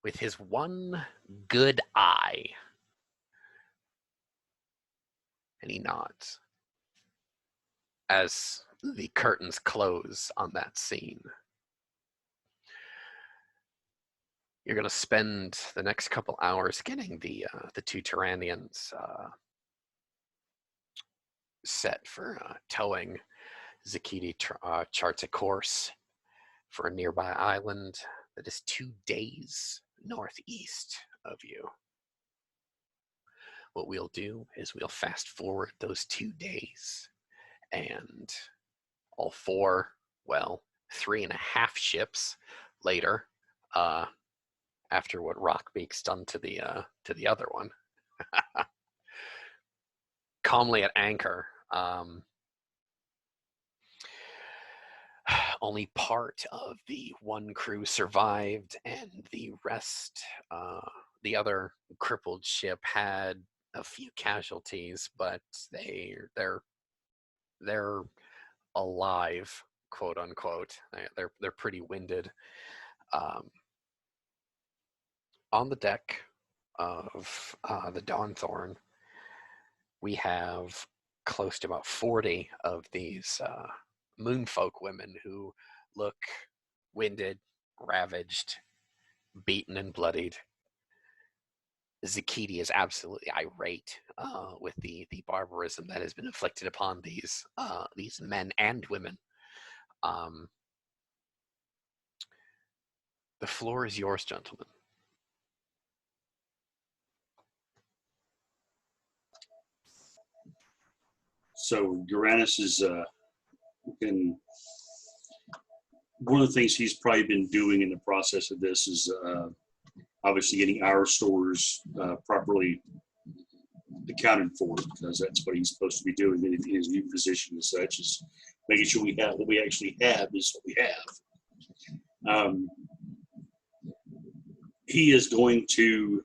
Speaker 1: with his one good eye. And he nods as the curtains close on that scene. You're going to spend the next couple hours getting the two Tyrannians set for towing. Zakiti charts a course for a nearby island that is 2 days northeast of you. What we'll do is we'll fast forward those 2 days, and all 3.5 ships later, after what Rockbeak's done to the other one, calmly at anchor. Only part of the one crew survived, and the rest, the other crippled ship had a few casualties, but they're alive, quote unquote. They're pretty winded. On the deck of the Dawnthorn, we have close to about 40 of these moonfolk women who look winded, ravaged, beaten, and bloodied. Zakiti is absolutely irate with the barbarism that has been inflicted upon these men and women. The floor is yours, gentlemen.
Speaker 3: So Uranus is been one of the things he's probably been doing in the process of this is obviously getting our stores properly accounted for, because that's what he's supposed to be doing in his new position as such, is making sure we have what we actually have is what we have. He is going to,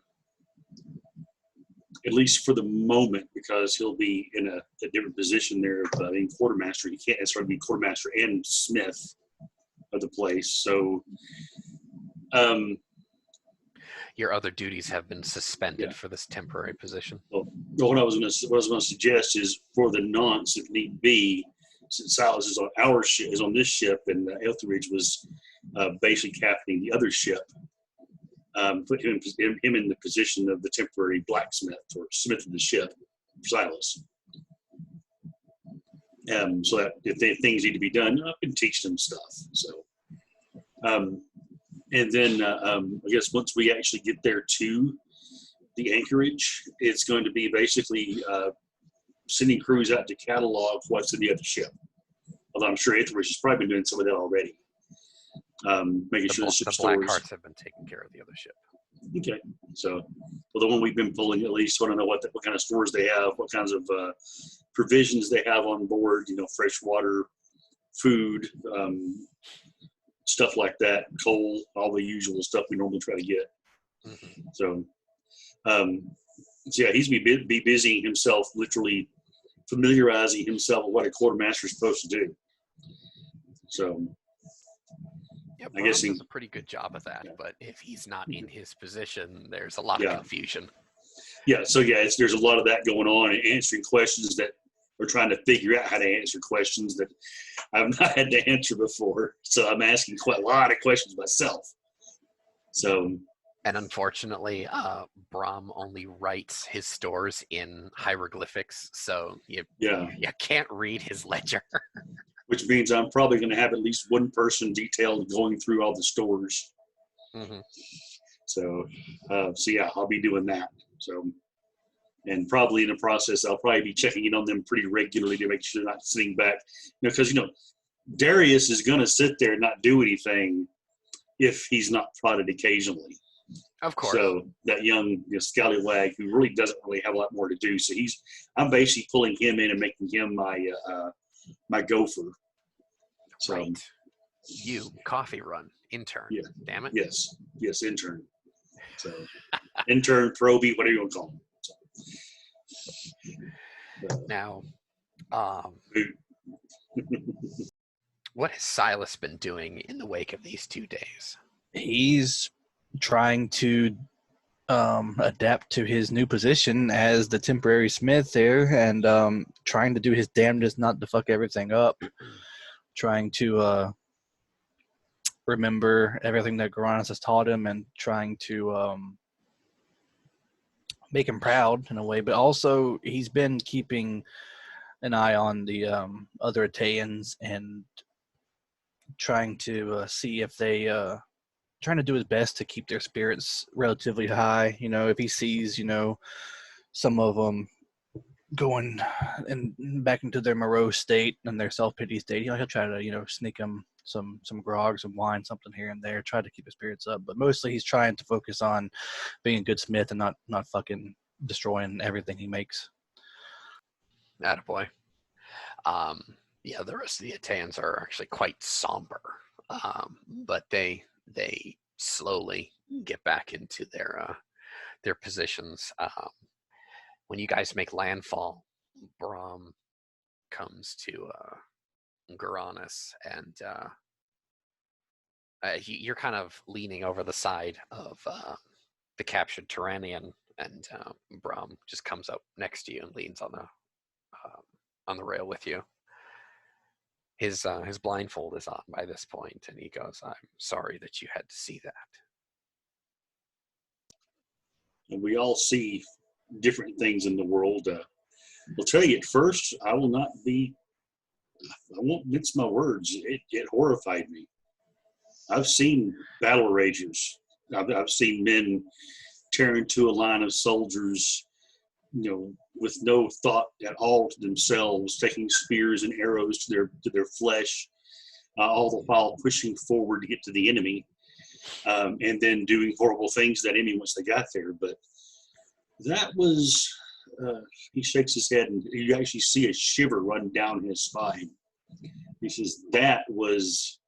Speaker 3: at least for the moment, because he'll be in a different position there being quartermaster. He can't necessarily be quartermaster and smith of the place. So
Speaker 1: your other duties have been suspended for this temporary position.
Speaker 3: Well, what I was going to suggest is, for the nonce, if need be, since Silas is on our ship, is on this ship, and Etheridge was basically captaining the other ship, put him in the position of the temporary blacksmith or smith of the ship, Silas. So that if things need to be done, I can teach them stuff. So, and then I guess once we actually get there to the anchorage, it's going to be basically sending crews out to catalog what's in the other ship. Although I'm sure Etheridge has probably been doing some of that already. Making sure the ship stores.
Speaker 1: The Blackhearts have been taking care of the other ship.
Speaker 3: Okay, so well, the one we've been pulling, at least want to know what kind of stores they have, what kinds of provisions they have on board. You know, fresh water, food, stuff like that, coal, all the usual stuff we normally try to get. Mm-hmm. So yeah, he's be busy himself, literally familiarizing himself with what a quartermaster is supposed to do. So.
Speaker 1: Yeah, Brahm does a pretty good job of that, but if he's not in his position, there's a lot of confusion.
Speaker 3: Yeah, so there's a lot of that going on, and answering questions that we're trying to figure out how to answer questions that I've not had to answer before. So I'm asking quite a lot of questions myself. So,
Speaker 1: and unfortunately, Brahm only writes his stores in hieroglyphics, so you can't read his ledger.
Speaker 3: which means I'm probably going to have at least one person detailed going through all the stores.
Speaker 1: Mm-hmm.
Speaker 3: So yeah, I'll be doing that. So, and probably in the process, I'll probably be checking in on them pretty regularly to make sure they're not sitting back. Because Darius is going to sit there and not do anything if he's not prodded occasionally.
Speaker 1: Of course.
Speaker 3: So that young scallywag who really doesn't really have a lot more to do. So I'm basically pulling him in and making him my gopher. So,
Speaker 1: right. You, coffee run, intern.
Speaker 3: Yeah.
Speaker 1: Damn it.
Speaker 3: Yes, intern. So intern, probie, whatever you want to call him. So,
Speaker 1: Now, what has Silas been doing in the wake of these 2 days?
Speaker 2: He's trying to adapt to his new position as the temporary smith there, and trying to do his damnedest not to fuck everything up. Trying to remember everything that Goranis has taught him, and trying to make him proud in a way. But also, he's been keeping an eye on the other Ateans and trying to see if they trying to do his best to keep their spirits relatively high. If he sees some of them going and back into their morose state and their self-pity state, he'll try to sneak them some grog, some wine, something here and there, try to keep his spirits up. But mostly he's trying to focus on being a good smith and not fucking destroying everything he makes.
Speaker 1: Attaboy. Yeah, the rest of the Ateans are actually quite somber, but they slowly get back into their positions. When you guys make landfall, Brahm comes to Goranis, and you're kind of leaning over the side of the captured Tyrannian, and Brahm just comes up next to you and leans on the rail with you. His blindfold is on by this point, and he goes, "I'm sorry that you had to see that."
Speaker 3: And we all see different things in the world. I'll tell you at first, I won't mince my words. It horrified me. I've seen battle rages. I've seen men tear into a line of soldiers, with no thought at all to themselves, taking spears and arrows to their flesh, all the while pushing forward to get to the enemy, and then doing horrible things to that enemy once they got there. But that was, he shakes his head, and you actually see a shiver run down his spine. He says, that was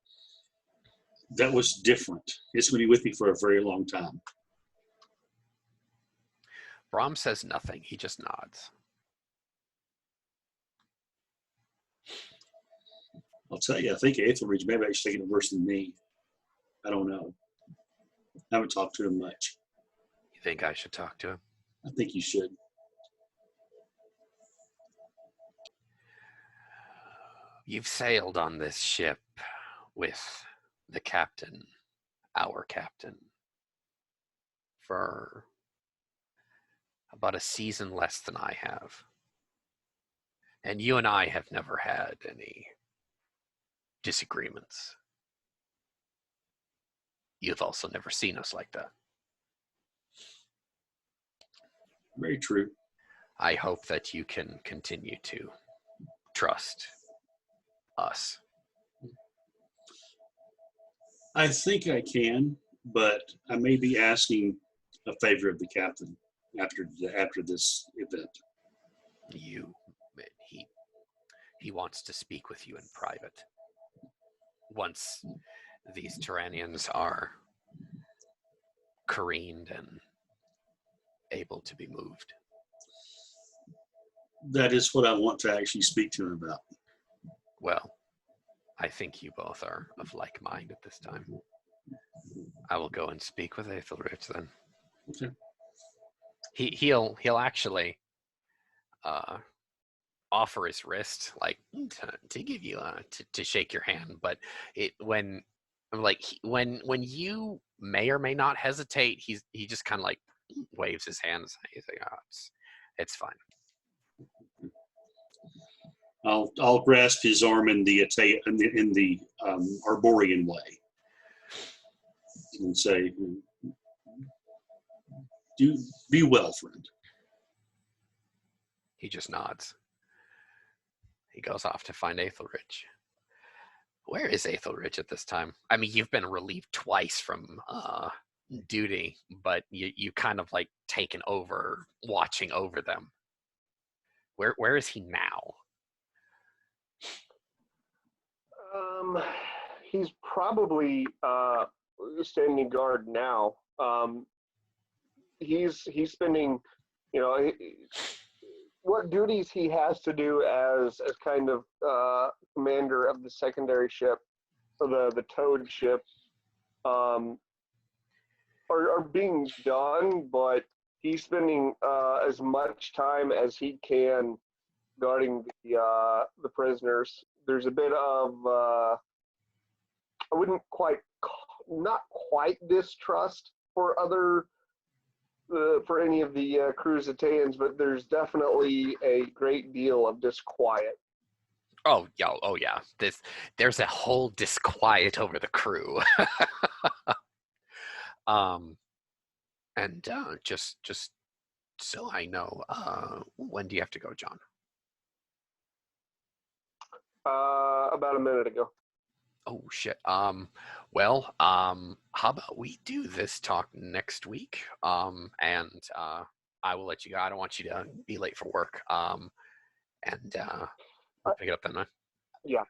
Speaker 3: different. It's going to be with me for a very long time.
Speaker 1: Brahm says nothing. He just nods.
Speaker 3: I'll tell you, I think Aethelridge maybe actually taking it worse than me. I don't know. I haven't talked to him much.
Speaker 1: You think I should talk to him?
Speaker 3: I think you should.
Speaker 1: You've sailed on this ship with the captain, our captain, for about a season less than I have. And you and I have never had any disagreements. You've also never seen us like that.
Speaker 3: Very true.
Speaker 1: I hope that you can continue to trust us.
Speaker 3: I think I can, but I may be asking a favor of the captain after this event.
Speaker 1: He wants to speak with you in private. Once these Tyrannians are careened and able to be moved.
Speaker 3: That is what I want to actually speak to him about.
Speaker 1: Well, I think you both are of like mind at this time. I will go and speak with Aethelridge then.
Speaker 3: Okay.
Speaker 1: He'll actually offer his wrist, like to give you to shake your hand, but when you may or may not hesitate, he just kind of like waves his hands. He's like, "Oh, it's fine."
Speaker 3: I'll grasp his arm in the Arborian way and say, "Do be well, friend."
Speaker 1: He just nods. He goes off to find Aethelridge. Where is Aethelridge at this time? I mean, you've been relieved twice from duty, but you kind of like taken over, watching over them. Where is he now?
Speaker 4: He's probably standing guard now. He's spending, what duties he has to do as kind of commander of the secondary ship, or the towed ship, are being done, but he's spending as much time as he can guarding the prisoners. There's a bit of I wouldn't not quite distrust for for any of the Cruzitaeans, but there's definitely a great deal of disquiet.
Speaker 1: Oh yeah. There's a whole disquiet over the crew. And just so I know, when do you have to go, John?
Speaker 4: About a minute ago.
Speaker 1: Oh shit. Well, how about we do this talk next week? And I will let you go. I don't want you to be late for work. And I'll pick it up then, man.
Speaker 4: Yeah.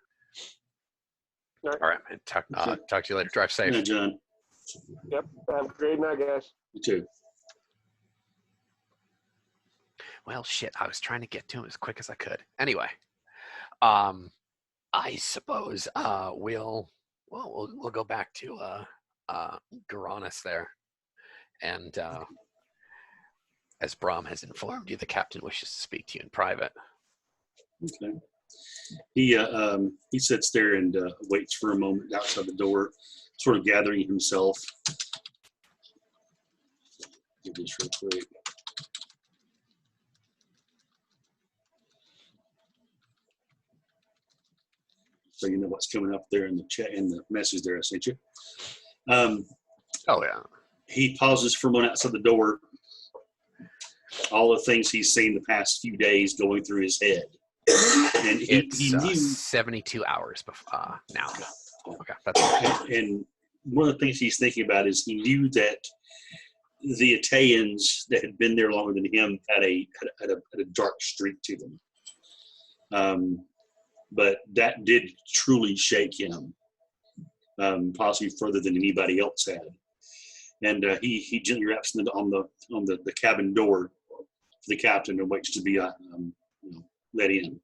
Speaker 1: All right, man. Talk to you later. Drive safe.
Speaker 3: Yeah, John.
Speaker 4: Yep. Have a great night, guys.
Speaker 3: You too.
Speaker 1: Well, shit. I was trying to get to him as quick as I could. Anyway, I suppose we'll go back to Garanus there, and as Brom has informed you, the captain wishes to speak to you in private.
Speaker 3: Okay. He sits there and waits for a moment outside the door, sort of gathering himself. Do this real quick. So you know what's coming up there in the chat, in the message there I sent you.
Speaker 1: Oh yeah.
Speaker 3: He pauses for a moment outside the door. All the things he's seen the past few days going through his head, and he knew
Speaker 1: 72 hours before now. Okay, that's okay.
Speaker 3: And one of the things he's thinking about is he knew that the Italians that had been there longer than him had a dark streak to them. But that did truly shake him, possibly further than anybody else had. And he gently raps on the cabin door for the captain and waits to be let in.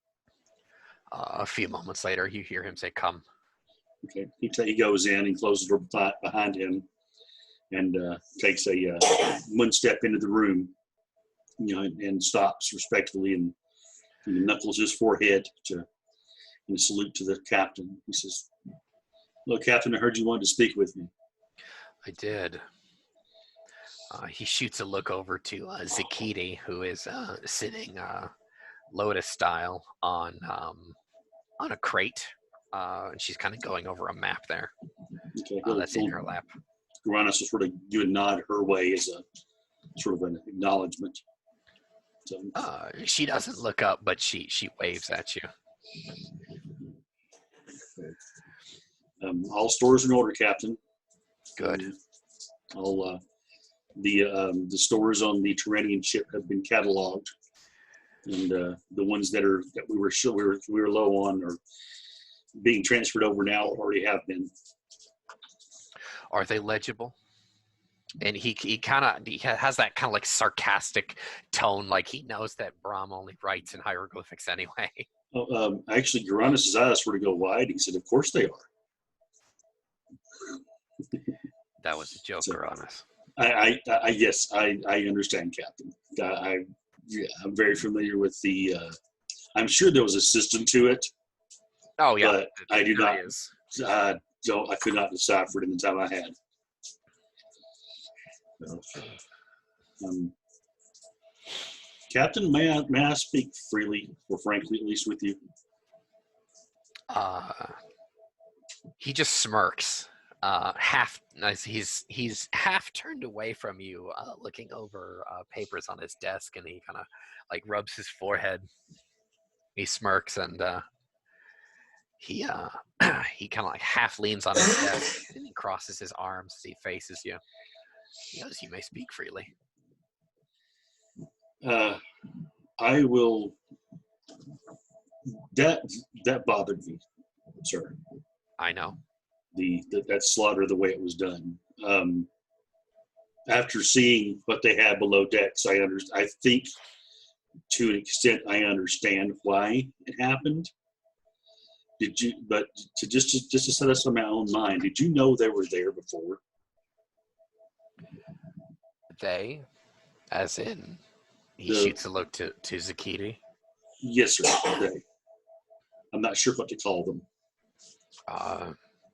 Speaker 1: A few moments later, you hear him say, "Come."
Speaker 3: Okay. He goes in and closes the door behind him and takes one step into the room, and stops respectfully and knuckles his forehead in a salute to the captain. He says, "Look, Captain, I heard you wanted to speak with me."
Speaker 1: I did. He shoots a look over to Zakiti, who is sitting lotus style on a crate, and she's kind of going over a map there.
Speaker 3: Okay.
Speaker 1: That's in her lap.
Speaker 3: Uranus will sort of give a nod her way as a sort of an acknowledgement. So,
Speaker 1: she doesn't look up, but she waves at you.
Speaker 3: All stores in order, Captain.
Speaker 1: Good.
Speaker 3: All the stores on the Tyrrhenian ship have been cataloged, and the ones that we were low on are being transferred over now. Already have been.
Speaker 1: Are they legible? And he has that kind of like sarcastic tone, like he knows that Brahm only writes in hieroglyphics anyway.
Speaker 3: Actually, Uranus's eyes were to go wide. He said, "Of course they are."
Speaker 1: That was a joke,
Speaker 3: So,
Speaker 1: Uranus.
Speaker 3: Yes, I understand, Captain. I'm very familiar with the. I'm sure there was a system to it.
Speaker 1: Oh yeah,
Speaker 3: but I do not.
Speaker 1: Is.
Speaker 3: I could not decipher it in the time I had. Captain, may I speak freely, or frankly, at least with you?
Speaker 1: Uh, he just smirks. Half as he's half turned away from you, looking over papers on his desk, and he kind of like rubs his forehead. He smirks and he he kind of like half leans on his desk and he crosses his arms as he faces you. He goes, "You may speak freely."
Speaker 3: I will. That bothered me, sir.
Speaker 1: I know.
Speaker 3: That slaughter, the way it was done. After seeing what they had below decks, I think to an extent I understand why it happened. Did you? But just to set us on my own mind, did you know they were there before?
Speaker 1: They, as in, he
Speaker 3: The-
Speaker 1: shoots a look to Zakiti.
Speaker 3: Yes, sir. They. I'm not sure what to call them.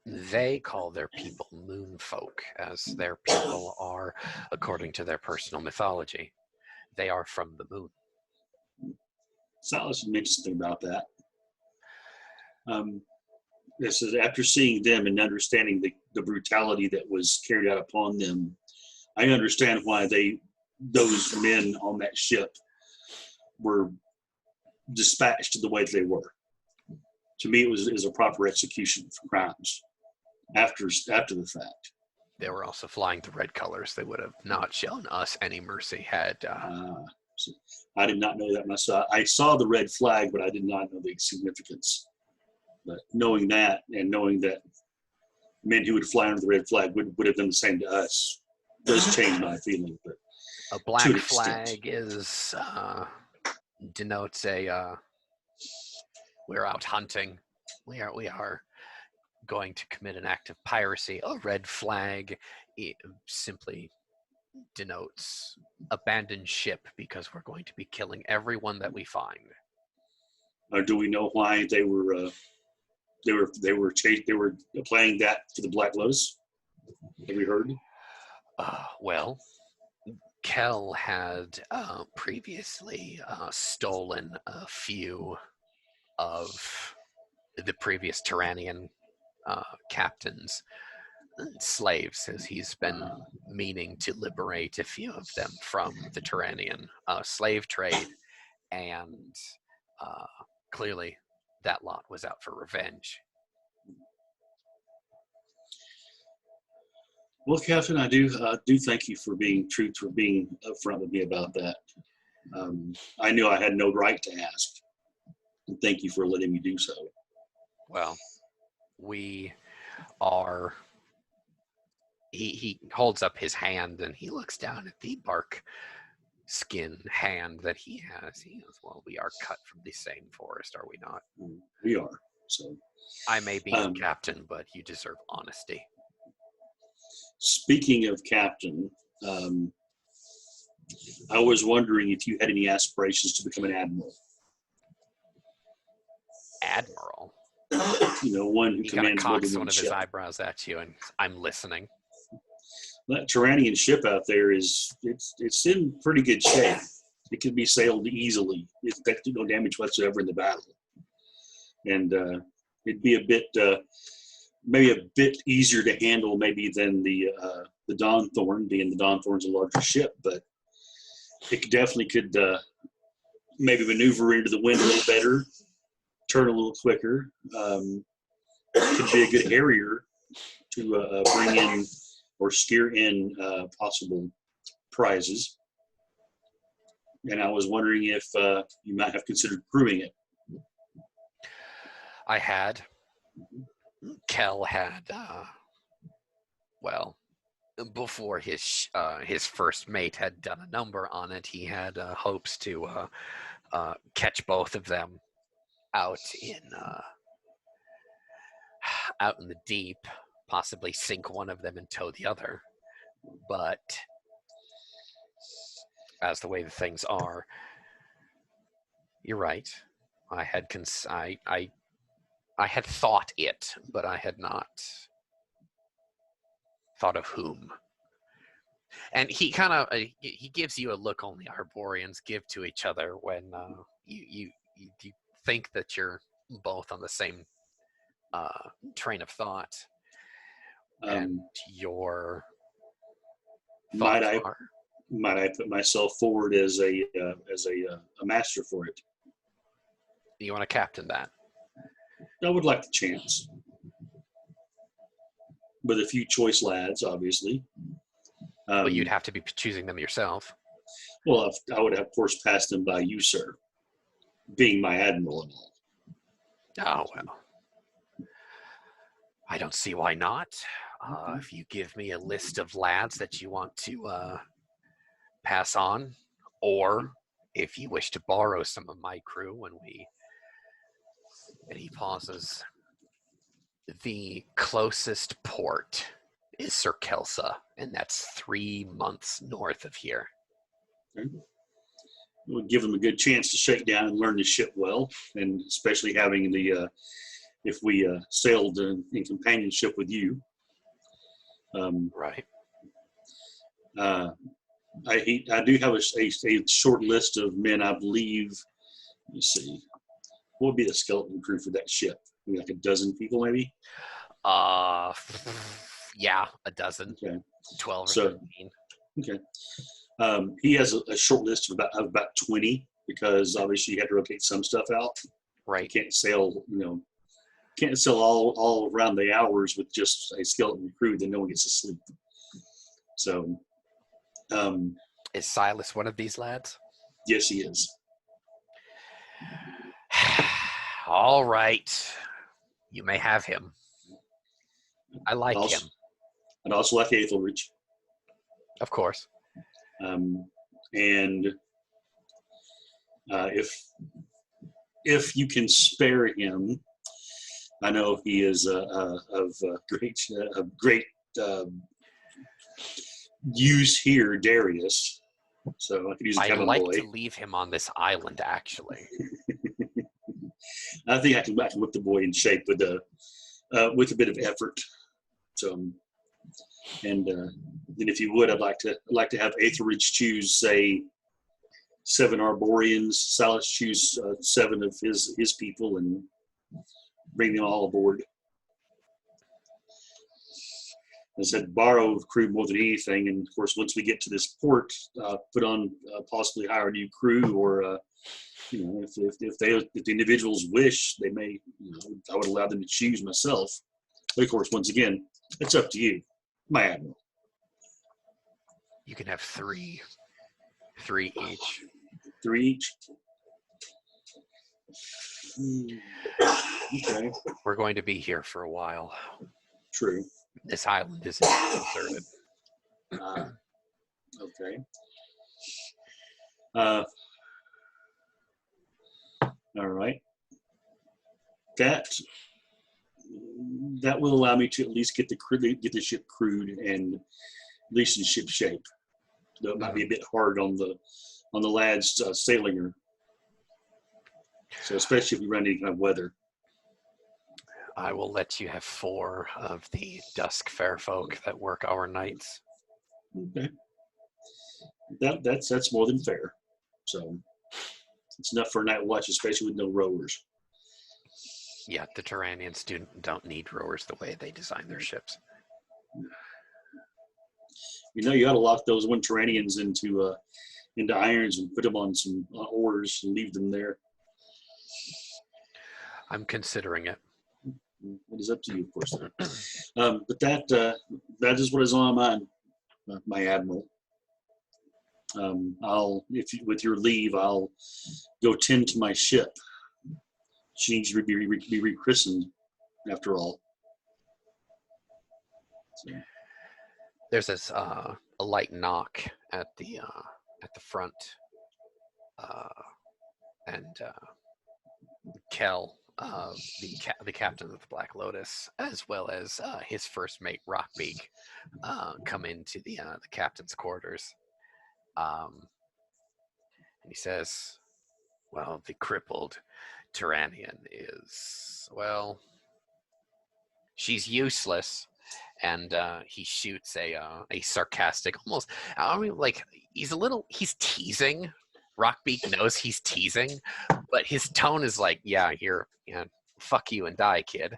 Speaker 1: They call their people moon folk, as their people are, according to their personal mythology. They are from the moon.
Speaker 3: Silas mentioned something about that. This is after seeing them and understanding the brutality that was carried out upon them. I understand why those men on that ship were dispatched the way they were. To me, it was a proper execution for crimes after the fact.
Speaker 1: They were also flying the red colors. They would have not shown us any mercy had.
Speaker 3: So I did not know that myself. I saw the red flag, but I did not know the significance. But knowing that, and knowing that men who would fly under the red flag would have done the same to us, does change my feeling. But
Speaker 1: A black flag is denotes a we're out hunting. We are going to commit an act of piracy. A red flag simply denotes abandoned ship because we're going to be killing everyone that we find.
Speaker 3: Do we know why they were playing that for the Black Lotus? Have we heard?
Speaker 1: Well, Kel had previously stolen a few of the previous Tyrannian captains' slaves, as he's been meaning to liberate a few of them from the Tyrannian slave trade, and clearly that lot was out for revenge.
Speaker 3: Well, Captain, I do thank you for being upfront with me about that. I knew I had no right to ask, and thank you for letting me do so.
Speaker 1: Well, we are. He holds up his hand and he looks down at the bark skin hand that he has. He goes, "Well, we are cut from the same forest, are we not?"
Speaker 3: We are. So
Speaker 1: I may be your captain, but you deserve honesty.
Speaker 3: Speaking of captain, I was wondering if you had any aspirations to become an admiral.
Speaker 1: Admiral?
Speaker 3: One who
Speaker 1: he kind of
Speaker 3: commands more
Speaker 1: cocks
Speaker 3: than
Speaker 1: one
Speaker 3: one
Speaker 1: of his
Speaker 3: ship.
Speaker 1: eyebrows at you, and I'm listening.
Speaker 3: That Tyrannian ship out there it's in pretty good shape. It can be sailed easily. It's no damage whatsoever in the battle, and it'd be maybe a bit easier to handle maybe than the Dawnthorn, being the Dawnthorn's a larger ship, but it definitely could maybe maneuver into the wind a little better, turn a little quicker. Could be a good harrier to bring in or steer in possible prizes. And I was wondering if you might have considered crewing it.
Speaker 1: I had. Kel had, well, before his first mate had done a number on it, he had hopes to catch both of them out in the deep, possibly sink one of them and tow the other. But as the way the things are, you're right. I had I had thought it, but I had not thought of whom. And he kind of he gives you a look only Arboreans give to each other when you think that you're both on the same train of thought, and
Speaker 3: Um,
Speaker 1: your
Speaker 3: might
Speaker 1: thoughts
Speaker 3: I
Speaker 1: are.
Speaker 3: might I put myself forward as a master for it?
Speaker 1: You want to captain that?
Speaker 3: I would like the chance, with a few choice lads, obviously.
Speaker 1: But you'd have to be choosing them yourself.
Speaker 3: Well, I would have, of course, passed them by you, sir, being my admiral and all.
Speaker 1: Oh, well. I don't see why not.
Speaker 3: Okay.
Speaker 1: If you give me a list of lads that you want to pass on, or if you wish to borrow some of my crew when we... And he pauses. The closest port is Sir Kelsa, and that's 3 months north of here.
Speaker 3: Okay. It would give them a good chance to shake down and learn the ship well, and especially having the if we sailed in companionship with you.
Speaker 1: Right.
Speaker 3: I do have a short list of men, I believe. Let me see. What would be the skeleton crew for that ship? Maybe like a dozen people, maybe?
Speaker 1: Yeah, a dozen.
Speaker 3: Okay.
Speaker 1: 12 or
Speaker 3: So,
Speaker 1: 13.
Speaker 3: Okay. He has a short list of about 20, because obviously you have to rotate some stuff out.
Speaker 1: Right.
Speaker 3: You can't sail all around the hours with just a skeleton crew, then no one gets to sleep. So,
Speaker 1: Is Silas one of these lads?
Speaker 3: yes, he is.
Speaker 1: All right. You may have him. I like him,
Speaker 3: I'd also like Aethelridge.
Speaker 1: of course.
Speaker 3: And if you can spare him, I know he is of great use here, Darius. So I could use a
Speaker 1: I'd
Speaker 3: cabin
Speaker 1: like
Speaker 3: boy.
Speaker 1: to leave him on this island, actually.
Speaker 3: I think I can whip the boy in shape with a bit of effort. So, and then if you would, I'd like to have Aethelridge choose, say, 7 Arborians. Silas choose 7 of his people and bring them all aboard. As I said, borrow crew more than anything, and of course, once we get to this port, put on possibly hire a new crew, or if the individuals wish, they may. I would allow them to choose myself. But of course, once again, it's up to you, my admiral.
Speaker 1: You can have 3. 3 each.
Speaker 3: 3 each. Okay.
Speaker 1: We're going to be here for a while.
Speaker 3: True.
Speaker 1: This island isn't deserted.
Speaker 3: Okay. All right. That will allow me to at least get the ship crewed and at least in ship shape. Though it might be a bit hard on the lads sailing her. So especially if we run any kind of weather.
Speaker 1: I will let you have 4 of the dusk fair folk that work our nights.
Speaker 3: Okay. That's more than fair. So it's enough for a night watch, especially with no rowers.
Speaker 1: Yeah, the Turanians don't need rowers the way they design their ships.
Speaker 3: You ought to lock those Turanians into irons and put them on some oars and leave them there.
Speaker 1: I'm considering it.
Speaker 3: It is up to you, of course. But that is what is on my mind, my admiral. With your leave, I'll go tend to my ship. She needs to be rechristened, after all. So.
Speaker 1: There's this a light knock at the front, and Kel, the captain of the Black Lotus, as well as his first mate Rockbeak, come into the captain's quarters, and he says, "Well, the crippled Turanian is, well, she's useless." And he shoots a sarcastic, almost, I mean, like, he's teasing. Rockbeak knows he's teasing, but his tone is like, yeah, fuck you and die, kid.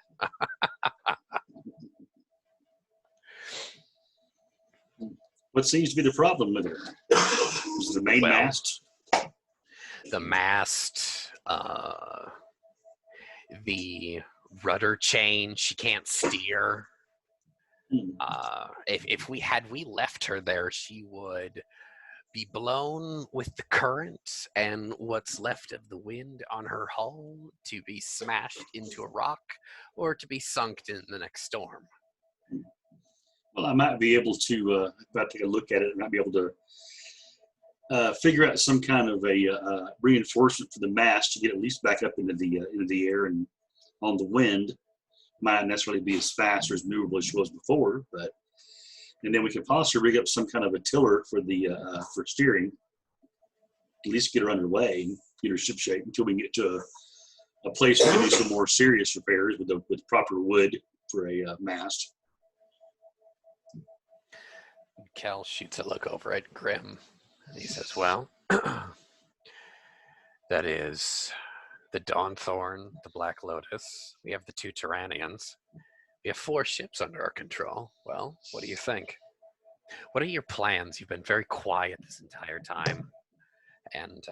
Speaker 3: What seems to be the problem with her? Is the main
Speaker 1: Well,
Speaker 3: mast?
Speaker 1: the mast, the rudder chain, she can't steer. If we left her there, she would be blown with the current and what's left of the wind on her hull to be smashed into a rock or to be sunk in the next storm.
Speaker 3: Well, I might be able to, if I take a look at it, I might be able to figure out some kind of a reinforcement for the mast to get at least back up into the air and on the wind. Might not necessarily be as fast or as maneuverable as she was before, but and then we could possibly rig up some kind of a tiller for the for steering. At least get her underway and get her ship shape until we can get to a place where we can do some more serious repairs with proper wood for a mast.
Speaker 1: Cal shoots a look over at Grim, and he says, well, that is the Dawnthorn, the Black Lotus. We have the 2 Tyrannians. We have 4 ships under our control. Well, what do you think? What are your plans? You've been very quiet this entire time. And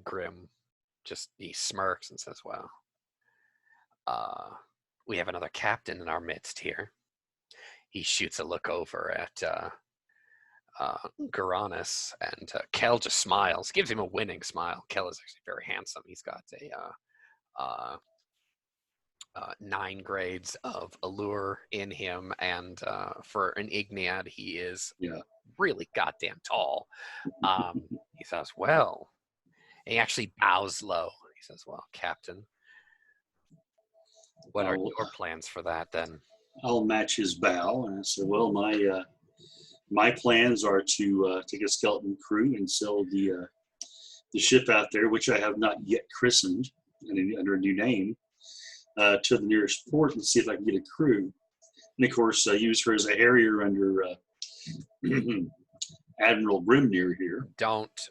Speaker 1: Grim he smirks and says, well, we have another captain in our midst here. He shoots a look over at Garanus, and Kel just smiles, gives him a winning smile. Kel is actually very handsome. He's got a 9 grades of allure in him, and for an Ignead, he is really goddamn tall. He says, well, and he actually bows low. He says, well, Captain, what are your plans for that then?
Speaker 3: I'll match his bow, and I said, well, my plans are to take a skeleton crew and sell the ship out there, which I have not yet christened under a new name, to the nearest port and see if I can get a crew. And of course, use her as a harrier under Admiral Grimnir here.
Speaker 1: Don't.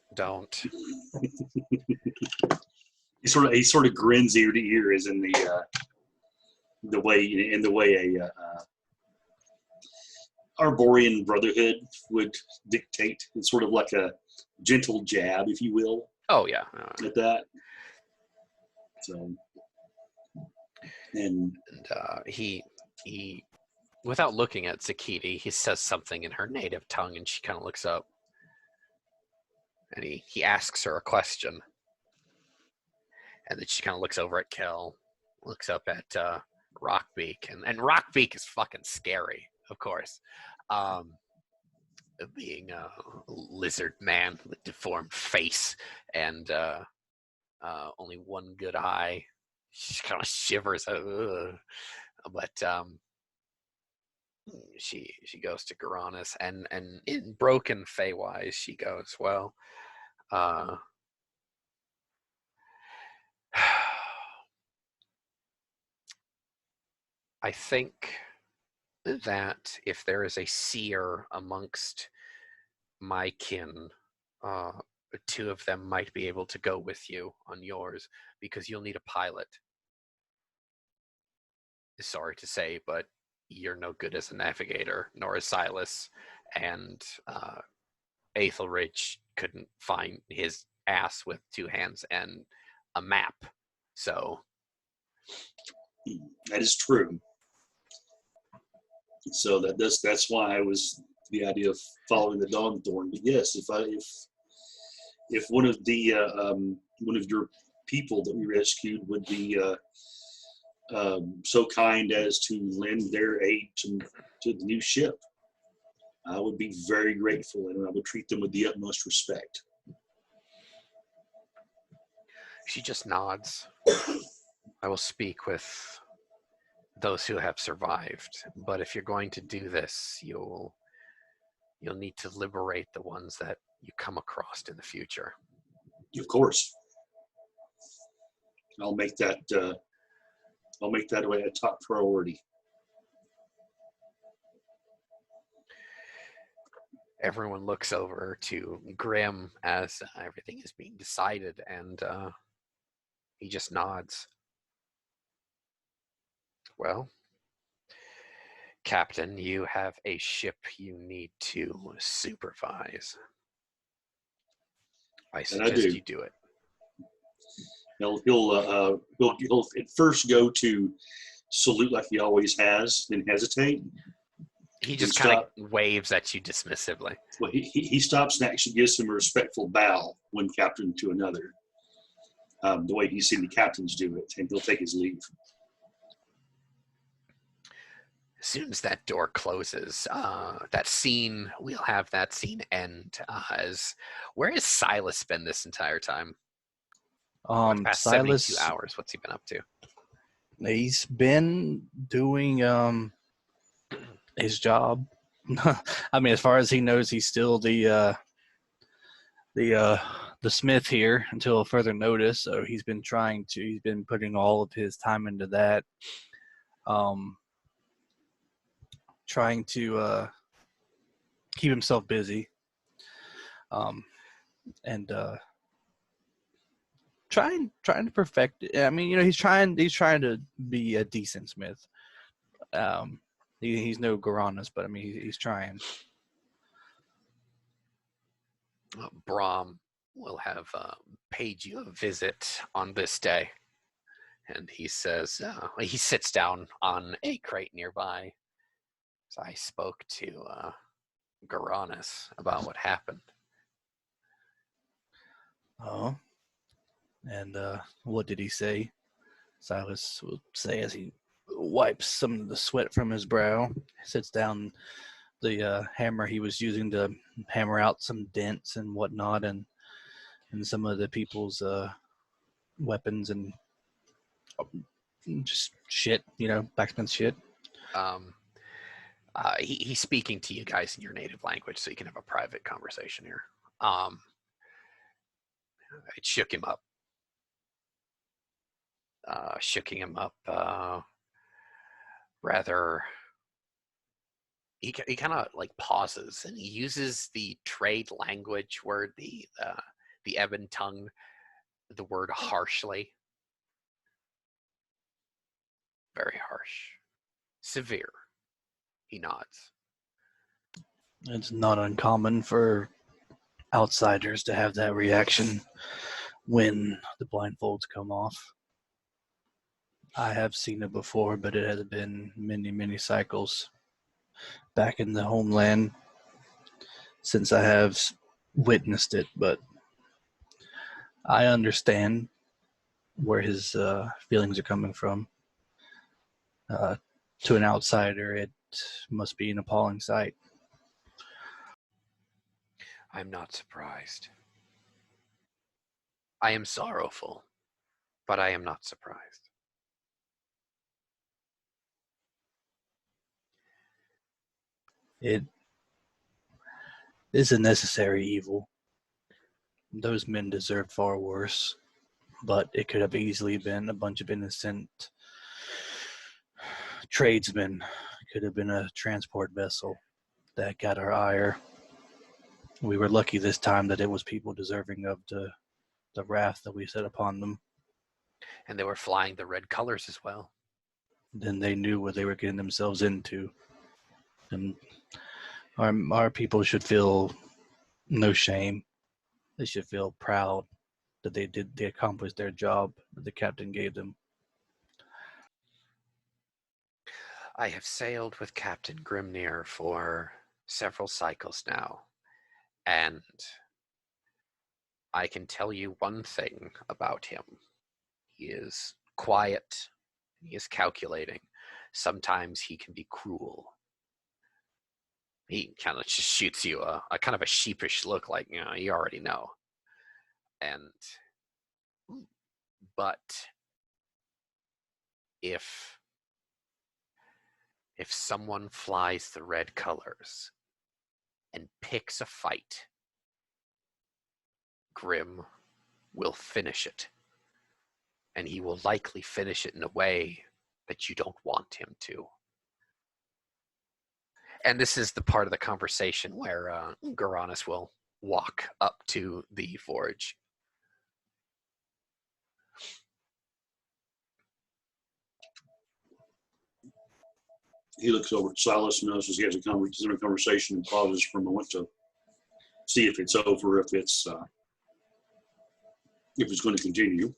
Speaker 3: He sort of grins ear to ear, as in the way a Arborian brotherhood would dictate. It's sort of like a gentle jab, if you will.
Speaker 1: Oh yeah.
Speaker 3: At that. So, and
Speaker 1: he without looking at Zakiti, he says something in her native tongue, and she kind of looks up, and he asks her a question, and then she kind of looks over at Kel, looks up at Rockbeak, and Rockbeak is fucking scary, of course. Being a lizard man with deformed face and only one good eye, she kind of shivers. But she goes to Garanus, and in broken Fey-wise, she goes, well, I think that if there is a seer amongst my kin, 2 of them might be able to go with you on yours, because you'll need a pilot. Sorry to say, but you're no good as a navigator, nor is Silas, and Aethelridge couldn't find his ass with 2 hands and a map. So
Speaker 3: that is true. So that's why I was the idea of following the Dawnthorn. But yes, if one of the one of your people that we rescued would be so kind as to lend their aid to the new ship, I would be very grateful, and I would treat them with the utmost respect.
Speaker 1: She just nods. I will speak with those who have survived, but if you're going to do this, you'll need to liberate the ones that you come across in the future.
Speaker 3: Of course, I'll make that a top priority.
Speaker 1: Everyone looks over to Grim as everything is being decided, and he just nods. Well, Captain, you have a ship you need to supervise. I
Speaker 3: And I
Speaker 1: suggest
Speaker 3: do.
Speaker 1: you do it.
Speaker 3: He'll at first go to salute like he always has, then hesitate,
Speaker 1: He
Speaker 3: then
Speaker 1: just kind
Speaker 3: stop.
Speaker 1: of waves at you dismissively.
Speaker 3: Well, he stops and actually gives him a respectful bow, one captain to another, the way he's seen the captains do it, and he'll take his leave.
Speaker 1: As soon as that door closes, we'll have that scene end as where has Silas been this entire time? For the past 72
Speaker 2: Silas,
Speaker 1: hours, what's he been up to?
Speaker 2: he's been doing his job. I mean, as far as he knows, he's still the smith here until further notice. So he's been putting all of his time into that, trying to keep himself busy, and trying to perfect it. I mean, he's trying to be a decent smith. He's no Garanus, but I mean, he's trying.
Speaker 1: Brahm will have paid you a visit on this day. And he says, he sits down on a crate nearby. So I spoke to Garanus about what happened.
Speaker 2: Oh, and what did he say? Silas will say as he wipes some of the sweat from his brow, sits down the hammer he was using to hammer out some dents and whatnot, and some of the people's weapons and just shit, blacksmith shit.
Speaker 1: He's speaking to you guys in your native language, so you can have a private conversation here. It shook him up. Rather, he kind of like pauses and he uses the trade language word, the Ebon tongue, the word harshly. Very harsh. Severe. He nods.
Speaker 2: It's not uncommon for outsiders to have that reaction when the blindfolds come off. I have seen it before, but it has been many, many cycles back in the homeland since I have witnessed it. But I understand where his feelings are coming from. To an outsider, it must be an appalling sight.
Speaker 1: I'm not surprised. I am sorrowful, but I am not surprised.
Speaker 2: It is a necessary evil. Those men deserve far worse, but it could have easily been a bunch of innocent tradesmen. It could have been a transport vessel that got our ire. We were lucky this time that it was people deserving of the wrath that we set upon them.
Speaker 1: And they were flying the red colors as well.
Speaker 2: Then they knew what they were getting themselves into. And our people should feel no shame. They should feel proud that they accomplished their job that the captain gave them.
Speaker 1: I have sailed with Captain Grimnir for several cycles now, and I can tell you one thing about him. He is quiet, he is calculating. Sometimes he can be cruel. He kind of just shoots you a kind of a sheepish look like, you already know. But if someone flies the red colors and picks a fight, Grim will finish it. And he will likely finish it in a way that you don't want him to. And this is the part of the conversation where Garanus will walk up to the forge.
Speaker 3: He looks over at Silas and notices he has a conversation and pauses for a moment to see if it's over, if it's going to continue.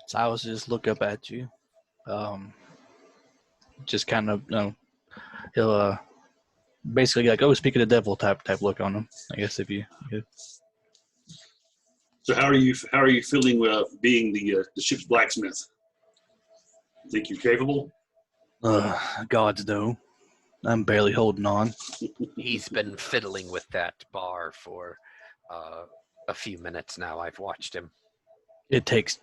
Speaker 2: Silas just look up at you. Just kind of, he'll basically like, oh, speak of the devil type look on him. I guess if you.
Speaker 3: So how are you feeling being the ship's blacksmith? Think you're capable?
Speaker 2: Gods no. I'm barely holding on.
Speaker 1: He's been fiddling with that bar for a few minutes now. I've watched him.
Speaker 2: It takes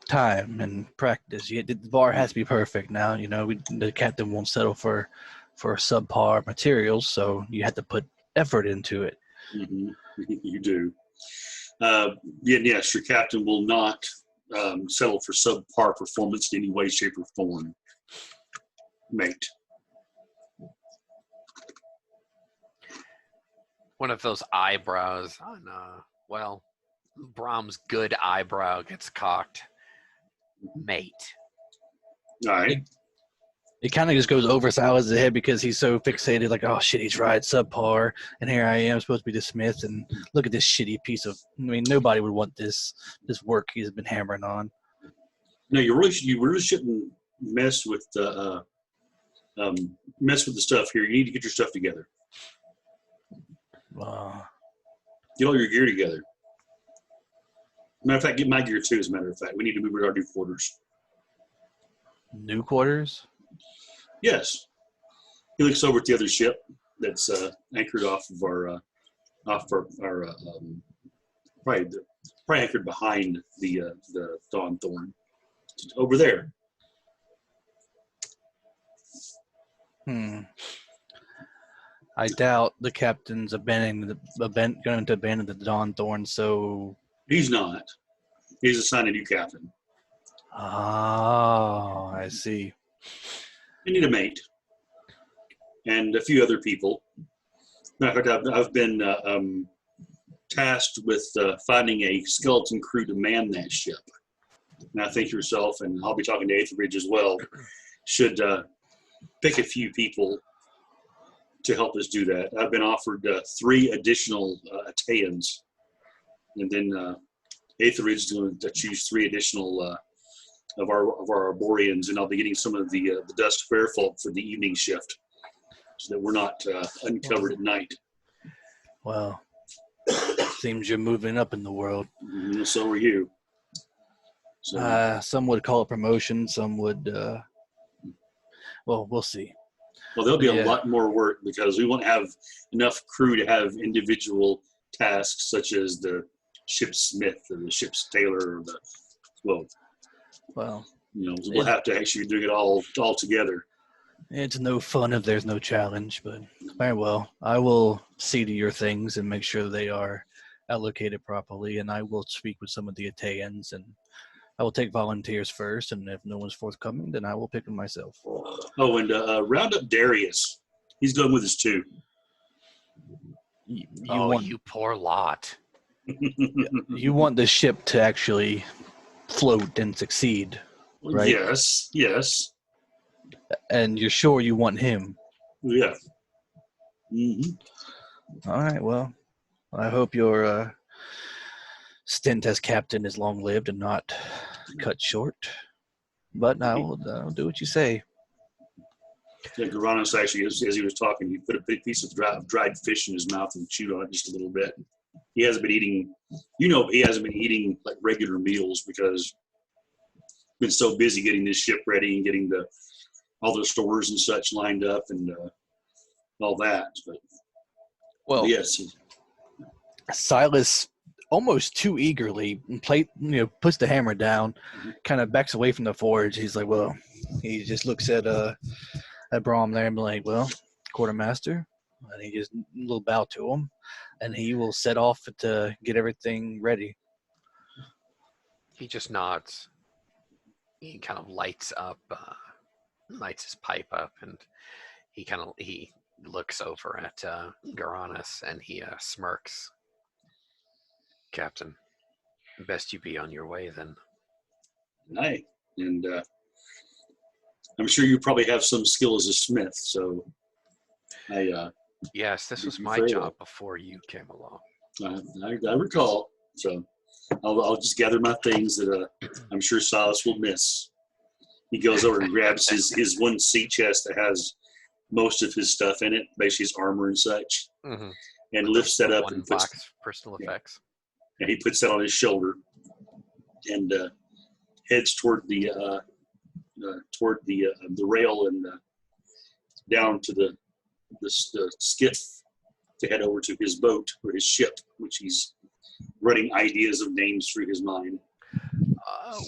Speaker 2: time and practice. The bar has to be perfect now. The captain won't settle for subpar materials, so you have to put effort into it.
Speaker 3: Mm-hmm. You do. Yes, your captain will not settle for subpar performance in any way, shape, or form, mate.
Speaker 1: One of those eyebrows on, Brahm's good eyebrow gets cocked. Mate.
Speaker 3: All right.
Speaker 2: It kind of just goes over Silas' head because he's so fixated, like, oh shit, he's right, subpar, and here I am supposed to be the smith, and look at this shitty piece of. I mean, nobody would want this work he's been hammering on.
Speaker 3: No, you really shouldn't mess with the stuff here. You need to get your stuff together. Get all your gear together. Matter of fact, get my gear too. As a matter of fact, we need to move to our new quarters.
Speaker 2: New quarters?
Speaker 3: Yes. He looks over at the other ship that's anchored off of our probably anchored behind the Dawn Thorn. Over there.
Speaker 2: I doubt the captain's going to abandon the Dawn Thorn, so...
Speaker 3: He's not. He's assigned a new captain.
Speaker 2: Oh, I see.
Speaker 3: I need a mate. And a few other people. Matter of fact, I've been tasked with finding a skeleton crew to man that ship. And I think yourself, and I'll be talking to Etheridge as well, should pick a few people to help us do that. I've been offered 3 additional Ateans, and then Etheridge is going to choose 3 additional of our Arborians, and I'll be getting some of the Dust Fair folk for the evening shift, so that we're not uncovered at night.
Speaker 2: Well, seems you're moving up in the world.
Speaker 3: So are you. So,
Speaker 2: some would call it promotion. Some would. Well, we'll see.
Speaker 3: Well, there'll be a lot more work because we won't have enough crew to have individual tasks such as the ship's smith or the ship's tailor or we'll have to actually do it all together.
Speaker 2: It's no fun if there's no challenge, but very well. I will see to your things and make sure they are allocated properly, and I will speak with some of the Ateans, and I will take volunteers first, and if no one's forthcoming, then I will pick them myself.
Speaker 3: Oh, and round up Darius. He's going with us too.
Speaker 1: You poor lot.
Speaker 2: You want the ship to actually float and succeed, right?
Speaker 3: Yes.
Speaker 2: And you're sure you want him?
Speaker 3: Yeah. Mm-hmm.
Speaker 2: All right, well, I hope your stint as captain is long-lived and not cut short. But I'll do what you say.
Speaker 3: Yeah, Garanos actually, as he was talking, he put a big piece of dried fish in his mouth and chewed on it just a little bit. He hasn't been eating, like regular meals because he's been so busy getting this ship ready and getting all the stores and such lined up and all that. But yes,
Speaker 2: Silas almost too eagerly puts the hammer down, kind of backs away from the forge. He's like, well, he just looks at Brahm there and be like, well, quartermaster, and he just a little bow to him, and he will set off to get everything ready.
Speaker 1: He just nods. He kind of lights his pipe up, and he looks over at Garanos, and he smirks. Captain, best you be on your way then.
Speaker 3: Aye, and I'm sure you probably have some skill as a smith, so
Speaker 1: Yes, this was my
Speaker 3: very
Speaker 1: job
Speaker 3: well.
Speaker 1: before you came along.
Speaker 3: I recall. So I'll just gather my things that I'm sure Silas will miss. He goes over and grabs his one sea chest that has most of his stuff in it, basically his armor and such,
Speaker 1: Mm-hmm.
Speaker 3: and lifts that up
Speaker 1: One
Speaker 3: and puts
Speaker 1: box personal effects.
Speaker 3: and he puts that on his shoulder and heads toward the rail and down to the skiff to head over to his boat or his ship, which he's running ideas of names through his mind.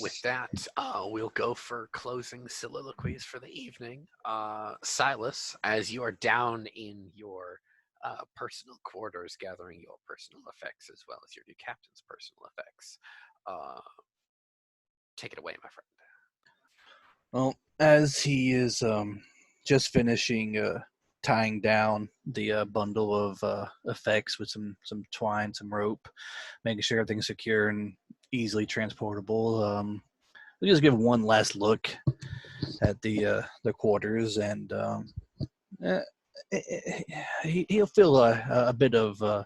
Speaker 1: With that, we'll go for closing soliloquies for the evening. Silas, as you are down in your personal quarters gathering your personal effects as well as your new captain's personal effects, take it away, my friend.
Speaker 2: Well, as he is just finishing tying down the bundle of effects with some twine, some rope, making sure everything's secure and easily transportable, we'll just give one last look at the quarters, and he'll feel a bit of a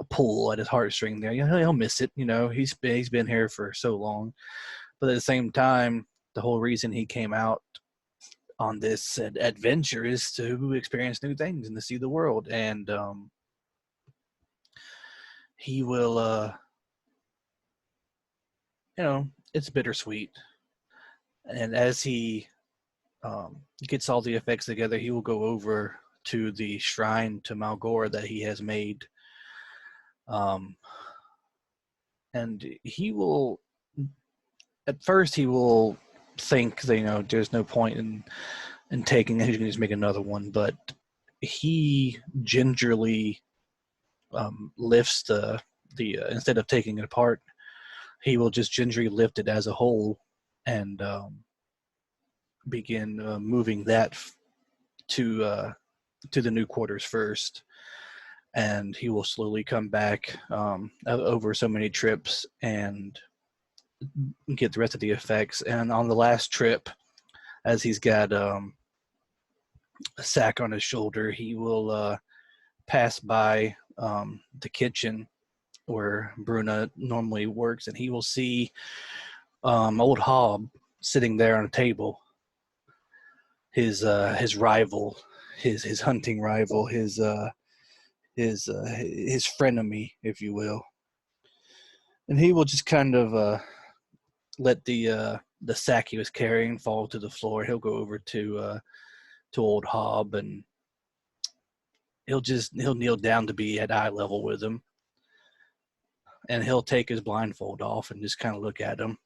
Speaker 2: pull at his heartstring there. He'll miss it. He's been here for so long, but at the same time, the whole reason he came out on this adventure is to experience new things and to see the world, and he will. It's bittersweet, and as he gets all the effects together, he will go over to the shrine to Malgora that he has made. And he will, at first, he will think that, there's no point in taking it. He can just make another one. But he gingerly lifts the instead of taking it apart, he will just gingerly lift it as a whole and begin moving that to the new quarters first, and he will slowly come back over so many trips and get the rest of the effects. And on the last trip, as he's got a sack on his shoulder, he will pass by the kitchen where Bruna normally works, and he will see old Hob sitting there on a table. His rival, his hunting rival, his frenemy, if you will, and he will just kind of let the sack he was carrying fall to the floor. He'll go over to old Hob, and he'll kneel down to be at eye level with him, and he'll take his blindfold off and just kind of look at him,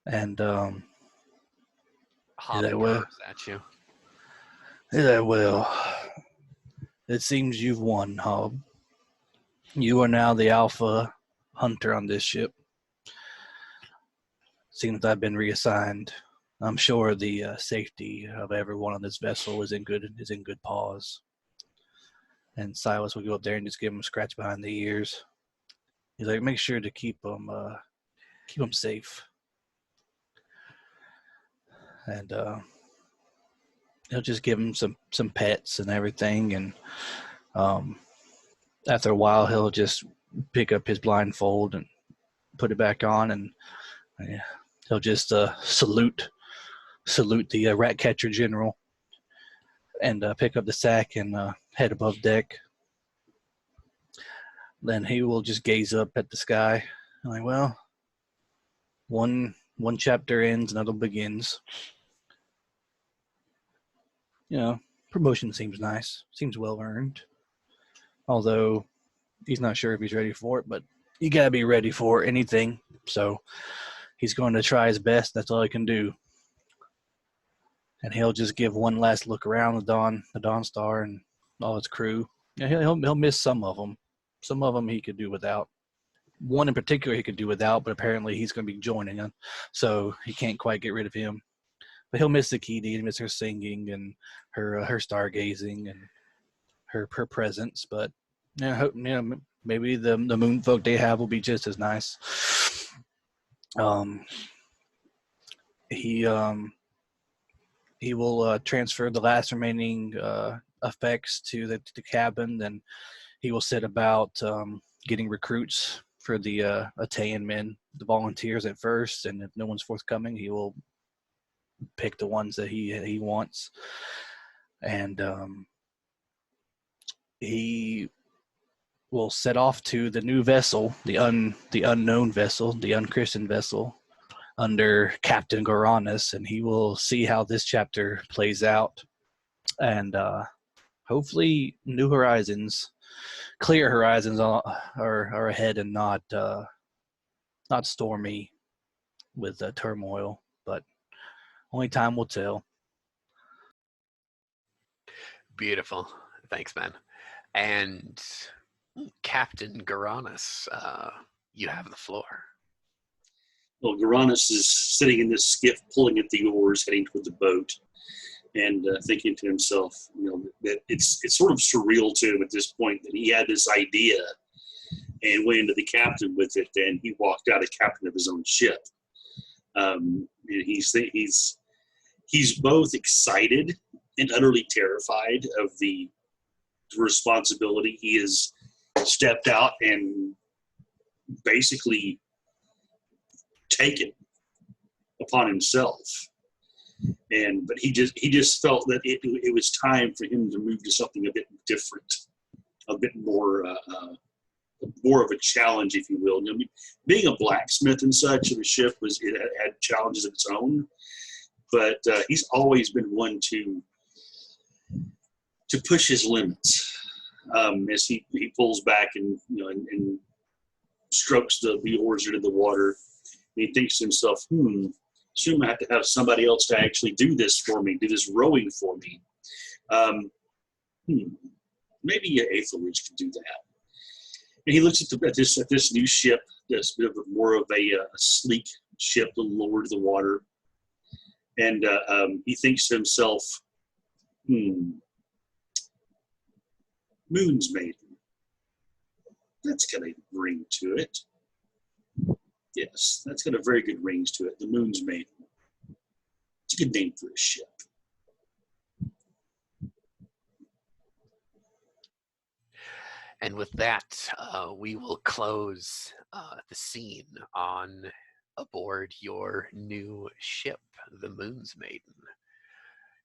Speaker 2: and
Speaker 1: Hob
Speaker 2: that well,
Speaker 1: burns at you.
Speaker 2: well, it seems you've won, Hob. You are now the alpha hunter on this ship. Seems I've been reassigned. I'm sure the safety of everyone on this vessel is in good paws. And Silas will go up there and just give him a scratch behind the ears. He's like, make sure to keep them safe. And he'll just give him some pets and everything. And after a while, he'll just pick up his blindfold and put it back on, and he'll just salute the rat catcher general and pick up the sack and head above deck. Then he will just gaze up at the sky and like, well, one chapter ends, another begins. Promotion seems nice, seems well earned. Although he's not sure if he's ready for it, but you gotta be ready for anything. So he's going to try his best. That's all he can do. And he'll just give one last look around the Dawn Star and all its crew. He'll miss some of them. Some of them he could do without. One in particular he could do without, but apparently he's going to be joining him, so he can't quite get rid of him. But he'll miss Akiti, he'll miss her singing and her stargazing and her presence. But maybe the moon folk they have will be just as nice. He he will transfer the last remaining effects to the cabin. Then he will set about getting recruits for the Atayan men, the volunteers at first, and if no one's forthcoming, he will pick the ones that he wants, and he will set off to the new vessel, the unknown vessel, the unchristened vessel, under Captain Goranis, and he will see how this chapter plays out, and hopefully new horizons, clear horizons are ahead, and not stormy with turmoil, but only time will tell.
Speaker 1: Beautiful. Thanks, man. And Captain Goranis, you have the floor.
Speaker 3: Well, Goranis is sitting in this skiff, pulling at the oars, heading toward the boat, and thinking to himself, that it's sort of surreal to him at this point that he had this idea and went into the captain with it, and he walked out a captain of his own ship. And he's both excited and utterly terrified of the responsibility he has stepped out and basically taken upon himself. But he just felt that it was time for him to move to something a bit different, a bit more of a challenge, if you will. Being a blacksmith and such of a ship had challenges of its own, but he's always been one to push his limits as he pulls back and strokes the oars into the water. And he thinks to himself, soon I have to have somebody else to actually do this for me, do this rowing for me. Maybe Aethelridge could do that. And he looks at this new ship, this bit of more of a sleek ship, a little lower to the water, and he thinks to himself, Moon's Maiden. That's got a ring to it. Yes, that's got a very good rings to it. The Moon's Maiden. It's a good name for a ship.
Speaker 1: And with that, we will close the scene on aboard your new ship, the Moon's Maiden.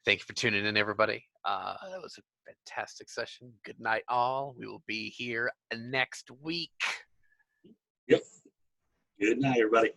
Speaker 1: Thank you for tuning in, everybody. That was a fantastic session. Good night, all. We will be here next week.
Speaker 3: Yep. Good night, everybody.